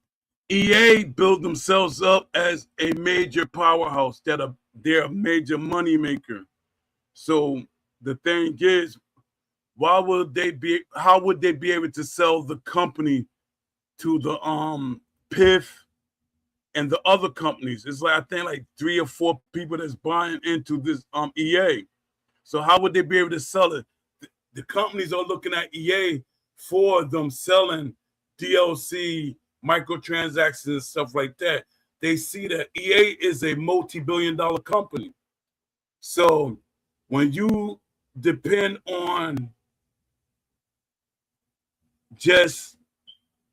EA built themselves up as a major powerhouse, they're a major moneymaker. So the thing is, how would they be able to sell the company to the PIF and the other companies? It's like I think like 3 or 4 people that's buying into this EA. So how would they be able to sell it? The companies are looking at EA for them selling DLC, microtransactions, and stuff like that. They see that EA is a multi-billion-dollar company. So when you depend on just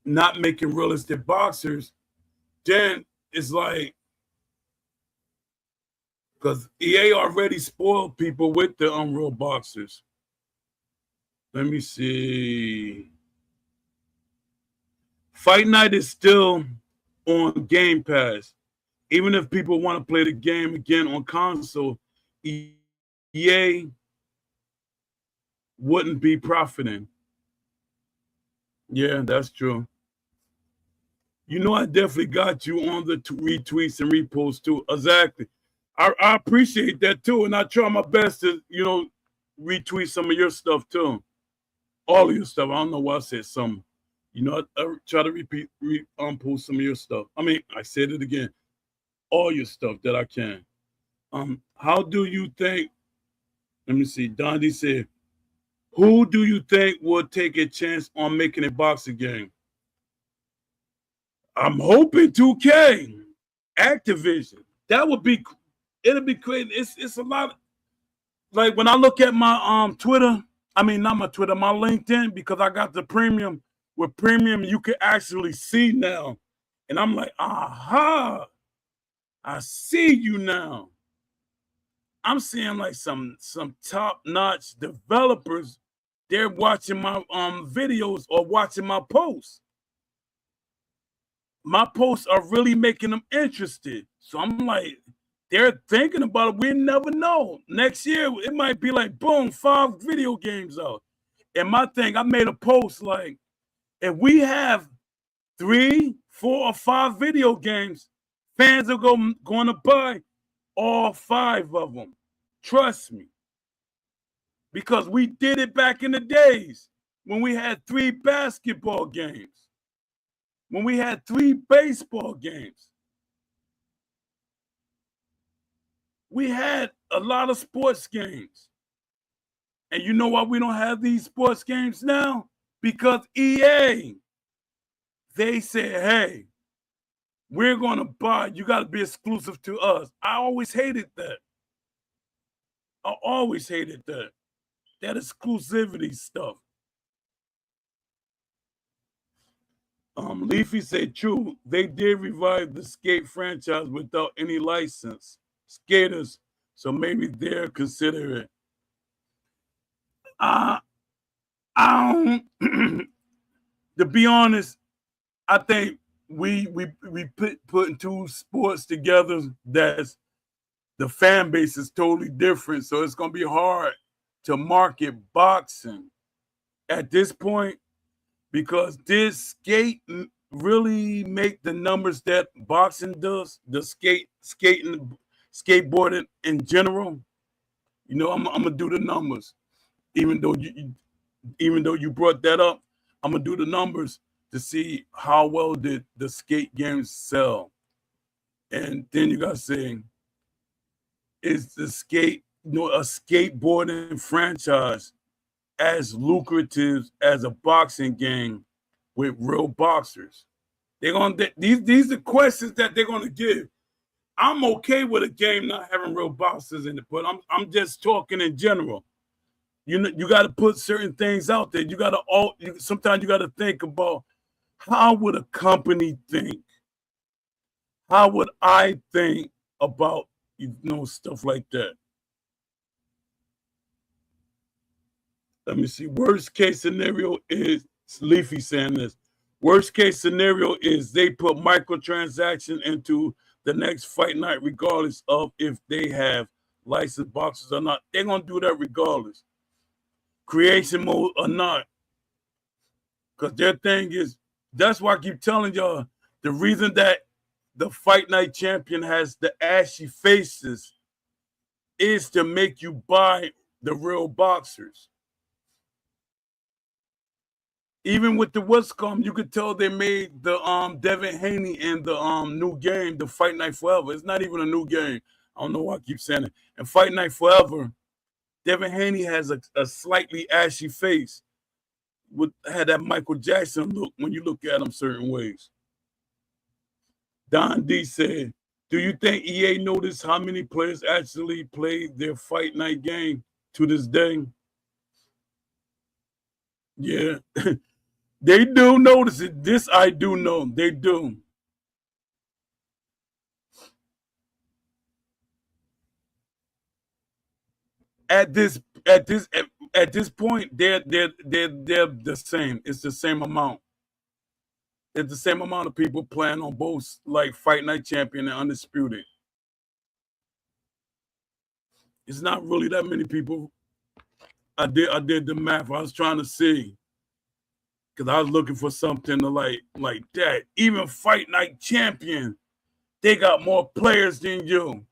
not making realistic boxers, then it's like, because EA already spoiled people with the unreal boxers. Let me see. Fight Night is still on Game Pass. Even if people want to play the game again on console, EA wouldn't be profiting. Yeah, that's true. You know, I definitely got you on the retweets and reposts too. Exactly. I appreciate that too. And I try my best to, retweet some of your stuff too. All of your stuff. I don't know why I said some. I try to post some of your stuff. I mean, I said it again. All your stuff that I can. How do you think? Let me see. Dondi said, who do you think would take a chance on making a boxing game? I'm hoping 2K, Activision. That would be. It'll be crazy. It's a lot. Like when I look at my Twitter. I mean, not my Twitter, my LinkedIn, because I got the premium. With premium, you can actually see now. And I'm like, aha, I see you now. I'm seeing like some top-notch developers. They're watching my videos or watching my posts. My posts are really making them interested. So I'm like, they're thinking about it. We never know. Next year, it might be like, boom, 5 video games out. And my thing, I made a post like, if we have 3, 4, or 5 video games, fans are going to buy all 5 of them. Trust me. Because we did it back in the days when we had 3 basketball games, when we had 3 baseball games. We had a lot of sports games. And you know why we don't have these sports games now? Because EA, they said, hey, we're going to buy, you got to be exclusive to us. I always hated that. I always hated that. That exclusivity stuff. Leafy said, true, they did revive the Skate franchise without any license. Skaters, so maybe they're considering. I don't, to be honest, I think we putting 2 sports together that's the fan base is totally different. So it's gonna be hard to market boxing at this point, because did skate really make the numbers that boxing does? The skating, skateboarding in general? I'm gonna do the numbers. Even though you brought that up, I'm gonna do the numbers. to see how well did the skate games sell. And then you gotta say, is the a skateboarding franchise as lucrative as a boxing game with real boxers? They're gonna these are questions that they're gonna give. I'm okay with a game not having real boxers in it, but I'm just talking in general. You know, you got to put certain things out there. You got to sometimes you got to think about how would a company think? How would I think about stuff like that? Let me see. Worst case scenario is Leafy saying this. Worst case scenario is they put microtransaction into the next fight night, regardless of if they have licensed boxers or not. They're gonna do that regardless, creation mode or not, because their thing is. That's why I keep telling y'all the reason that the fight night champion has the ashy faces is to make you buy the real boxers. Even with the Wiscom, you could tell they made the Devin Haney in the new game, the Fight Night Forever. It's not even a new game. I don't know why I keep saying it. And Fight Night Forever, Devin Haney has a slightly ashy face. Had that Michael Jackson look when you look at him certain ways. Don D said, do you think EA noticed how many players actually played their Fight Night game to this day? Yeah. They do notice it. This I do know. They do. At this point, they're the same. It's the same amount. It's the same amount of people playing on both, like Fight Night Champion and Undisputed. It's not really that many people. I did the math. I was trying to see, because I was looking for something to like that. Even Fight Night Champion, they got more players than you.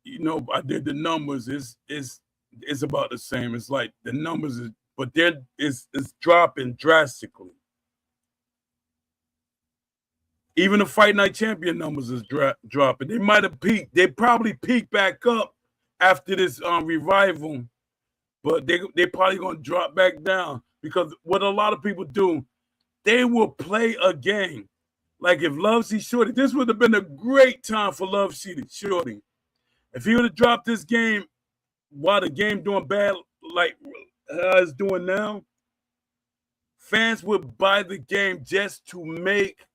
You know, I did the numbers. It's about the same. It's like the numbers is, but it's dropping drastically. Even the Fight Night Champion numbers is dropping. They might have peaked. They probably peaked back up after this revival, but they probably gonna drop back down, because what a lot of people do, they will play a game. Like if Love C Shorty, this would have been a great time for Love C Shorty. If he would have dropped this game while the game doing bad, like it's doing now, fans would buy the game just to make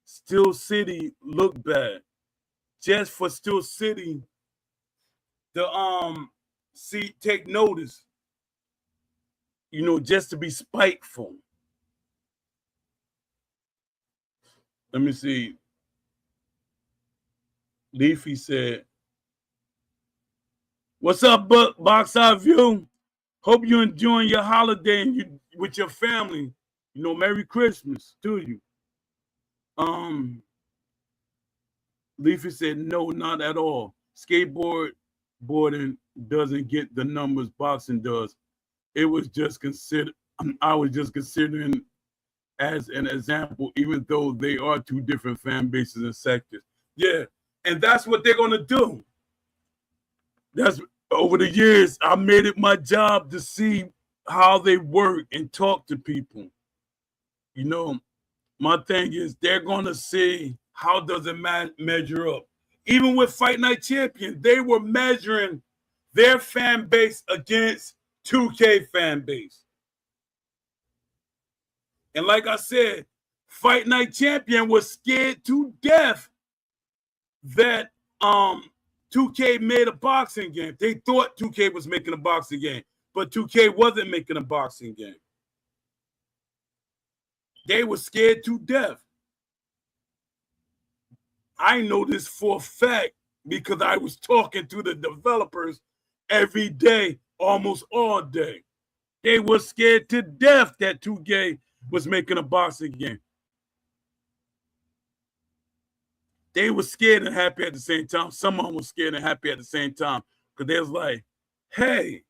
Steel City look bad. Just for Steel City to take notice. You know, just to be spiteful. Let me see. Leafy said, what's up, Box Eye View? Hope you're enjoying your holiday and you with your family. You know, Merry Christmas to you. Leafy said, no, not at all. Skateboarding doesn't get the numbers boxing does. It was just I was just considering as an example, even though they are two different fan bases and sectors. Yeah, and that's what they're gonna do. That's over the years, I made it my job to see how they work and talk to people. You know, my thing is they're gonna see how does it measure up. Even with Fight Night Champion, they were measuring their fan base against 2K fan base. And like I said, Fight Night Champion was scared to death that 2K made a boxing game. They thought 2K was making a boxing game, but 2K wasn't making a boxing game. They were scared to death. I know this for a fact because I was talking to the developers every day, almost all day. They were scared to death that 2K was making a boxing game. They were scared and happy at the same time. Someone was scared and happy at the same time, because they was like, hey,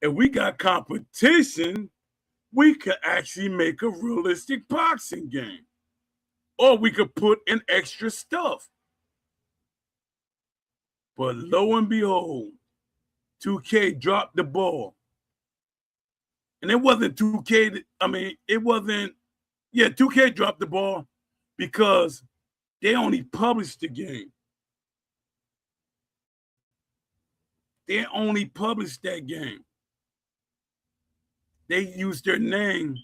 if we got competition, we could actually make a realistic boxing game. Or we could put in extra stuff. But lo and behold, 2K dropped the ball. And it wasn't 2K, it wasn't, 2K dropped the ball because they only published the game. They only published that game. They used their name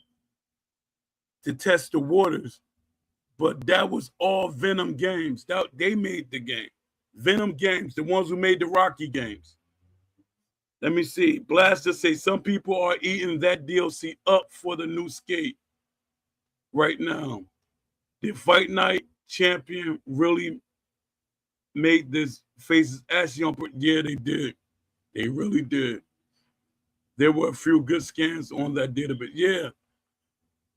to test the waters, but that was all Venom Games. They made the game. Venom Games, the ones who made the Rocky games. Let me see. Blaster say some people are eating that DLC up for the new skate right now. The Fight Night champion really made this faces ashy on. Yeah, they did. They really did. There were a few good scans on that database. Yeah.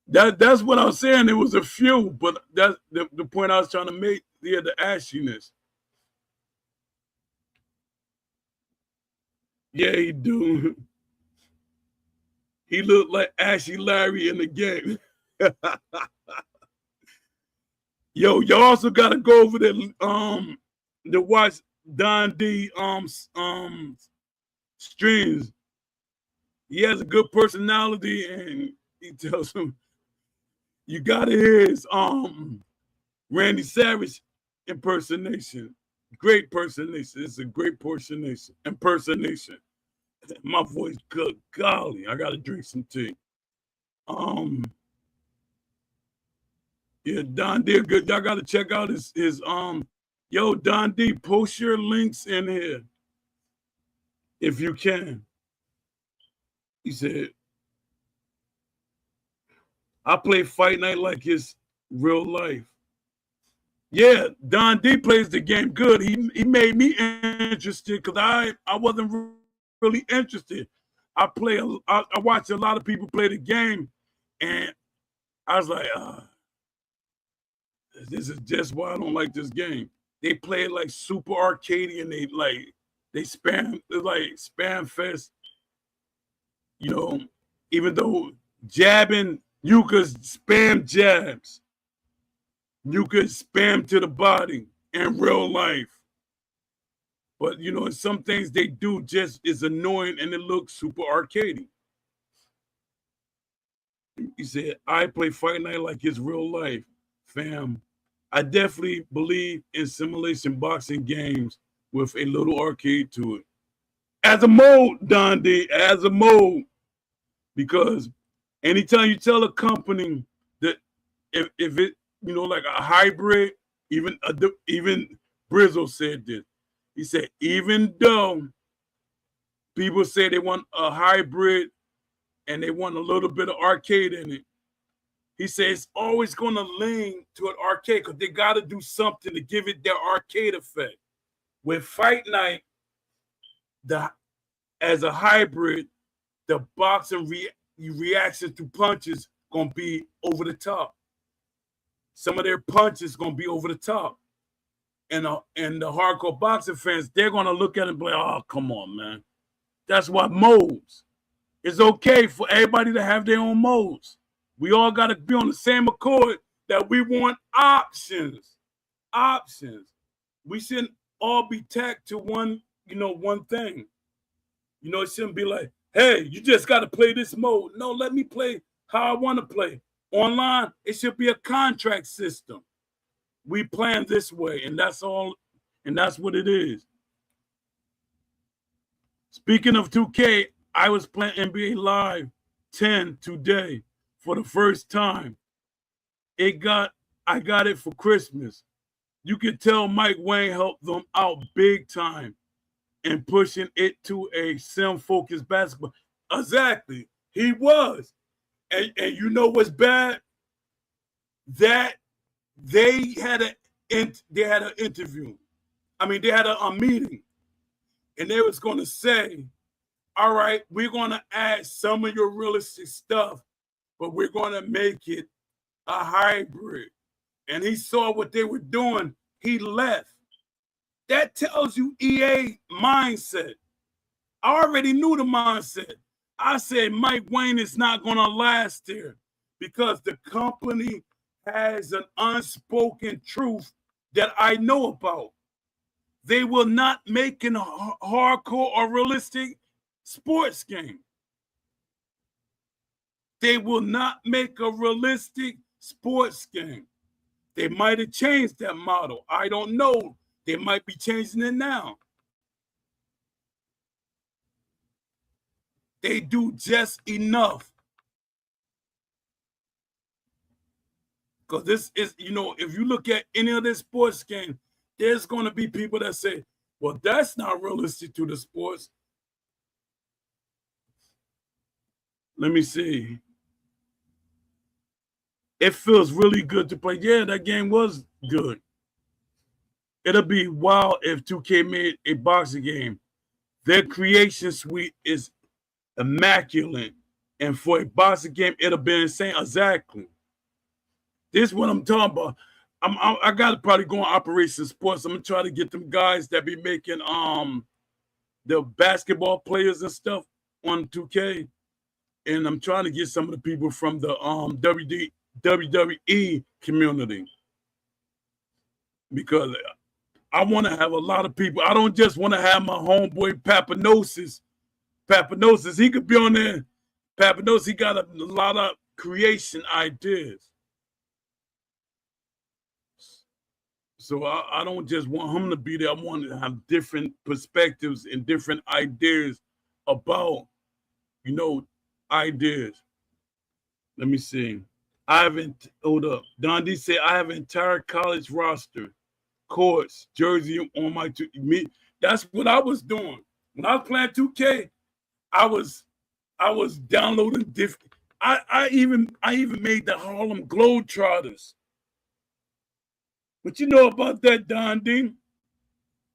That's what I was saying. There was a few, but that's the point I was trying to make. Yeah, the ashiness. Yeah, he do. He looked like Ashy Larry in the game. Yo, y'all also gotta go over there to watch Don D streams. He has a good personality, and he tells him you gotta hear his Randy Savage impersonation. Great impersonation. It's a great impersonation. My voice, good golly, I gotta drink some tea. Yeah, Don D, good. Y'all gotta check out his yo, Don D, post your links in here if you can. He said, I play Fight Night like it's real life. Yeah, Don D plays the game good. He made me interested because I wasn't really interested. I watch a lot of people play the game, and I was like, this is just why I don't like this game. They play it like super arcadey, and they spam fest. You know, even though jabbing, you could spam jabs. You could spam to the body in real life. But, some things they do just is annoying and it looks super arcadey. He said, I play Fight Night like it's real life, fam. I definitely believe in simulation boxing games with a little arcade to it. As a mode, Don D, as a mode. Because anytime you tell a company that if it, like a hybrid, even Brizzo said this. He said, even though people say they want a hybrid and they want a little bit of arcade in it, he said it's always going to lean to an arcade because they got to do something to give it their arcade effect. With Fight Night, as a hybrid, the boxing reaction to punches going to be over the top. Some of their punches going to be over the top. And the hardcore boxing fans, they're going to look at it and be like, oh, come on, man. That's what modes. It's okay for everybody to have their own modes. We all got to be on the same accord that we want options. Options. We shouldn't all be tacked to one thing. It shouldn't be like, hey, you just got to play this mode. No, let me play how I want to play. Online, it should be a contract system. We plan this way, and that's all, and that's what it is. Speaking of 2K, I was playing NBA Live 10 today for the first time. I got it for Christmas. You could tell Mike Wayne helped them out big time in pushing it to a sim-focused basketball. Exactly. He was. And you know what's bad? That they had an interview. They had a meeting. And they was going to say, all right, we're going to add some of your realistic stuff, but we're going to make it a hybrid. And he saw what they were doing. He left. That tells you EA mindset. I already knew the mindset. I said Mike Wayne is not going to last there because the company has an unspoken truth that I know about. They will not make an hardcore or realistic sports game. They will not make a realistic sports game. They might have changed that model. I don't know. They might be changing it now. They do just enough. Because this is, if you look at any of this sports game, there's going to be people that say, well, that's not realistic to the sports. Let me see. It feels really good to play. Yeah, that game was good. It'll be wild if 2K made a boxing game. Their creation suite is immaculate. And for a boxing game, it'll be insane. Exactly. This is what I'm talking about. I gotta probably go on Operation Sports. I'm gonna try to get them guys that be making the basketball players and stuff on 2K. And I'm trying to get some of the people from the WWE community. Because I want to have a lot of people. I don't just want to have my homeboy Papanosis. Papanosis, he could be on there. Papanosis, he got a lot of creation ideas. So I don't just want him to be there. I want to have different perspectives and different ideas about, ideas. Let me see. Hold up. Don D said, I have an entire college roster, courts, jersey on my, that's what I was doing. When I was playing 2K, I was downloading different. I even made the Harlem Globetrotters. But you know about that, Don D?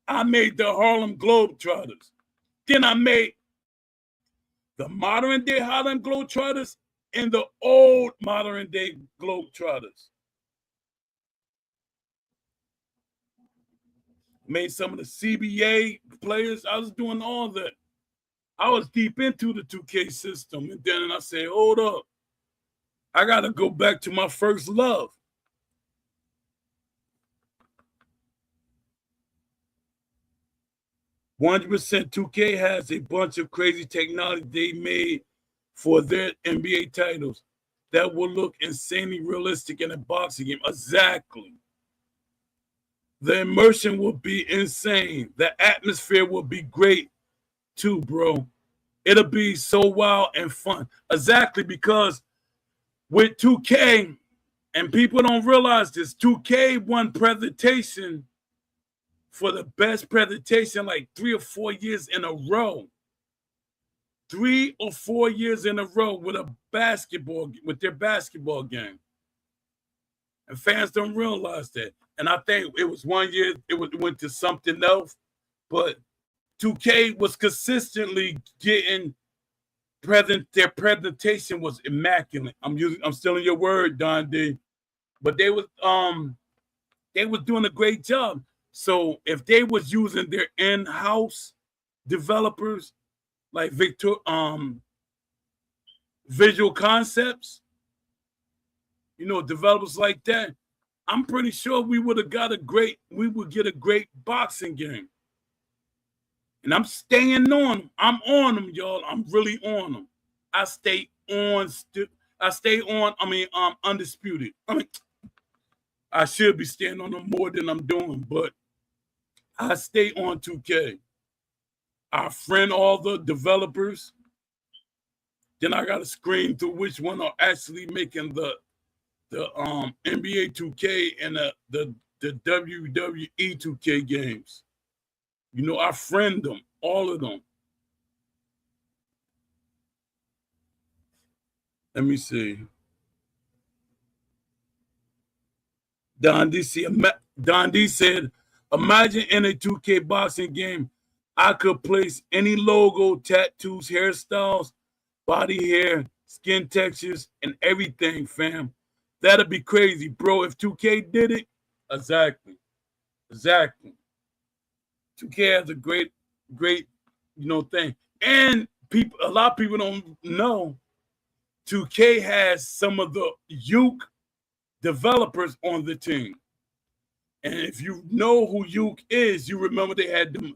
I made the Harlem Globetrotters. Then I made the modern day Harlem Globetrotters and the old modern day Globetrotters. Made some of the CBA players. I was doing all that. I was deep into the 2K system. And then I said, hold up. I got to go back to my first love. %, 2K has a bunch of crazy technology they made for their NBA titles that will look insanely realistic in a boxing game. Exactly. The immersion will be insane. The atmosphere will be great too, bro. It'll be so wild and fun. Exactly, because with 2K, and people don't realize this, 2K won presentation for the best presentation like 3 or 4 years in a row. 3 or 4 years in a row with their basketball game. And fans don't realize that. And I think it was 1 year, it went to something else. But 2K was consistently getting their presentation was immaculate. I'm stealing your word, Don D. But they was doing a great job. So if they was using their in-house developers like Visual Concepts, developers like that, I'm pretty sure we would get a great boxing game. And I'm staying on them. I'm on them, y'all. I'm really on them. I stay on. Undisputed. I should be staying on them more than I'm doing, but I stay on 2K. I friend all the developers. Then I got to screen through which one are actually making the NBA 2K and the WWE 2K games. I friend them, all of them. Let me see. Don D said, imagine in a 2K boxing game, I could place any logo, tattoos, hairstyles, body hair, skin textures, and everything, fam. That'd be crazy, bro. If 2K did it, exactly. 2K has a great thing. And a lot of people don't know 2K has some of the Uke developers on the team. And if you know who Uke is, you remember they had them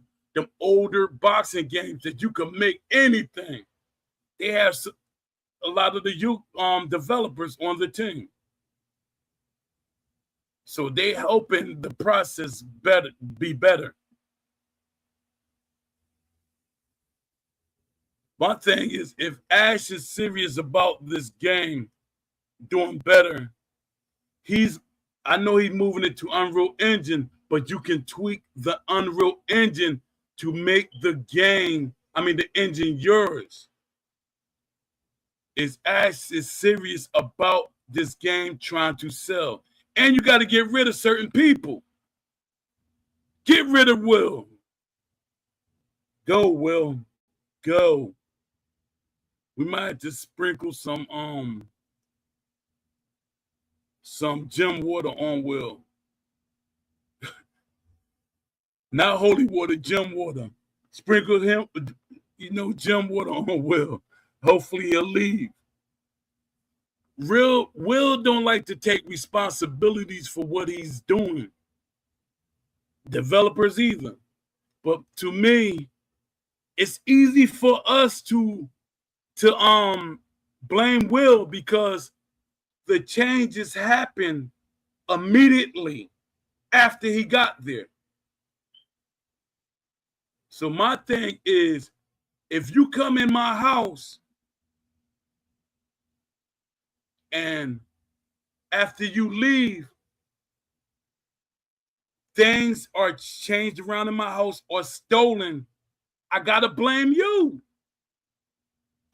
older boxing games that you could make anything. They have a lot of the Uke developers on the team. So they helping the process be better. My thing is, if Ash is serious about this game doing better, I know he's moving it to Unreal Engine, but you can tweak the Unreal Engine to make the engine yours. Is Ash is serious about this game trying to sell. And you got to get rid of certain people. Get rid of Will. Go, Will. Go. We might just sprinkle some gem water on Will. Not holy water, gem water. Sprinkle him, gem water on Will. Hopefully he'll leave. Will don't like to take responsibilities for what he's doing. Developers either. But to me, it's easy for us to blame Will because the changes happen immediately after he got there. So my thing is, if you come in my house and after you leave, things are changed around in my house or stolen, I gotta blame you.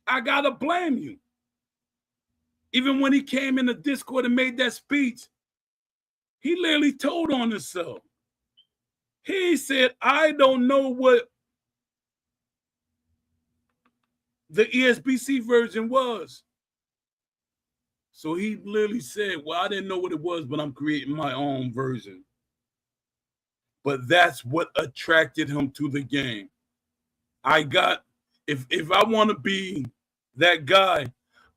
I gotta blame you. Even when he came in the Discord and made that speech, he literally told on himself. He said, I don't know what the ESBC version was. So he literally said, well, I didn't know what it was, but I'm creating my own version. But that's what attracted him to the game. If I want to be that guy,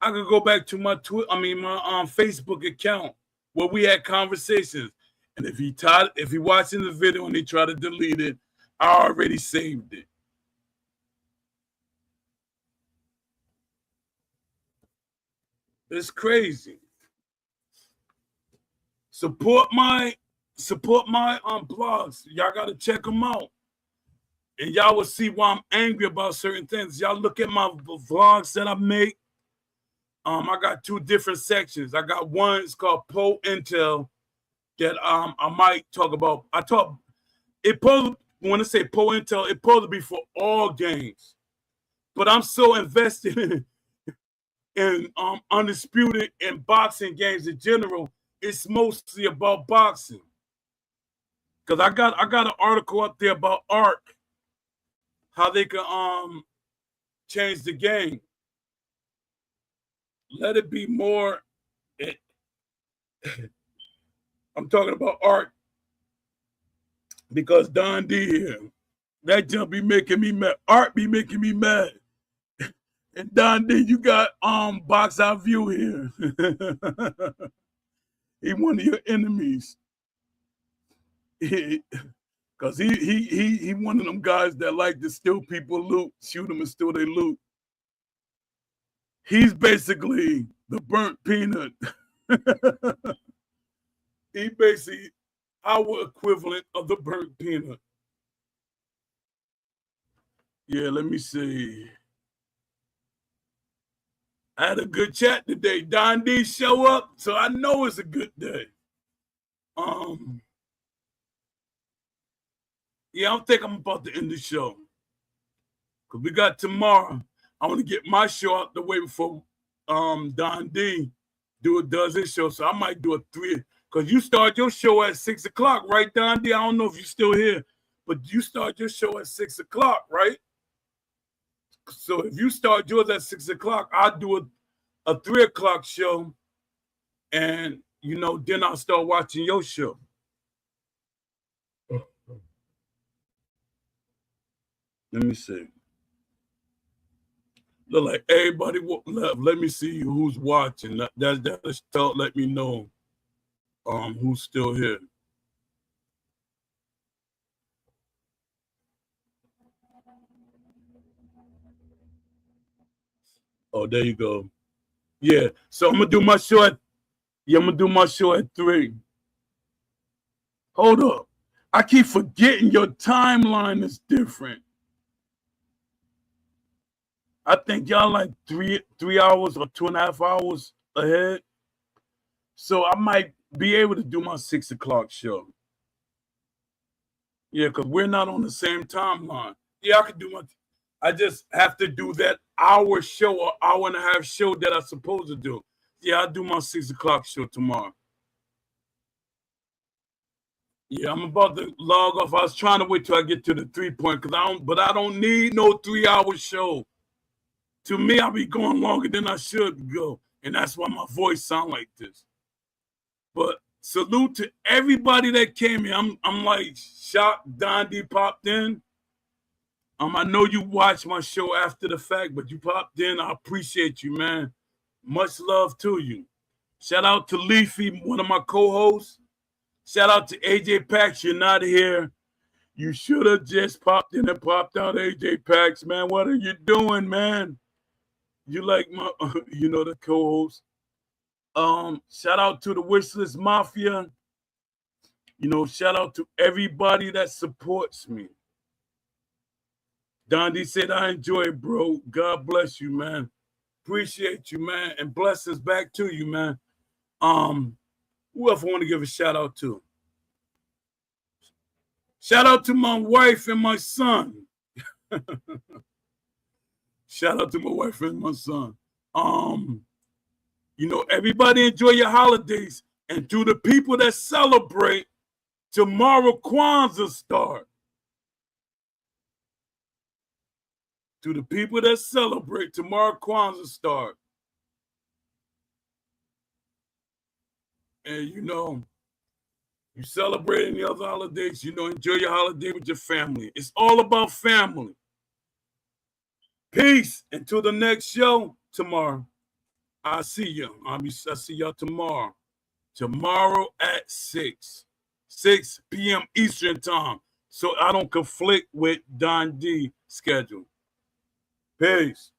I could go back to my Facebook account where we had conversations. And if he watching the video and he try to delete it, I already saved it. It's crazy. Support my blogs. Y'all gotta check them out. And y'all will see why I'm angry about certain things. Y'all look at my vlogs that I make. I got two different sections. I got one, it's called Pro Intel, that I might talk about. When I say Pro Intel, it's supposed to be for all games. But I'm so invested in Undisputed and boxing games in general, it's mostly about boxing. Because I got an article up there about Arc, how they can change the game. Let it be more. I'm talking about Arc because Don D here, that jump be making me mad. Art be making me mad. And Don D, you got Box Out View here. He one of your enemies. Cause he one of them guys that like to steal people loot, shoot them and steal their loot. He's basically the burnt peanut. He basically our equivalent of the burnt peanut. Yeah, let me see. I had a good chat today. Don D show up, so I know it's a good day. Yeah, I don't think I'm about to end the show. Because we got tomorrow. I want to get my show out the way before Don D does his show. So I might do a 3. Because you start your show at 6 o'clock, right, Don D? I don't know if you're still here. But you start your show at 6 o'clock, right? So if you start yours at 6 o'clock, I'll do a 3 o'clock show. And, then I'll start watching your show. Let me see. Look like everybody left. Let me see who's watching. That's let me know who's still here. Oh, there you go. Yeah. So I'm gonna do my show at 3. Hold up. I keep forgetting your timeline is different. I think y'all like 3 hours or 2.5 hours ahead. So I might be able to do my 6 o'clock show. Yeah, because we're not on the same timeline. Yeah, I could do my. I just have to do that hour show or hour and a half show that I'm supposed to do. Yeah, I'll do my 6 o'clock show tomorrow. Yeah, I'm about to log off. I was trying to wait till I get to the 3 point because I don't need no 3 hour show. To me, I'll be going longer than I should go. And that's why my voice sound like this. But salute to everybody that came here. I'm like shocked Don D popped in. I know you watched my show after the fact, but you popped in. I appreciate you, man. Much love to you. Shout out to Leafy, one of my co-hosts. Shout out to AJ Pax. You're not here. You should have just popped in and popped out, AJ Pax, man. What are you doing, man? You like my, the co-host. Shout out to the Wishlist Mafia. Shout out to everybody that supports me. Dondi said, I enjoy it, bro. God bless you, man. Appreciate you, man. And blessings back to you, man. Who else I want to give a shout out to? Shout out to my wife and my son. Shout out to my wife and my son. Everybody enjoy your holidays. And to the people that celebrate, tomorrow Kwanzaa start. To the people that celebrate, tomorrow Kwanzaa start. And you celebrate any other holidays, enjoy your holiday with your family. It's all about family. Peace. Until the next show tomorrow. I'll see you. I see y'all tomorrow. Tomorrow at 6 p.m. Eastern time. So I don't conflict with Don D schedule. Peace.